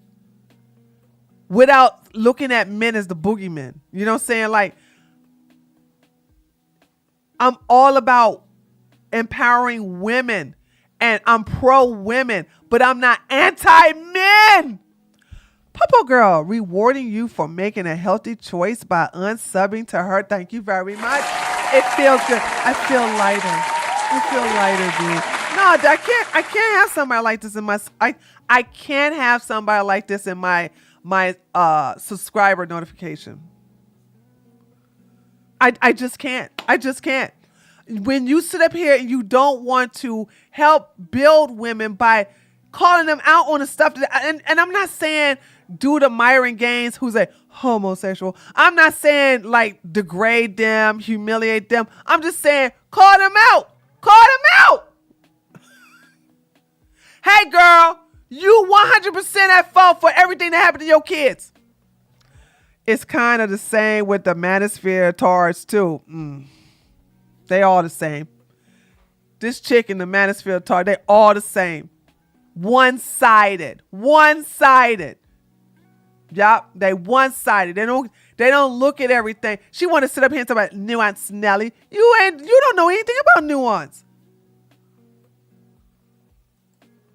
without looking at men as the boogeymen. You know what I'm saying? Like, I'm all about empowering women and I'm pro women, but I'm not anti men. Popo Girl, rewarding you for making a healthy choice by unsubbing to her. Thank you very much. It feels good. I feel lighter, dude. No, I can't have somebody like this in my, I can't have somebody like this in my subscriber notification. I just can't. When you sit up here and you don't want to help build women by calling them out on the stuff and I'm not saying do the Myron Gaines who's a homosexual. I'm not saying like degrade them, humiliate them. I'm just saying call them out. Hey girl, you 100% at fault for everything that happened to your kids. It's kind of the same with the Manosphere Taurus too. They all the same. this chick in the Mansfield Tar, they all the same. One-sided. One-sided. Yup, they one-sided. They don't look at everything. She want to sit up here and talk about nuance, Nelly. You don't know anything about nuance.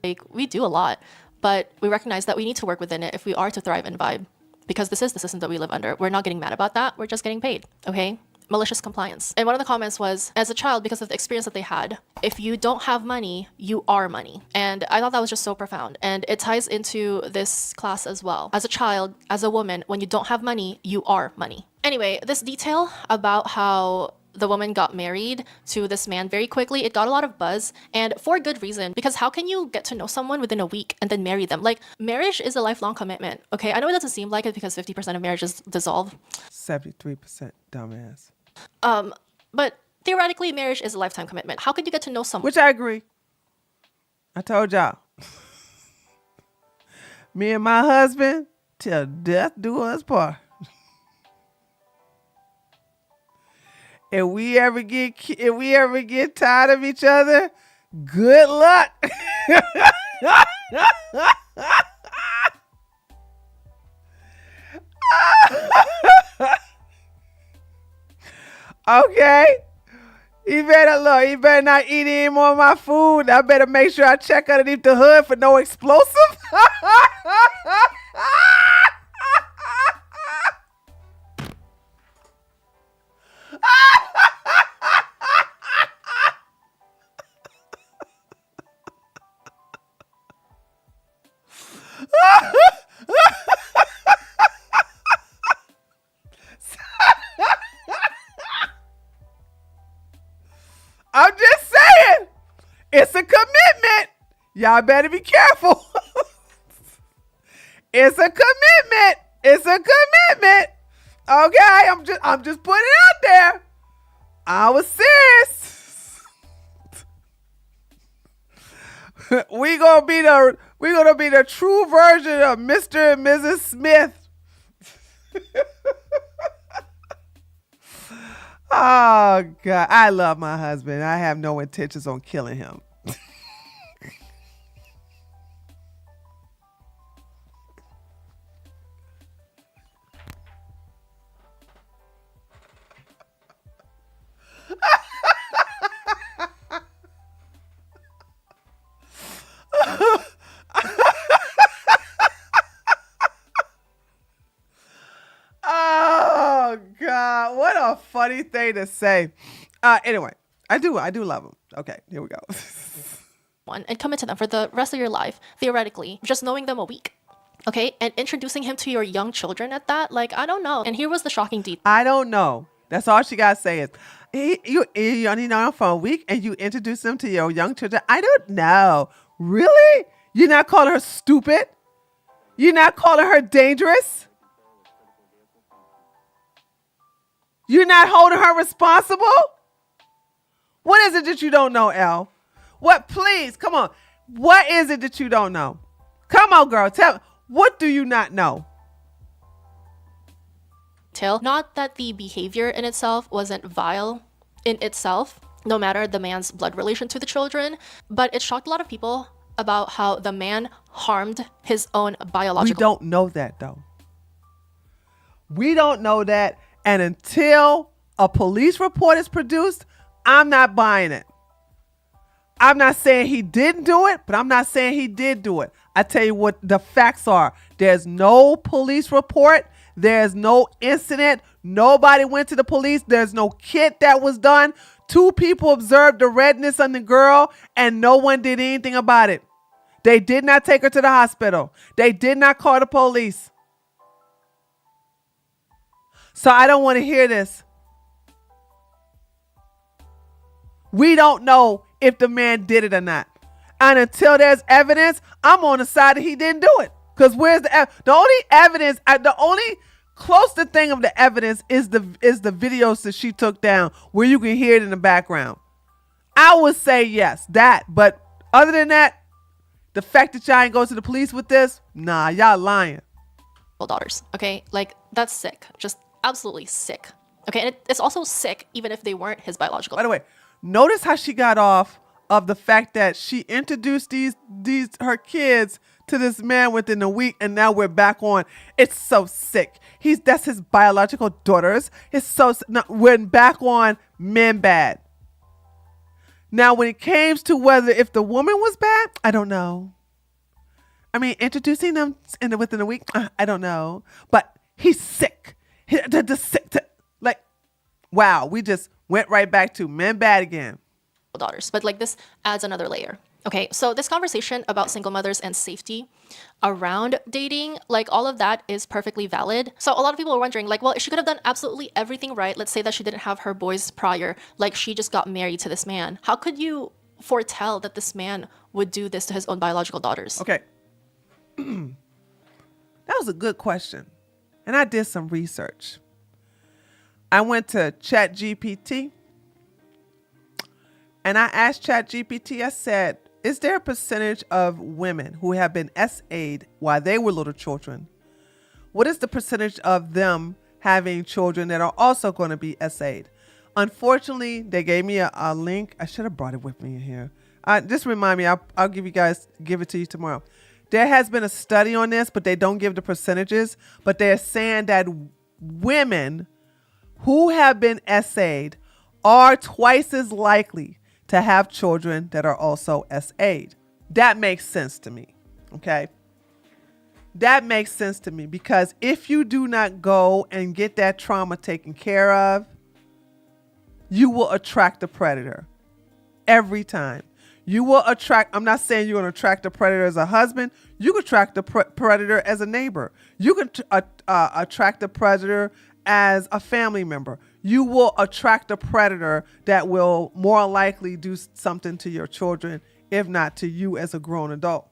Like, we do a lot, but we recognize that we need to work within it if we are to thrive and vibe, because this is the system that we live under. We're not getting mad about that. We're just getting paid, okay? Malicious compliance. And one of the comments was, as a child, because of the experience that they had, if you don't have money, you are money. And I thought that was just so profound. And it ties into this class as well. As a child, as a woman, when you don't have money, you are money. Anyway, this detail about how the woman got married to this man very quickly, it got a lot of buzz, and for good reason, because how can you get to know someone within a week and then marry them? Like, marriage is a lifelong commitment, okay? I know it doesn't seem like it because 50% of marriages dissolve. 73% dumbass. But theoretically, marriage is a lifetime commitment. How could you get to know someone? Which I agree. I told y'all. Me and my husband, till death do us part. If we ever get tired of each other, good luck. Okay. You better not eat any more of my food. I better make sure I check underneath the hood for no explosive. I'm just saying, it's a commitment. Y'all better be careful. It's a commitment. It's a commitment. Okay, I'm just putting it out there. I was serious. We're gonna be the true version of Mr. and Mrs. Smith. Oh God, I love my husband. I have no intentions on killing him. Oh God, what a funny thing to say. Anyway, I do love him. Okay, here we go. And commit to them for the rest of your life, theoretically, just knowing them a week. Okay, and introducing him to your young children at that, like, I don't know. And here was the shocking detail. I don't know. That's all she got to say is, you only know him for a week and you introduce him to your young children. I don't know. Really? You're not calling her stupid? You're not calling her dangerous? You're not holding her responsible? What is it that you don't know, Elle? What, please, come on. What is it that you don't know? Come on, girl. Tell me. What do you not know? Not that the behavior in itself wasn't vile in itself, no matter the man's blood relation to the children, but it shocked a lot of people about how the man harmed his own biological. We don't know that, though. We don't know that. And until a police report is produced, I'm not buying it. I'm not saying he didn't do it, but I'm not saying he did do it. I tell you what the facts are. There's no police report. There's no incident. Nobody went to the police. There's no kit that was done. 2 people observed the redness on the girl and no one did anything about it. They did not take her to the hospital. They did not call the police. So I don't want to hear this. We don't know if the man did it or not. And until there's evidence, I'm on the side that he didn't do it. Because where's the only evidence, the only closest thing of the evidence is the videos that she took down where you can hear it in the background. I would say yes, that. But other than that, the fact that y'all ain't go to the police with this, nah, y'all lying. Daughters, okay? Like, that's sick. Just absolutely sick. Okay, and it's also sick even if they weren't his biological. By the way, notice how she got off of the fact that she introduced these her kids to this man within a week, and now we're back on. It's so sick. That's his biological daughters. We're back on men bad. Now, when it came to whether if the woman was bad, I don't know. I mean, introducing them within a week, I don't know. But he's sick. Like, wow, we just went right back to men bad again. Daughters, but like this adds another layer. Okay, so this conversation about single mothers and safety around dating, like all of that is perfectly valid. So a lot of people are wondering, like, well, she could have done absolutely everything right. Let's say that she didn't have her boys prior, like she just got married to this man. How could you foretell that this man would do this to his own biological daughters? Okay. That was a good question. And I did some research. I went to ChatGPT and I asked ChatGPT, I said, is there a percentage of women who have been SA'd while they were little children? What is the percentage of them having children that are also going to be SA'd? Unfortunately, they gave me a link. I should have brought it with me in here. Just remind me, I'll give it to you tomorrow. There has been a study on this, but they don't give the percentages. But they're saying that women who have been SA'd are twice as likely to have children that are also SA'd. That makes sense to me. Okay. That makes sense to me because if you do not go and get that trauma taken care of, you will attract a predator every time. You will attract, I'm not saying you're going to attract a predator as a husband. You can attract a predator as a neighbor. You can attract a predator as a family member. You will attract a predator that will more likely do something to your children, if not to you as a grown adult.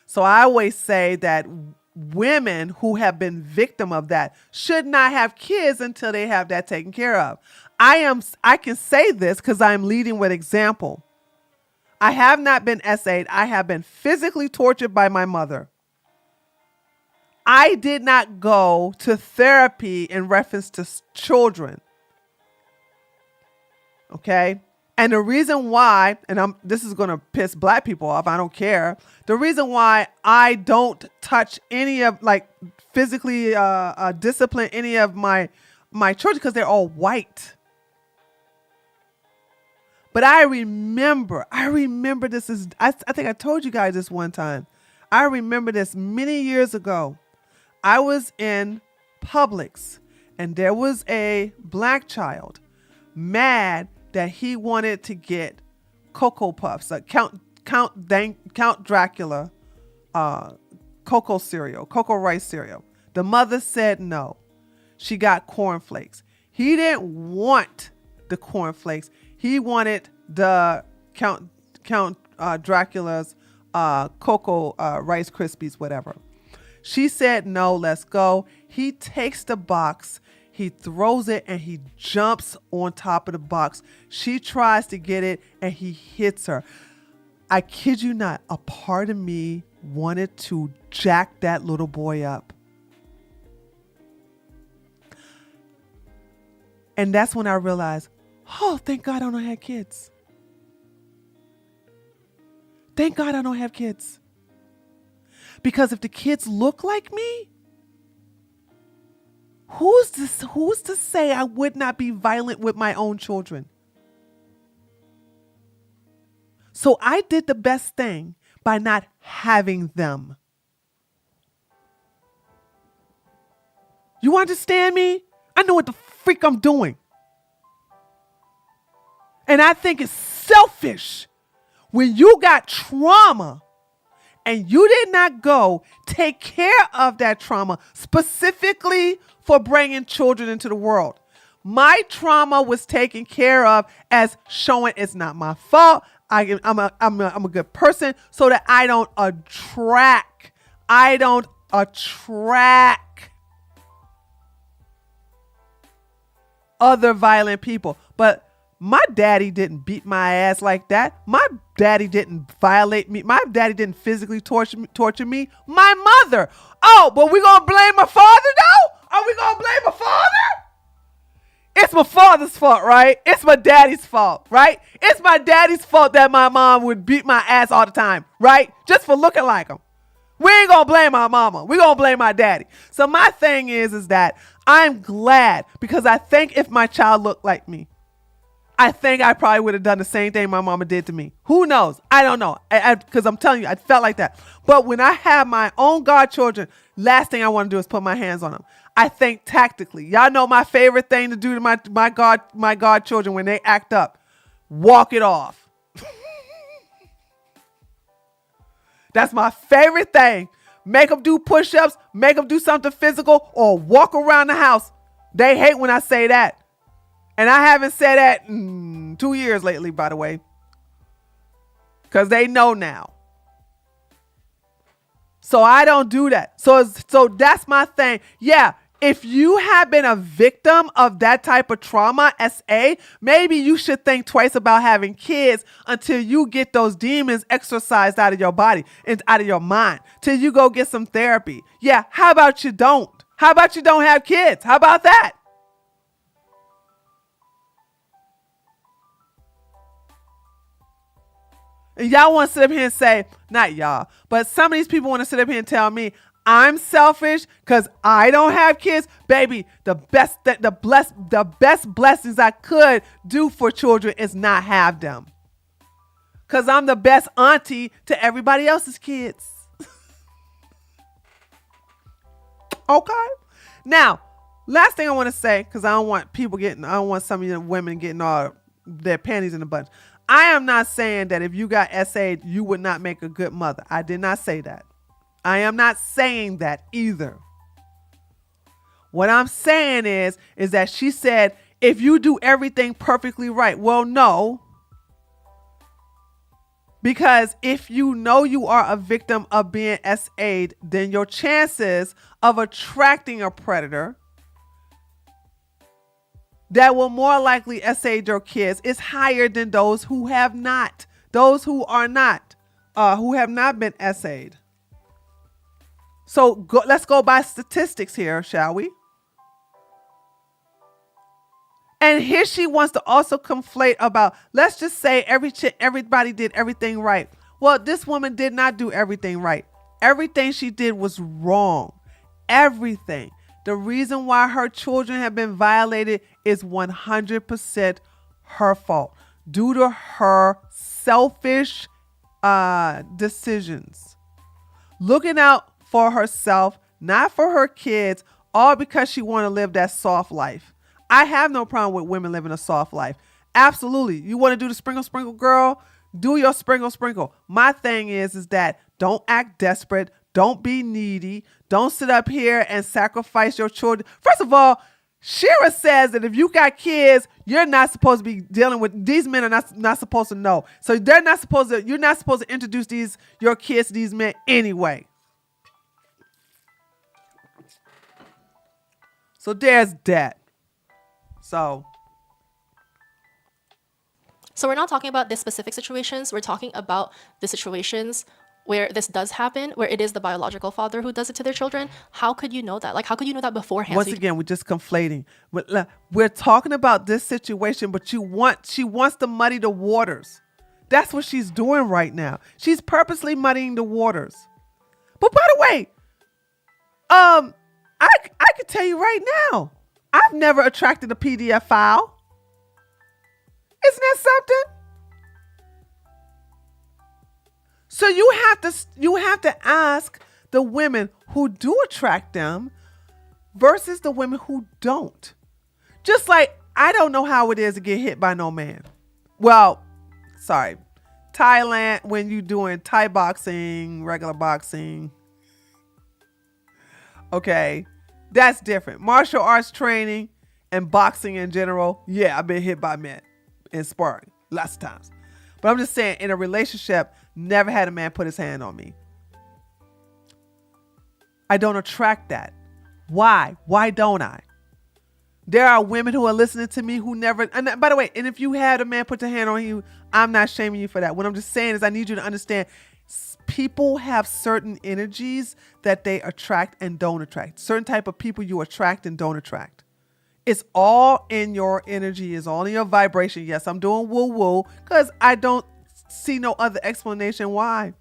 So I always say that women who have been victim of that should not have kids until they have that taken care of. I can say this because I'm leading with example. I have not been SA'd. I have been physically tortured by my mother. I did not go to therapy in reference to children. Okay? And the reason why, and this is going to piss black people off, I don't care. The reason why I don't touch any of, like, physically discipline any of my children, because they're all white. But I remember this is, I think I told you guys this one time. I remember this many years ago. I was in Publix and there was a black child mad that he wanted to get Cocoa Puffs, like Count Dracula, cocoa rice cereal. The mother said no. She got cornflakes. He didn't want the cornflakes. He wanted the Count Dracula's cocoa Rice Krispies, whatever. She said, no, let's go. He takes the box, he throws it, and he jumps on top of the box. She tries to get it, and he hits her. I kid you not, a part of me wanted to jack that little boy up. And that's when I realized, oh, thank God I don't have kids. Thank God I don't have kids. Because if the kids look like me, who's to say I would not be violent with my own children? So I did the best thing by not having them. You understand me? I know what the freak I'm doing. And I think it's selfish when you got trauma and you did not go take care of that trauma specifically for bringing children into the world. My trauma was taken care of as showing it's not my fault. I'm a good person so that I don't attract other violent people. But my daddy didn't beat my ass like that. My daddy didn't violate me. My daddy didn't physically torture me. My mother. Oh, but we gonna blame my father though? Are we gonna blame my father? It's my father's fault, right? It's my daddy's fault, right? It's my daddy's fault that my mom would beat my ass all the time, right? Just for looking like him. We ain't gonna blame my mama. We gonna blame my daddy. So my thing is that I'm glad, because I think if my child looked like me, I think I probably would have done the same thing my mama did to me. Who knows? I don't know. Because I'm telling you, I felt like that. But when I have my own godchildren, last thing I want to do is put my hands on them. I think tactically. Y'all know my favorite thing to do to my godchildren when they act up. Walk it off. That's my favorite thing. Make them do push-ups, make them do something physical, or walk around the house. They hate when I say that. And I haven't said that in 2 years lately, by the way. Because they know now. So I don't do that. So that's my thing. Yeah, if you have been a victim of that type of trauma, SA, maybe you should think twice about having kids until you get those demons exorcised out of your body and out of your mind. Till you go get some therapy. Yeah, how about you don't? How about you don't have kids? How about that? And y'all want to sit up here and say, not y'all, but some of these people want to sit up here and tell me I'm selfish because I don't have kids. Baby, the best blessings I could do for children is not have them. Because I'm the best auntie to everybody else's kids. Okay? Now, last thing I want to say, because I don't want some of you women getting all their panties in a bunch. I am not saying that if you got SA, you would not make a good mother. I did not say that. I am not saying that either. What I'm saying is that she said, if you do everything perfectly right. Well, no. Because if you know you are a victim of being SA'd, then your chances of attracting a predator that will more likely SA'd your kids is higher than those who have not. Those who are not, who have not been SA'd. So let's go by statistics here, shall we? And here she wants to also conflate about, let's just say everybody did everything right. Well, this woman did not do everything right. Everything she did was wrong. Everything. The reason why her children have been violated is 100% her fault due to her selfish decisions. Looking out for herself, not for her kids, all because she want to live that soft life. I have no problem with women living a soft life. Absolutely. You want to do the sprinkle, girl? Do your sprinkle. My thing is that don't act desperate. Don't be needy. Don't sit up here and sacrifice your children. First of all, Shira says that if you got kids, you're not supposed to be dealing with, these men are not supposed to know. So you're not supposed to introduce your kids to these men anyway. So there's that. So we're not talking about this specific situations. We're talking about the situations where this does happen, where it is the biological father who does it to their children. How could you know that? Like, how could you know that beforehand? Once again, we're just conflating. We're talking about this situation, but she wants to muddy the waters. That's what she's doing right now. She's purposely muddying the waters. But by the way, I could tell you right now, I've never attracted a PDF file. Isn't that something? So you have to ask the women who do attract them versus the women who don't. Just like I don't know how it is to get hit by no man. Well, sorry. Thailand, when you doing Thai boxing, regular boxing. Okay. That's different. Martial arts training and boxing in general. Yeah, I've been hit by men in sparring lots of times. But I'm just saying, in a relationship, never had a man put his hand on me. I don't attract that. Why? Why don't I? There are women who are listening to me who never, and by the way, and if you had a man put a hand on you, I'm not shaming you for that. What I'm just saying is I need you to understand people have certain energies that they attract and don't attract. Certain type of people you attract and don't attract. It's all in your energy. It's all in your vibration. Yes, I'm doing woo woo because I don't see no other explanation why.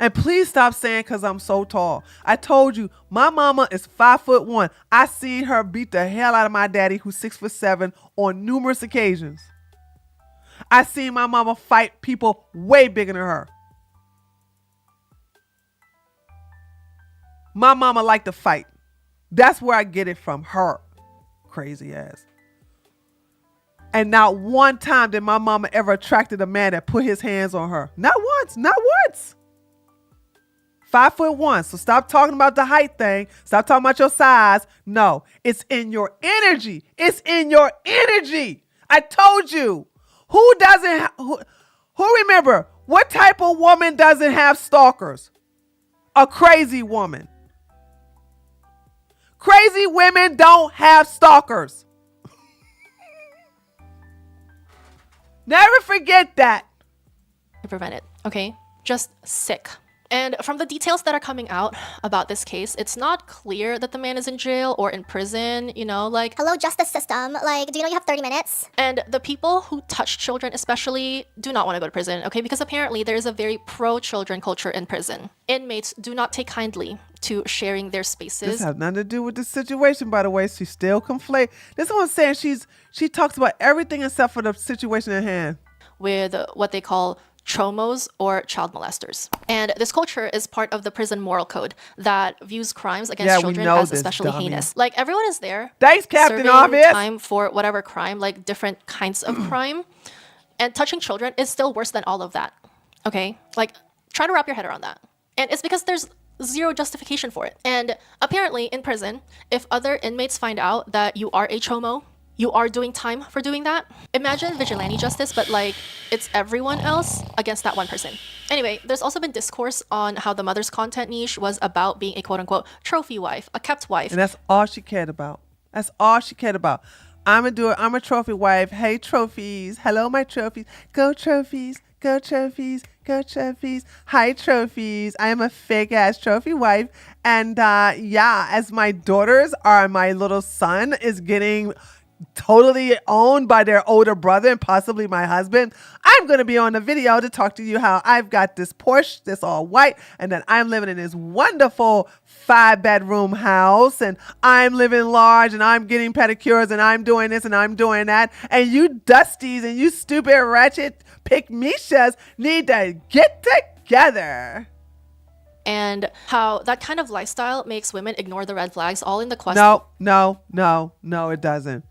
And please stop saying because I'm so tall. I told you, my mama is 5'1". I seen her beat the hell out of my daddy, who's 6'7", on numerous occasions. I seen my mama fight people way bigger than her. My mama liked to fight. That's where I get it from, her crazy ass. And not one time did my mama ever attracted a man that put his hands on her. Not once, not once. 5'1". So stop talking about the height thing. Stop talking about your size. No, it's in your energy. It's in your energy. I told you. Who doesn't, who remember, what type of woman doesn't have stalkers? A crazy woman. Crazy women don't have stalkers. Never forget that. To prevent it, okay? Just sick. And from the details that are coming out about this case, it's not clear that the man is in jail or in prison, you know, like... Hello, justice system. Like, do you know you have 30 minutes? And the people who touch children especially do not want to go to prison, okay? Because apparently there is a very pro-children culture in prison. Inmates do not take kindly to sharing their spaces. This has nothing to do with the situation, by the way. She still conflate. This is what I'm saying. She talks about everything except for the situation at hand. With what they call chomos or child molesters. And this culture is part of the prison moral code that views crimes against children as especially heinous. Like, everyone is there. Thanks, Captain serving Obvious. time for whatever crime, like different kinds of crime. And touching children is still worse than all of that. Okay? Like, try to wrap your head around that. And it's because there's zero justification for it. And apparently in prison, if other inmates find out that you are a chomo, you are doing time for doing that. Imagine vigilante justice, but like it's everyone else against that one person. Anyway, there's also been discourse on how the mother's content niche was about being a quote unquote trophy wife, a kept wife. And that's all she cared about. That's all she cared about. I'm a trophy wife. Hey, trophies. Hello, my trophies. Go trophies. Go trophies. Go trophies. Hi, trophies. I am a fake ass trophy wife. And yeah, as my daughters or my little son is getting totally owned by their older brother and possibly my husband, I'm going to be on the video to talk to you how I've got this Porsche, this all white, and then I'm living in this wonderful 5-bedroom house, and I'm living large, and I'm getting pedicures, and I'm doing this, and I'm doing that, and you dusties and you stupid ratchet pick-me-shas need to get together. And how that kind of lifestyle makes women ignore the red flags, all in the quest. No, it doesn't.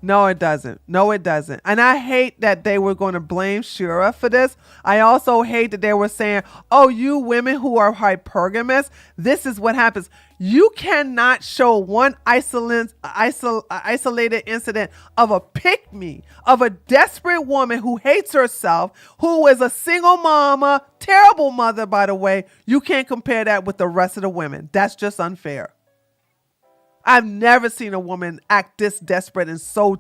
No, it doesn't. No, it doesn't. And I hate that they were going to blame Shura for this. I also hate that they were saying, oh, you women who are hypergamous, this is what happens. You cannot show one isolated incident of a pick-me, of a desperate woman who hates herself, who is a single mama, terrible mother, by the way. You can't compare that with the rest of the women. That's just unfair. I've never seen a woman act this desperate and so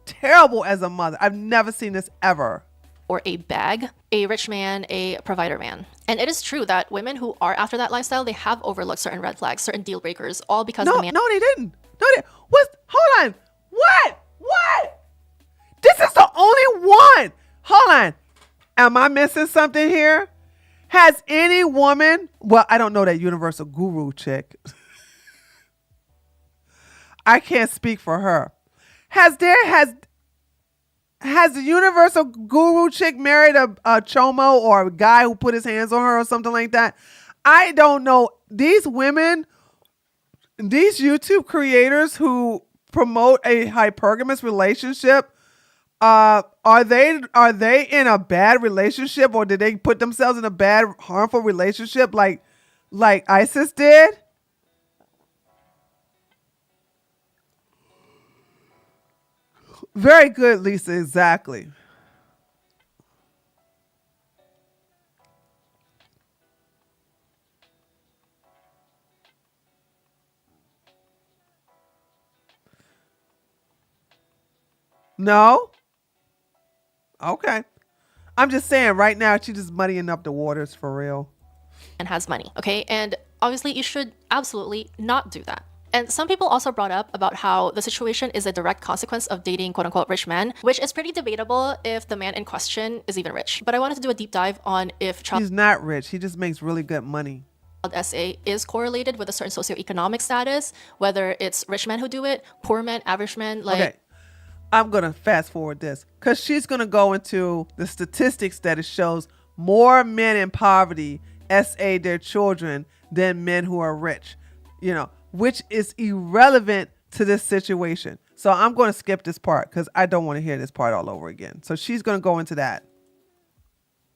terrible as a mother. I've never seen this ever. Or a bag, a rich man, a provider man. And it is true that women who are after that lifestyle, they have overlooked certain red flags, certain deal breakers, all because the man. No, they didn't. What? Hold on. What? This is the only one. Hold on. Am I missing something here? Has any woman, well, I don't know that Universal Guru chick. I can't speak for her. Has the Universal Guru chick married a chomo or a guy who put his hands on her or something like that? I don't know. These women, these YouTube creators who promote a hypergamous relationship, are they in a bad relationship, or did they put themselves in a bad, harmful relationship like ISIS did? Very good, Lisa. Exactly. No? Okay. I'm just saying right now she's just muddying up the waters for real. And has money, okay? And obviously you should absolutely not do that. And some people also brought up about how the situation is a direct consequence of dating quote unquote rich men, which is pretty debatable if the man in question is even rich. But I wanted to do a deep dive on if child He's not rich. He just makes really good money. SA is correlated with a certain socioeconomic status, whether it's rich men who do it, poor men, average men. Like, Okay. I'm going to fast forward this because she's going to go into the statistics that it shows more men in poverty SA their children than men who are rich, which is irrelevant to this situation. So I'm going to skip this part because I don't want to hear this part all over again. So she's going to go into that.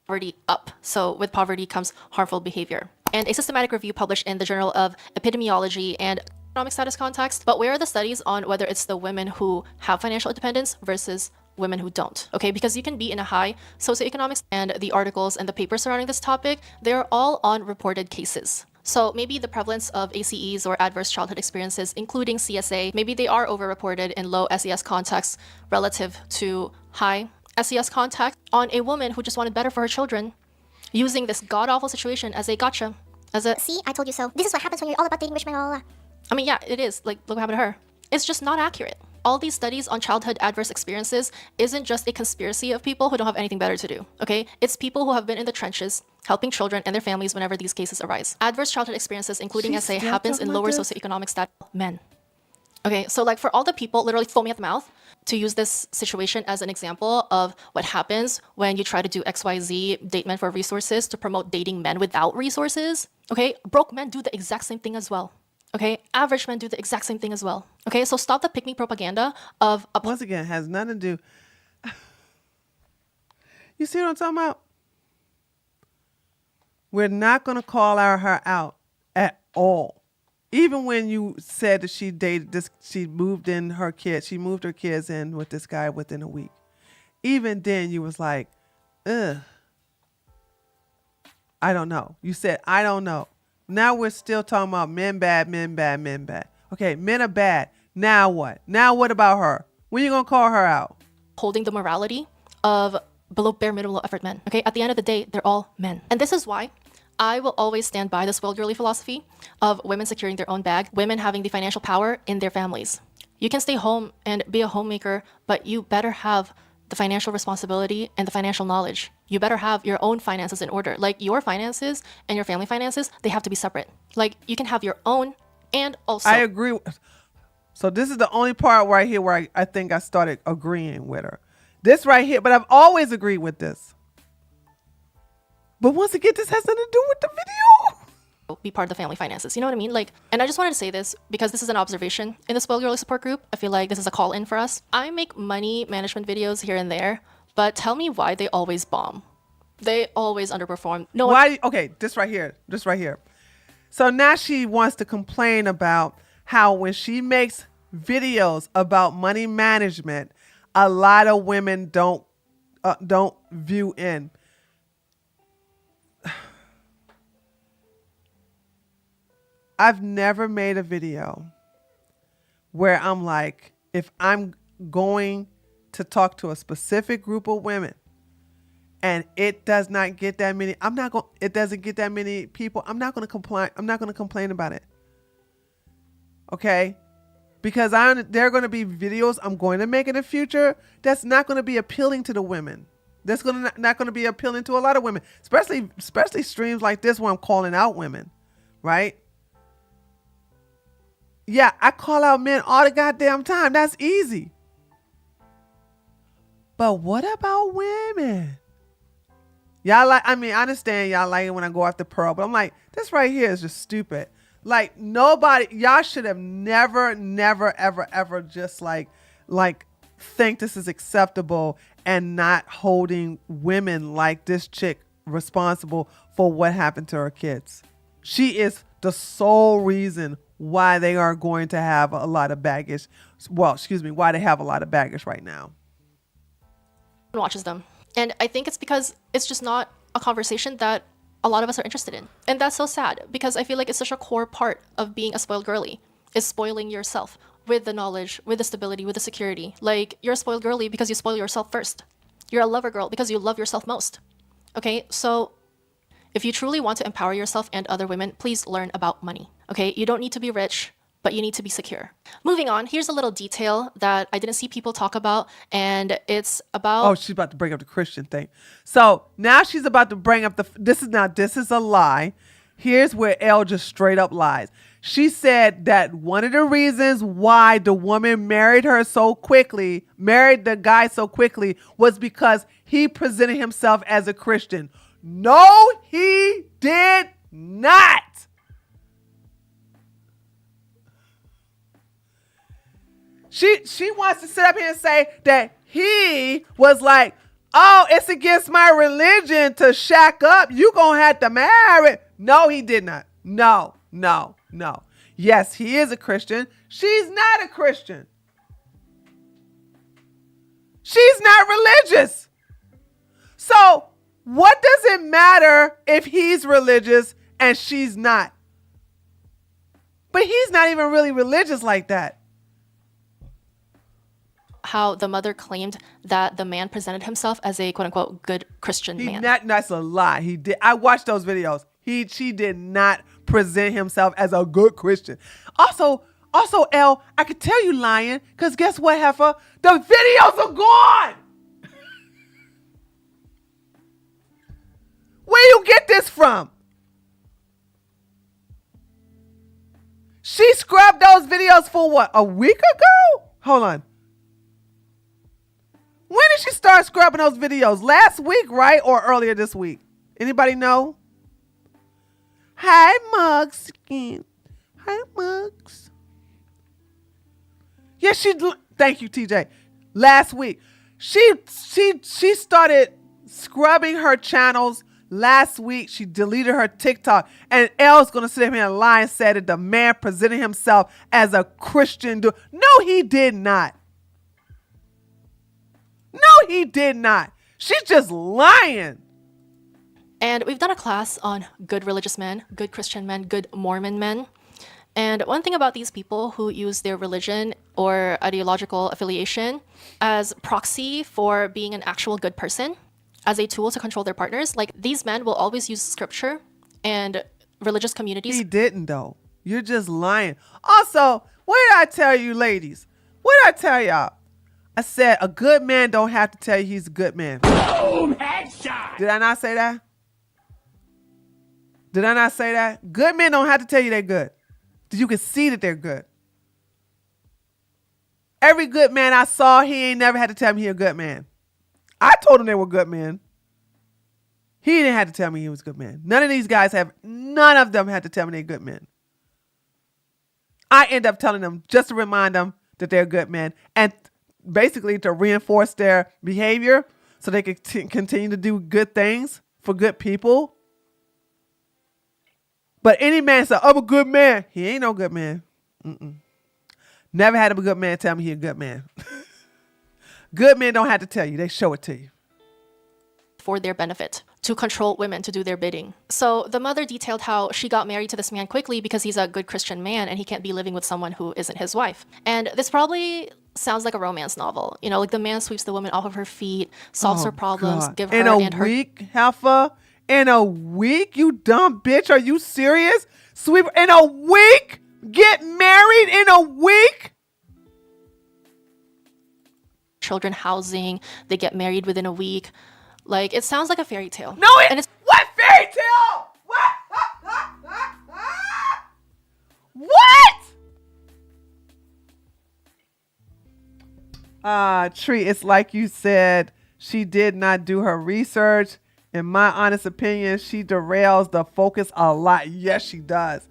poverty up. So with poverty comes harmful behavior. And a systematic review published in the Journal of Epidemiology and Economic Status Context. But where are the studies on whether it's the women who have financial independence versus women who don't? Okay, because you can be in a high socioeconomic, and the articles and the papers surrounding this topic, they're all on reported cases. So maybe the prevalence of ACEs or adverse childhood experiences, including CSA, maybe they are overreported in low SES contexts relative to high SES context on a woman who just wanted better for her children, using this god-awful situation as a gotcha. See, I told you so. This is what happens when you're all about dating rich men, blah, blah, blah. I mean, yeah, it is. Like, look what happened to her. It's just not accurate. All these studies on childhood adverse experiences isn't just a conspiracy of people who don't have anything better to do, okay? It's people who have been in the trenches helping children and their families whenever these cases arise. Adverse childhood experiences, including She's SA, still happens talking in like lower this? socioeconomic status men. Okay, so like for all the people literally foaming at the mouth to use this situation as an example of what happens when you try to do XYZ, date men for resources, to promote dating men without resources, okay? Broke men do the exact same thing as well. Okay, average men do the exact same thing as well. Okay, so stop the pick-me propaganda of Once again, has nothing to do. You see what I'm talking about? We're not going to call her out at all. Even when you said that she dated this, she moved her kids in with this guy within a week. Even then, you was like, ugh. I don't know. You said, I don't know. Now we're still talking about men bad, men bad, men bad. Okay, men are bad. Now what? Now what about her? When you going to call her out? holding the morality of below bare minimum effort men. Okay, at the end of the day, they're all men. And this is why I will always stand by the spoiled girly philosophy of women securing their own bag, women having the financial power in their families. You can stay home and be a homemaker, but you better have the financial responsibility and the financial knowledge. You better have your own finances in order. Like your finances and your family finances, they have to be separate. Like you can have your own and also. I agree. So this is the only part right here where I think I started agreeing with her. This right here, but I've always agreed with this. But once again, this has nothing to do with the video. Be part of the family finances. You know what I mean? Like, and I just wanted to say this because this is an observation in the Spoiled Girly support group. I feel like this is a call in for us. I make money management videos here and there, but tell me why they always bomb. They always underperform. No one. Why? Okay, this right here. So now she wants to complain about how when she makes videos about money management, a lot of women don't view in. I've never made a video where I'm like, if I'm going to talk to a specific group of women and it does not get that many, it doesn't get that many people, I'm not going to complain. I'm not going to complain about it. Okay? Because there are going to be videos I'm going to make in the future that's not going to be appealing to the women. That's not going to be appealing to a lot of women, especially streams like this where I'm calling out women, right? Yeah, I call out men all the goddamn time. That's easy. But what about women? I understand y'all like it when I go after Pearl, but I'm like, this right here is just stupid. Like y'all should have never, ever just like think this is acceptable and not holding women like this chick responsible for what happened to her kids. She is the sole reason why they are going to have a lot of baggage. Why they have a lot of baggage right now. Watches them. And I think it's because it's just not a conversation that a lot of us are interested in. And that's so sad because I feel like it's such a core part of being a spoiled girly is spoiling yourself with the knowledge, with the stability, with the security. Like you're a spoiled girly because you spoil yourself first. You're a lover girl because you love yourself most. Okay, so if you truly want to empower yourself and other women, please learn about money. Okay, you don't need to be rich, but you need to be secure. Moving on, here's a little detail that I didn't see people talk about, and it's about... Oh, she's about to bring up the Christian thing. So now she's about to bring up this is a lie. Here's where Elle just straight up lies. She said that one of the reasons why the woman married the guy so quickly, was because he presented himself as a Christian. No, he did not. She wants to sit up here and say that he was like, oh, it's against my religion to shack up. You gonna have to marry. No, he did not. No. Yes, he is a Christian. She's not a Christian. She's not religious. So what does it matter if he's religious and she's not? But he's not even really religious like that. How the mother claimed that the man presented himself as a quote-unquote good Christian man. That's a lie. He did. I watched those videos. She did not present himself as a good Christian. Also, Elle, I could tell you lying, because guess what, Heifer? The videos are gone. Where you get this from? She scrubbed those videos for what, a week ago? Hold on. When did she start scrubbing those videos? Last week, right? Or earlier this week? Anybody know? Hi, Mugs. Hi, Mugs. Yeah, thank you, TJ. Last week. She started scrubbing her channels last week. She deleted her TikTok. And Elle's going to sit here and lie and say that the man presented himself as a Christian dude. No, he did not. No, he did not. She's just lying. And we've done a class on good religious men, good Christian men, good Mormon men. And one thing about these people who use their religion or ideological affiliation as proxy for being an actual good person, as a tool to control their partners, like these men will always use scripture and religious communities. He didn't, though. You're just lying. Also, what did I tell you, ladies? What did I tell y'all? I said a good man don't have to tell you he's a good man. Boom! Headshot! Did I not say that? Did I not say that? Good men don't have to tell you they're good. You can see that they're good. Every good man I saw, he ain't never had to tell me he a good man. I told him they were good men. He didn't have to tell me he was a good man. None of them had to tell me they're good men. I end up telling them just to remind them that they're good men and basically to reinforce their behavior so they can continue to do good things for good people. But any man say, I'm a good man. He ain't no good man. Never had a good man tell me he a good man. Good men don't have to tell you. They show it to you. For their benefit, to control women to do their bidding. So the mother detailed how she got married to this man quickly because he's a good Christian man and he can't be living with someone who isn't his wife. And this probably sounds like a romance novel. You know, like the man sweeps the woman off of her feet, solves her problems, God. give her in and a her... week, Heifer? In a week, you dumb bitch? Are you serious? Sweep in a week? Get married in a week? Children housing, they get married within a week. Like, it sounds like a fairy tale. No, and it's what fairy tale? What? Tree, it's like you said, she did not do her research. In my honest opinion, she derails the focus a lot. Yes, she does.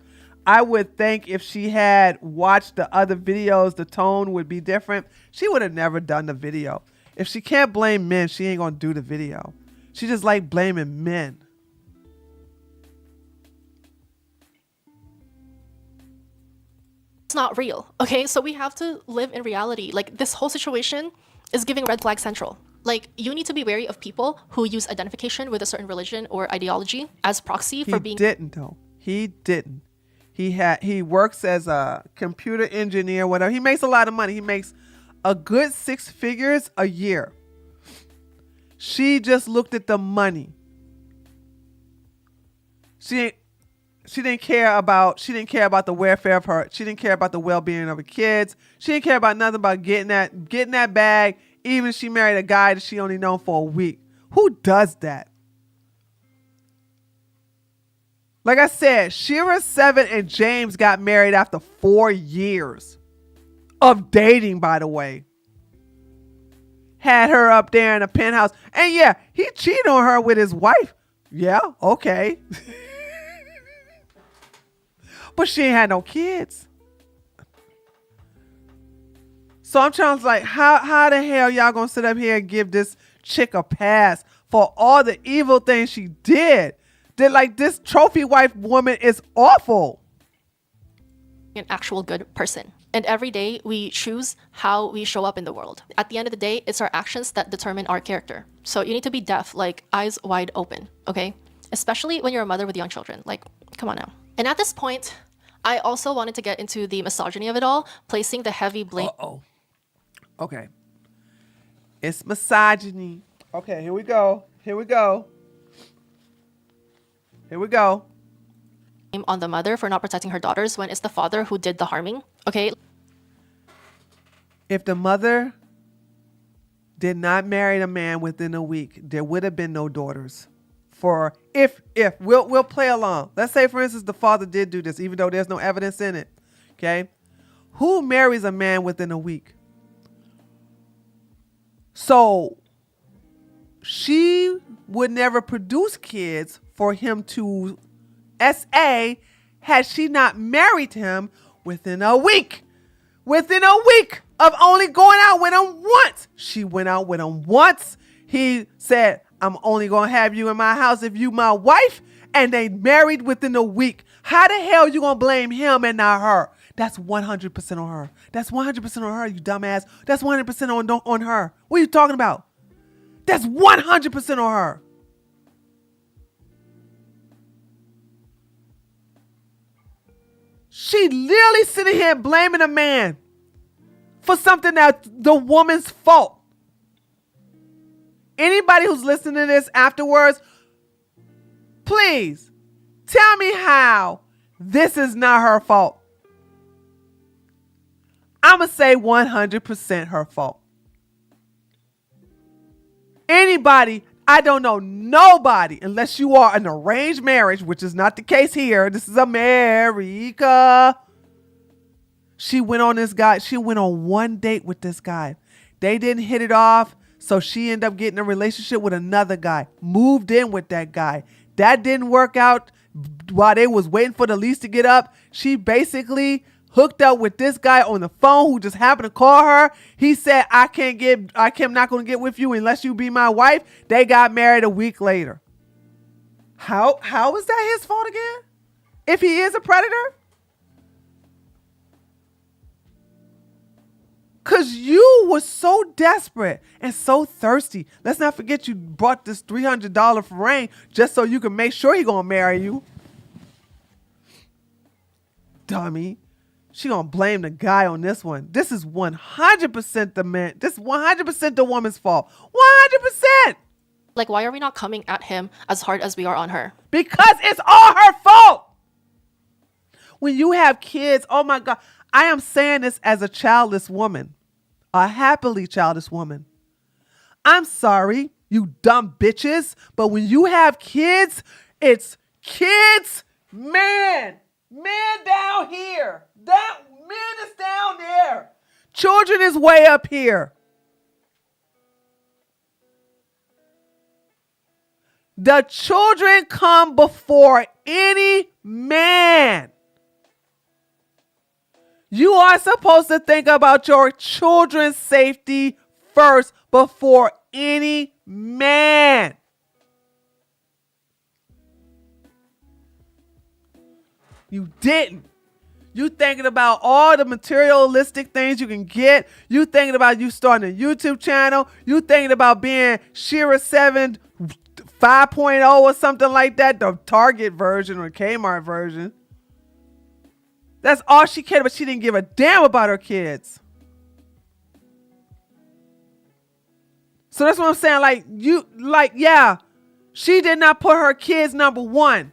I would think if she had watched the other videos, the tone would be different. She would have never done the video. If she can't blame men, she ain't gonna do the video. She just like blaming men. It's not real, okay? So we have to live in reality. Like, this whole situation is giving red flag central. Like, you need to be wary of people who use identification with a certain religion or ideology as proxy for being... He didn't, though. He didn't. He works as a computer engineer, whatever. He makes a lot of money. He makes a good 6 figures a year. She just looked at the money. She didn't care about the welfare of her. She didn't care about the well-being of her kids. She didn't care about nothing about getting that bag. Even if she married a guy that she only known for a week. Who does that? Like I said, Shira 7 and James got married after 4 years of dating, by the way. Had her up there in a penthouse. And yeah, he cheated on her with his wife. Yeah, okay. But she ain't had no kids. So I'm trying to like, how the hell y'all gonna sit up here and give this chick a pass for all the evil things she did? That like this trophy wife woman is awful. An actual good person. And every day we choose how we show up in the world. At the end of the day, it's our actions that determine our character. So you need to be deaf, like eyes wide open, okay? Especially when you're a mother with young children. Like, come on now. And at this point, I also wanted to get into the misogyny of it all, placing the heavy blame. Okay. It's misogyny. Okay, here we go. On the mother for not protecting her daughters when it's the father who did the harming. Okay. If the mother did not marry a man within a week, there would have been no daughters. For if we'll play along. Let's say, for instance, the father did do this, even though there's no evidence in it. Okay. Who marries a man within a week? So she would never produce kids for him to SA had she not married him within a week. Within a week of only going out with him once. She went out with him once. He said, I'm only going to have you in my house if you my wife. And they married within a week. How the hell you going to blame him and not her? That's 100% on her. That's 100% on her, you dumbass. That's 100% on her. What are you talking about? That's 100% on her. She literally sitting here blaming a man for something that's the woman's fault. Anybody who's listening to this afterwards, please tell me how this is not her fault. I'm going to say 100% her fault. Anybody, I don't know nobody, unless you are an arranged marriage, which is not the case here. This is America. She went on one date with this guy. They didn't hit it off, so she ended up getting a relationship with another guy. Moved in with that guy. That didn't work out. While they was waiting for the lease to get up, she basically hooked up with this guy on the phone who just happened to call her. He said, I'm not going to get with you unless you be my wife. They got married a week later. How is that his fault again? If he is a predator? Because you were so desperate and so thirsty. Let's not forget you bought this $300 for Rain just so you can make sure he going to marry you. Dummy. She going to blame the guy on this one. This is 100% the man. This is 100% the woman's fault. 100%. Like, why are we not coming at him as hard as we are on her? Because it's all her fault. When you have kids, oh my God. I am saying this as a childless woman. A happily childless woman. I'm sorry, you dumb bitches, but when you have kids, it's kids, man down here. That man is down there. Children is way up here. The children come before any man. You are supposed to think about your children's safety first before any man. You didn't. You thinking about all the materialistic things you can get. You thinking about you starting a YouTube channel. You thinking about being Shira 7 5.0 or something like that. The Target version or Kmart version. That's all she cared about. She didn't give a damn about her kids. So that's what I'm saying. Yeah, she did not put her kids number one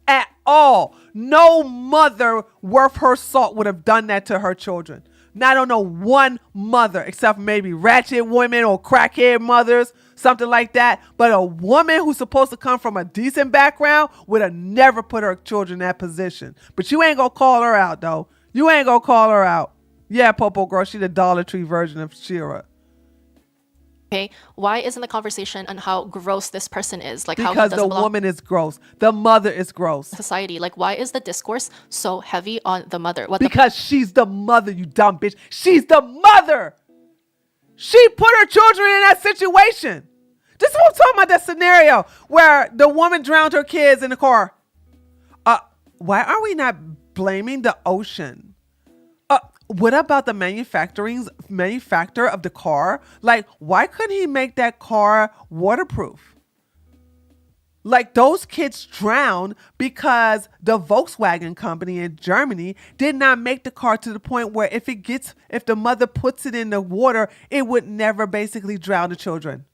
at all. No mother worth her salt would have done that to her children. Now, I don't know one mother, except for maybe ratchet women or crackhead mothers, something like that. But a woman who's supposed to come from a decent background would have never put her children in that position. But you ain't gonna call her out, though. You ain't gonna call her out. Yeah, Popo girl, she the Dollar Tree version of Shira. Okay, why isn't the conversation on how gross this person is? Like how he Because doesn't the belong woman is gross. The mother is gross. in society. Like why is the discourse so heavy on the mother? What the Because she's the mother, you dumb bitch. She's the mother. She put her children in that situation. This is what I'm talking about, that scenario where the woman drowned her kids in the car. Why are we not blaming the ocean? What about the manufacturer of the car? Like, why couldn't he make that car waterproof? Like, those kids drowned because the Volkswagen company in Germany did not make the car to the point where if the mother puts it in the water, it would never basically drown the children.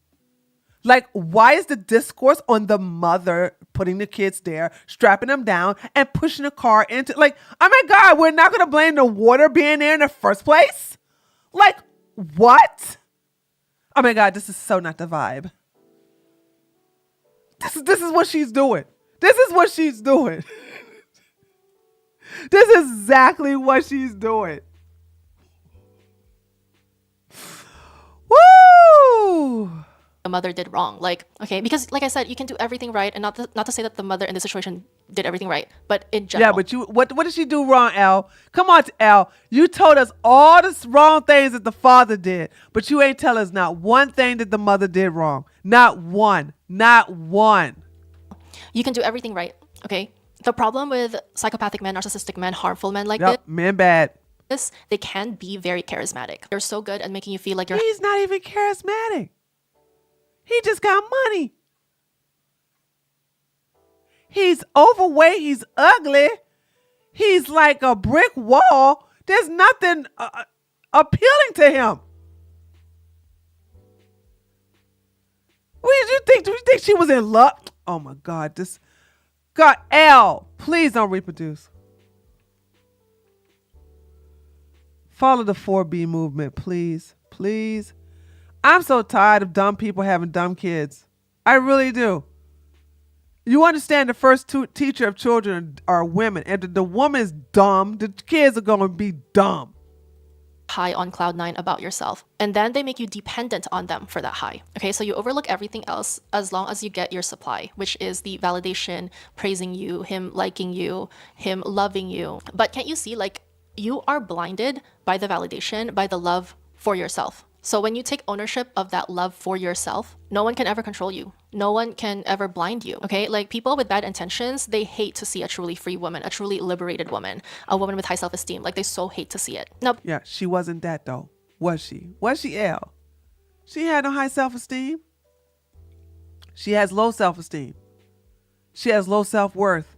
Like, why is the discourse on the mother putting the kids there, strapping them down, and pushing the car into, like, oh my God, we're not going to blame the water being there in the first place? Like, what? Oh my God, this is so not the vibe. This is what she's doing. This is what she's doing. This is exactly what she's doing. Woo! the mother did wrong. Like, okay, because like I said, you can do everything right, and not to say that the mother in this situation did everything right, but in general. Yeah, but what did she do wrong, Al? Come on, Al. You told us all the wrong things that the father did, but you ain't tell us not one thing that the mother did wrong. Not one. Not one. You can do everything right, okay? The problem with psychopathic men, narcissistic men, harmful men like Yep, men bad. this, they can be very charismatic. They're so good at making you feel like you're He's not even charismatic. He just got money. He's overweight. He's ugly. He's like a brick wall. There's nothing appealing to him. What did you think? Do you think she was in love? Oh my God. God, Al, please don't reproduce. Follow the 4B movement, please. Please. I'm so tired of dumb people having dumb kids. I really do. You understand the first teacher of children are women. And if the woman is dumb, the kids are going to be dumb. high on cloud nine about yourself. And then they make you dependent on them for that high. Okay, so you overlook everything else as long as you get your supply, which is the validation, praising you, him liking you, him loving you. But can't you see, like, you are blinded by the validation, by the love for yourself. So when you take ownership of that love for yourself, no one can ever control you. No one can ever blind you, okay? Like, people with bad intentions, they hate to see a truly free woman, a truly liberated woman, a woman with high self-esteem. Like, they so hate to see it. Now, Yeah, she wasn't that though. Was she? Was she, Elle? She had no high self-esteem. She has low self-esteem. She has low self-worth.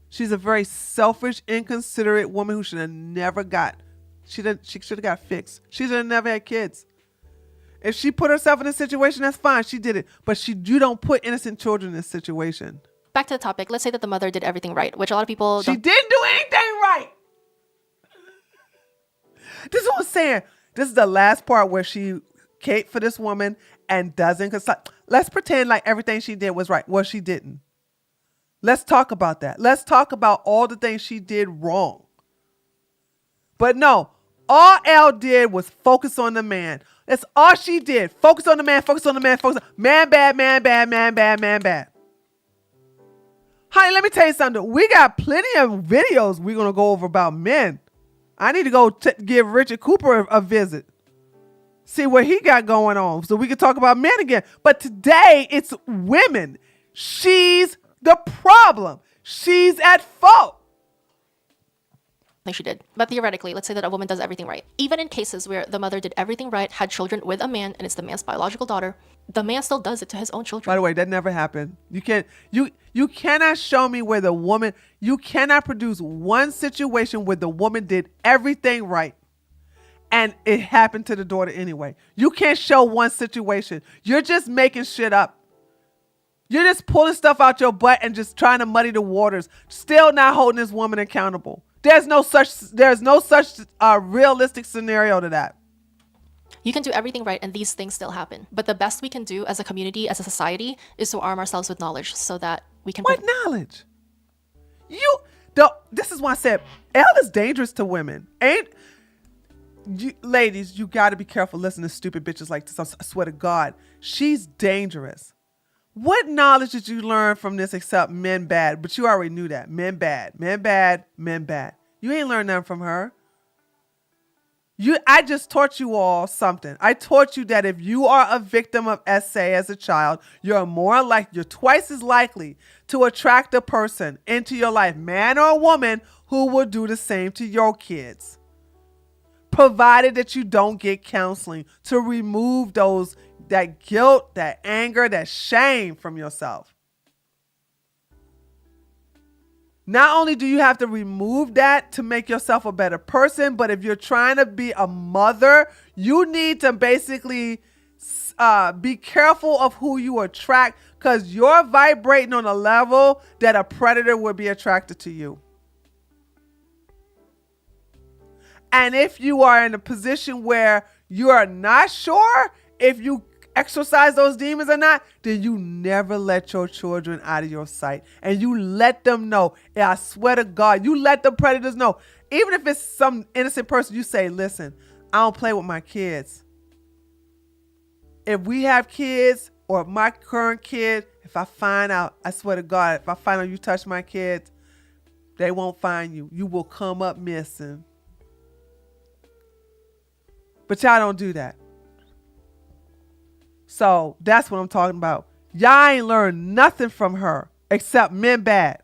She's a very selfish, inconsiderate woman who should have never got. She should have got fixed. She should have never had kids. If she put herself in a situation, that's fine. She did it. But you don't put innocent children in this situation. back to the topic. Let's say that the mother did everything right, which a lot of people She don't. didn't do anything right. This is what I'm saying. This is the last part where she cape for this woman and doesn't. Cause let's pretend like everything she did was right. Well, she didn't. Let's talk about that. Let's talk about all the things she did wrong. But no, all Elle did was focus on the man. That's all she did. Focus on the man, focus on the man, focus on man bad, man bad, man bad, man bad. Honey, let me tell you something. We got plenty of videos we're going to go over about men. I need to go give Richard Cooper a visit. See what he got going on so we can talk about men again. But today it's women. She's the problem. She's at fault. She did. But theoretically, let's say that a woman does everything right. Even in cases where the mother did everything right, had children with a man, and it's the man's biological daughter, the man still does it to his own By children. the way, that never happened. You cannot show me where the woman, you cannot produce one situation where the woman did everything right and it happened to the daughter anyway. You can't show one situation. You're just making shit up. You're just pulling stuff out your butt and just trying to muddy the waters. Still not holding this woman accountable. There's no such realistic scenario to that. You can do everything right and these things still happen. But the best we can do as a community, as a society, is to arm ourselves with knowledge so that we can... What knowledge? This is why I said Elle is dangerous to women. Ladies, you got to be careful listening to stupid bitches like this. I swear to God, she's dangerous. What knowledge did you learn from this except men bad? But you already knew that. Men bad, men bad, men bad. You ain't learned nothing from her. I just taught you all something. I taught you that if you are a victim of SA as a child, you're twice as likely to attract a person into your life, man or woman, who will do the same to your kids. Provided that you don't get counseling to remove that guilt, that anger, that shame from yourself. Not only do you have to remove that to make yourself a better person, but if you're trying to be a mother, you need to basically be careful of who you attract, because you're vibrating on a level that a predator would be attracted to you. And if you are in a position where you are not sure if you exorcise those demons or not, then you never let your children out of your sight. And you let them know. And I swear to God, you let the predators know. Even if it's some innocent person, you say, listen, I don't play with my kids. If we have kids, or my current kid, if I find out, I swear to God, if I find out you touch my kids, they won't find you. You will come up missing. But y'all don't do that. So that's what I'm talking about. Y'all ain't learned nothing from her except men bad.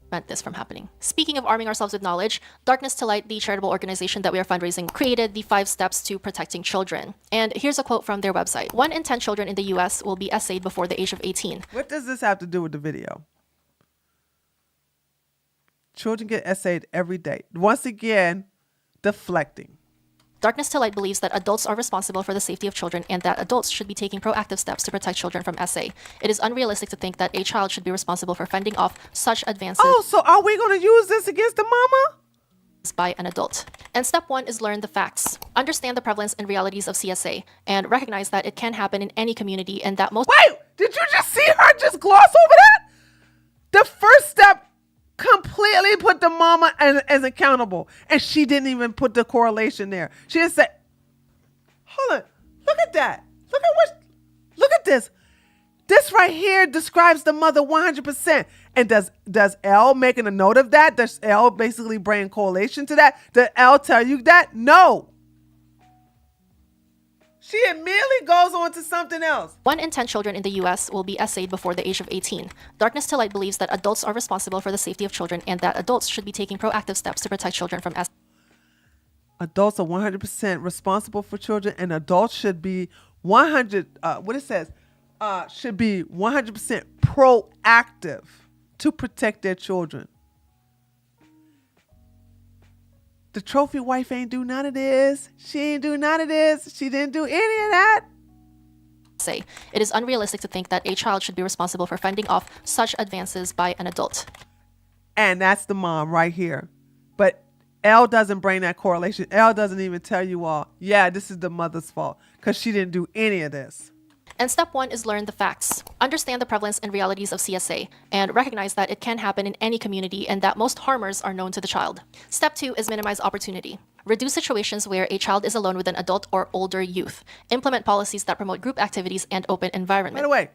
Prevent this from happening. Speaking of arming ourselves with knowledge, Darkness to Light, the charitable organization that we are fundraising, created the 5 steps to protecting children. And here's a quote from their website. 1 in 10 children in the US will be SA'd before the age of 18. What does this have to do with the video? Children get SA'd every day. Once again, deflecting. Darkness to Light believes that adults are responsible for the safety of children and that adults should be taking proactive steps to protect children from SA. It is unrealistic to think that a child should be responsible for fending off such advances. Oh, so are we going to use this against the mama? By an adult. And step 1 is learn the facts. Understand the prevalence and realities of CSA and recognize that it can happen in any community and that most... Wait, did you just see her just gloss over that? The first step completely put the mama as accountable, and she didn't even put the correlation there. She just said, hold on, look at that. Look at this. This right here describes the mother 100%. And does Elle making a note of that? Does Elle basically bring correlation to that? Does Elle tell you that? No. She immediately goes on to something else. 1 in 10 children in the US will be SA'd before the age of 18. Darkness to Light believes that adults are responsible for the safety of children and that adults should be taking proactive steps to protect children from SA. Adults are 100% responsible for children, and adults should be should be 100% proactive to protect their children. The trophy wife ain't do none of this. She ain't do none of this. She didn't do any of that. It is unrealistic to think that a child should be responsible for fending off such advances by an adult. And that's the mom right here. But Elle doesn't bring that correlation. Elle doesn't even tell you all, yeah, this is the mother's fault because she didn't do any of this. And step 1 is learn the facts. Understand the prevalence and realities of CSA and recognize that it can happen in any community and that most harmers are known to the child. Step 2 is minimize opportunity. Reduce situations where a child is alone with an adult or older youth. Implement policies that promote group activities and open environment. By the way,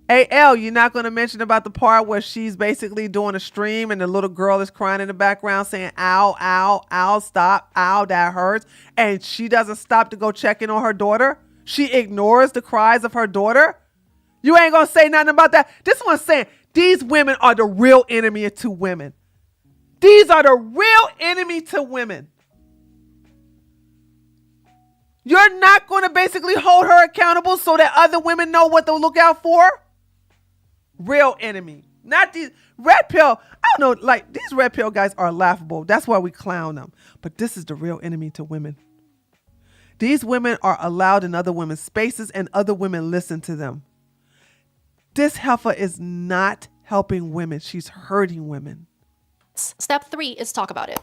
hey, Elle, you're not going to mention about the part where she's basically doing a stream and the little girl is crying in the background saying, ow, ow, ow, stop, ow, that hurts. And she doesn't stop to go check in on her daughter. She ignores the cries of her daughter. You ain't going to say nothing about that. This one's saying these women are the real enemy to women. These are the real enemy to women. You're not going to basically hold her accountable so that other women know what to look out for? Real enemy. Not these red pill. I don't know, like these red pill guys are laughable. That's why we clown them. But this is the real enemy to women. These women are allowed in other women's spaces and other women listen to them. This heifer is not helping women. She's hurting women. Step 3 is talk about it.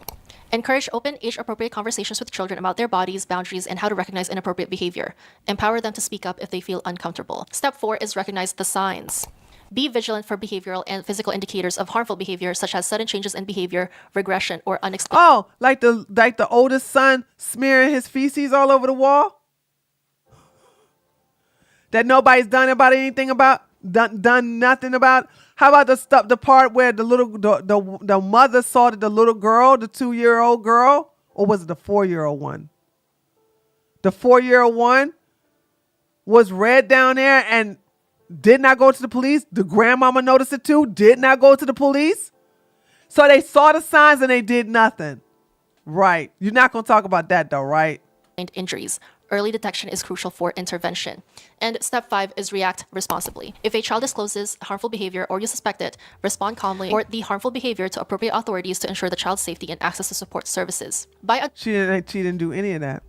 Encourage open, age-appropriate conversations with children about their bodies, boundaries, and how to recognize inappropriate behavior. Empower them to speak up if they feel uncomfortable. Step 4 is recognize the signs. Be vigilant for behavioral and physical indicators of harmful behavior, such as sudden changes in behavior, regression, or unexplained. Oh, like the oldest son smearing his feces all over the wall? That nobody's done anything about? Done nothing about? How about the part where the mother saw that the little girl, the 2-year-old girl, or was it the 4-year-old one? The 4-year-old one was red down there and did not go to the police. The grandmama noticed it too, did not go to the police. So they saw the signs and they did nothing. Right. You're not going to talk about that though, right? Injuries. Early detection is crucial for intervention. And step 5 is react responsibly. If a child discloses harmful behavior or you suspect it, respond calmly or report the harmful behavior to appropriate authorities to ensure the child's safety and access to support services. She didn't do any of that.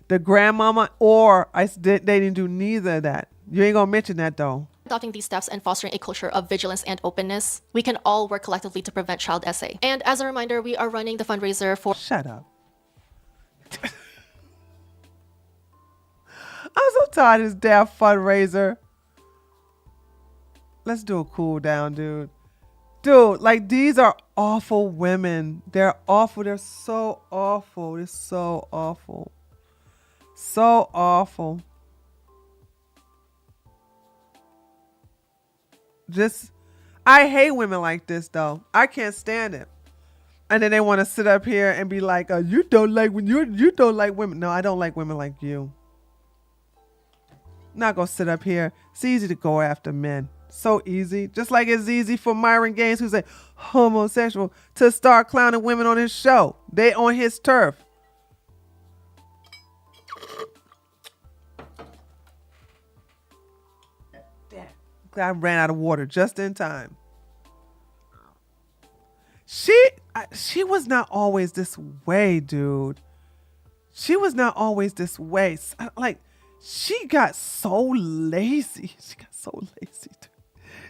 The grandmama they didn't do neither of that. You ain't gonna mention that though. Adopting these steps and fostering a culture of vigilance and openness, we can all work collectively to prevent child SA. And as a reminder, we are running the fundraiser for... Shut up. I'm so tired of this damn fundraiser. Let's do a cool down, dude. Dude, like these are awful women. They're awful. They're so awful. They're so awful. So awful. I hate women like this though. I can't stand it. And then they want to sit up here and be like, you don't like women. No, I don't like women like you. Not gonna sit up here. It's easy to go after men. So easy. Just like it's easy for Myron Gaines, who's a homosexual, to start clowning women on his show. They on his turf. I ran out of water just in time. She was not always this way, dude. She was not always this way. Like, she got so lazy. She got so lazy, dude.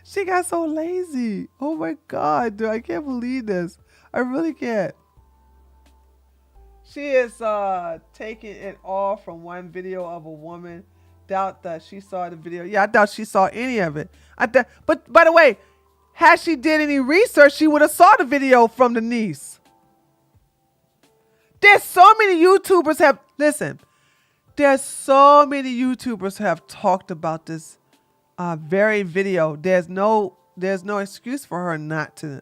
She got so lazy. Oh my God, dude. I can't believe this. I really can't. She is taking it all from one video of a woman. Doubt that she saw the video. Yeah, I doubt she saw any of it. But by the way, had she did any research, she would have saw the video from the niece. There's so many YouTubers there's so many YouTubers have talked about this very video. There's no excuse for her not to.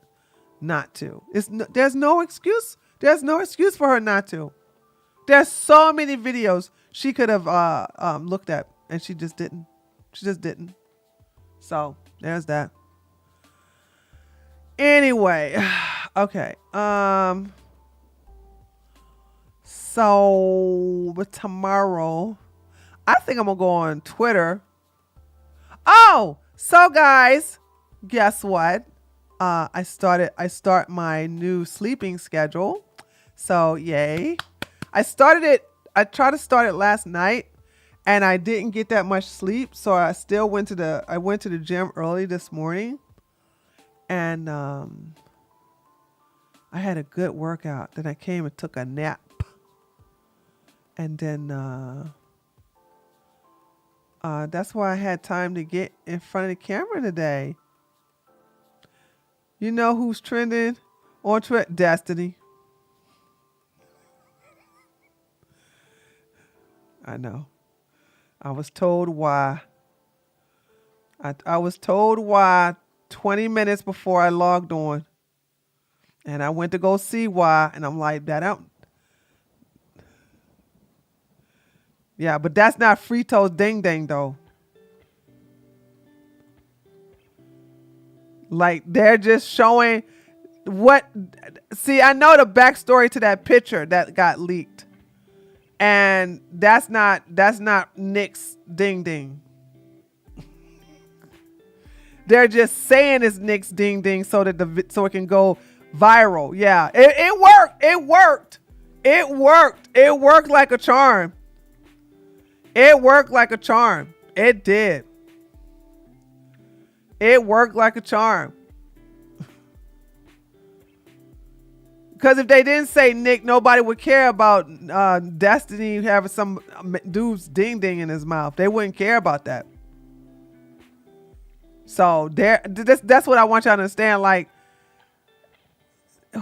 There's no excuse. There's no excuse for her not to. There's so many videos she could have looked at, and she just didn't. So there's that. Anyway, okay. So tomorrow, I think I'm gonna go on Twitter. Oh, so guys, guess what? I start my new sleeping schedule. So yay. I tried to start it last night and I didn't get that much sleep. So I still went to the gym early this morning and I had a good workout. Then I came and took a nap. And then that's why I had time to get in front of the camera today. You know who's trending on Twitter? Destiny. I know. I was told why. I was told why 20 minutes before I logged on. And I went to go see why. And I'm like, yeah, but that's not Frito's Ding Ding though. Like they're just showing I know the backstory to that picture that got leaked. And that's not Nick's Ding Ding. They're just saying it's Nick's Ding Ding so that so it can go viral. Yeah, it worked. It worked like a charm. It worked like a charm. It did. It worked like a charm. Because if they didn't say Nick, nobody would care about Destiny having some dude's ding ding in his mouth. They wouldn't care about that. So that's what I want y'all to understand. Like,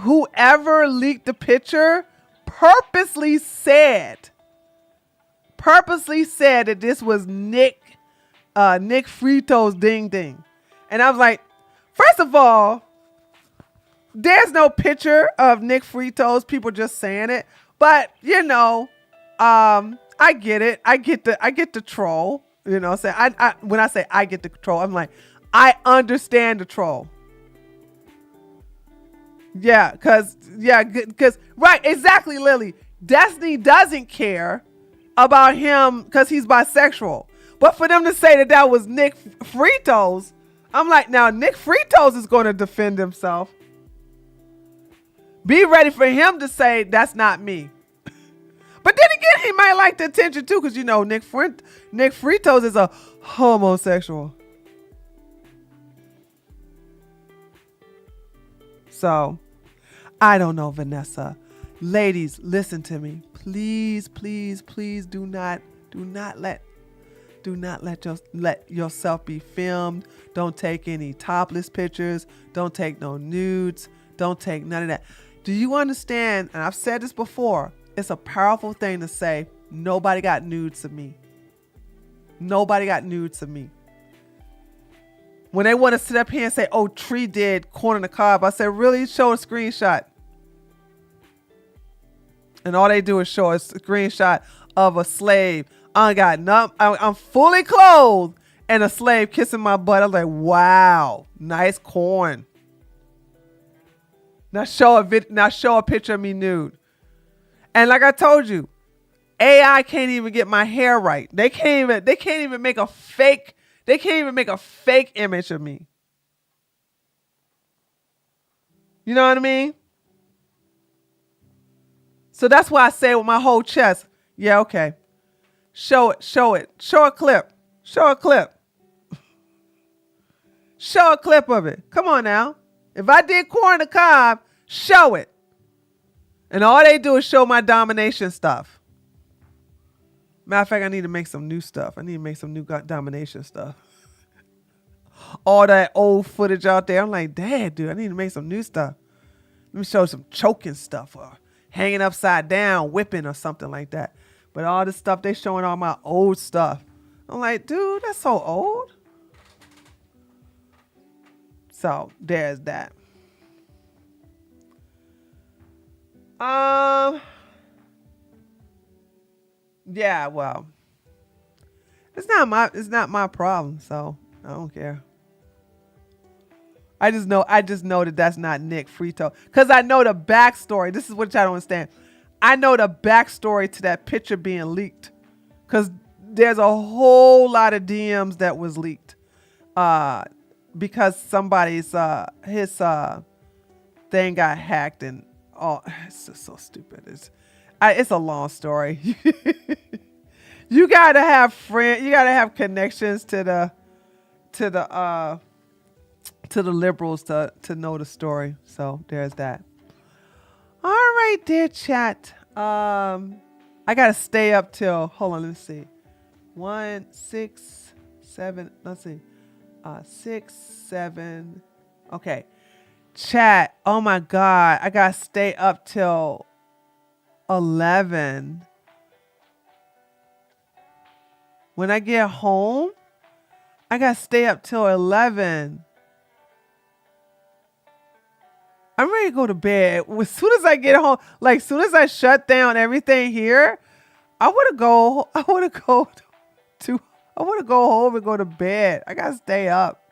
whoever leaked the picture purposely said that this was Nick Frito's ding ding. And I was like, first of all, there's no picture of Nick Frito's, people just saying it. But you know, I get it. I get the troll. You know, say when I say I get the troll, I'm like, I understand the troll. Yeah, cause right, exactly, Lily. Destiny doesn't care about him because he's bisexual. But for them to say that was Nick Frito's, I'm like, now Nick Frito's is going to defend himself. Be ready for him to say that's not me. But then again, he might like the attention too, because you know Nick Frito's is a homosexual. So, I don't know, Vanessa. Ladies, listen to me. Please, please, please do not let yourself be filmed. Don't take any topless pictures. Don't take no nudes. Don't take none of that. Do you understand? And I've said this before. It's a powerful thing to say, nobody got nudes of me. Nobody got nudes of me. When they want to sit up here and say, oh, Tree did Corn on the Cob, I said, really? Show a screenshot. And all they do is show a screenshot of a slave. I got nothing. I'm fully clothed and a slave kissing my butt. I'm like, wow, nice corn. Now show a picture of me nude. And like I told you, AI can't even get my hair right. They can't even make a fake image of me. You know what I mean? So that's why I say with my whole chest, yeah, okay. Show it. Show a clip. Show a clip of it. Come on now. If I did Corn on the Cob, show it. And all they do is show my domination stuff. Matter of fact, I need to make some new stuff. I need to make some new domination stuff. All that old footage out there. I'm like, dad, dude, I need to make some new stuff. Let me show some choking stuff or hanging upside down, whipping or something like that. But all this stuff, they showing all my old stuff. I'm like, dude, that's so old. So there's that. Yeah, well, it's not my problem, so I don't care. I just know that that's not Nick Frito, because I know the backstory. This is what y'all don't understand. I know the backstory to that picture being leaked, because there's a whole lot of DMs that was leaked, because somebody's his thing got hacked, and it's just so stupid. It's a long story. You gotta have friends. You gotta have connections to the liberals to know the story. So there's that. All right, dear chat. I gotta stay up till. Hold on, let me see. 1, 6, 7. Let's see. 6, 7. Okay. Chat. Oh my God. I gotta stay up till 11. When I get home, I gotta stay up till 11. I'm ready to go to bed. As soon as I get home, like as soon as I shut down everything here, I want to go home and go to bed. I gotta stay up.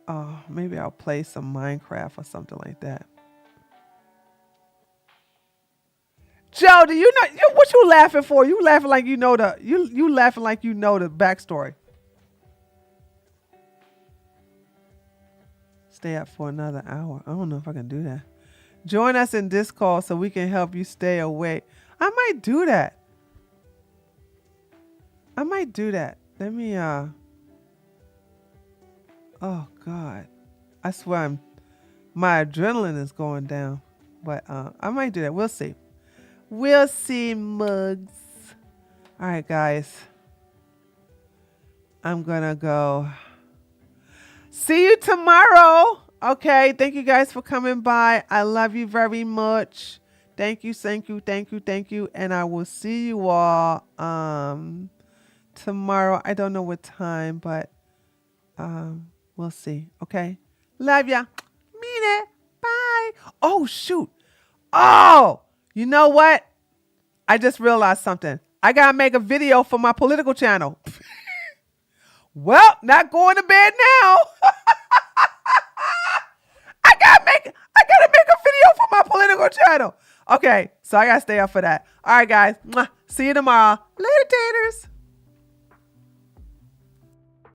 Oh, maybe I'll play some Minecraft or something like that. Joe, do you know what you laughing for? You laughing like you know you laughing like you know the backstory. Stay up for another hour. I don't know if I can do that. Join us in Discord so we can help you stay awake. I might do that. Let me Oh God, I swear my adrenaline is going down, but I might do that. We'll see. We'll see, mugs. All right, guys. I'm gonna go. See you tomorrow. Okay, thank you guys for coming by. I love you very much. Thank you, thank you, thank you, thank you. And I will see you all tomorrow. I don't know what time, but we'll see. Okay. Love ya. Mean it. Bye. Oh, shoot. Oh, you know what? I just realized something. I gotta make a video for my political channel. Well, not going to bed now. I gotta make a video for my political channel. Okay, so I gotta stay up for that. All right, guys. See you tomorrow. Later, taters.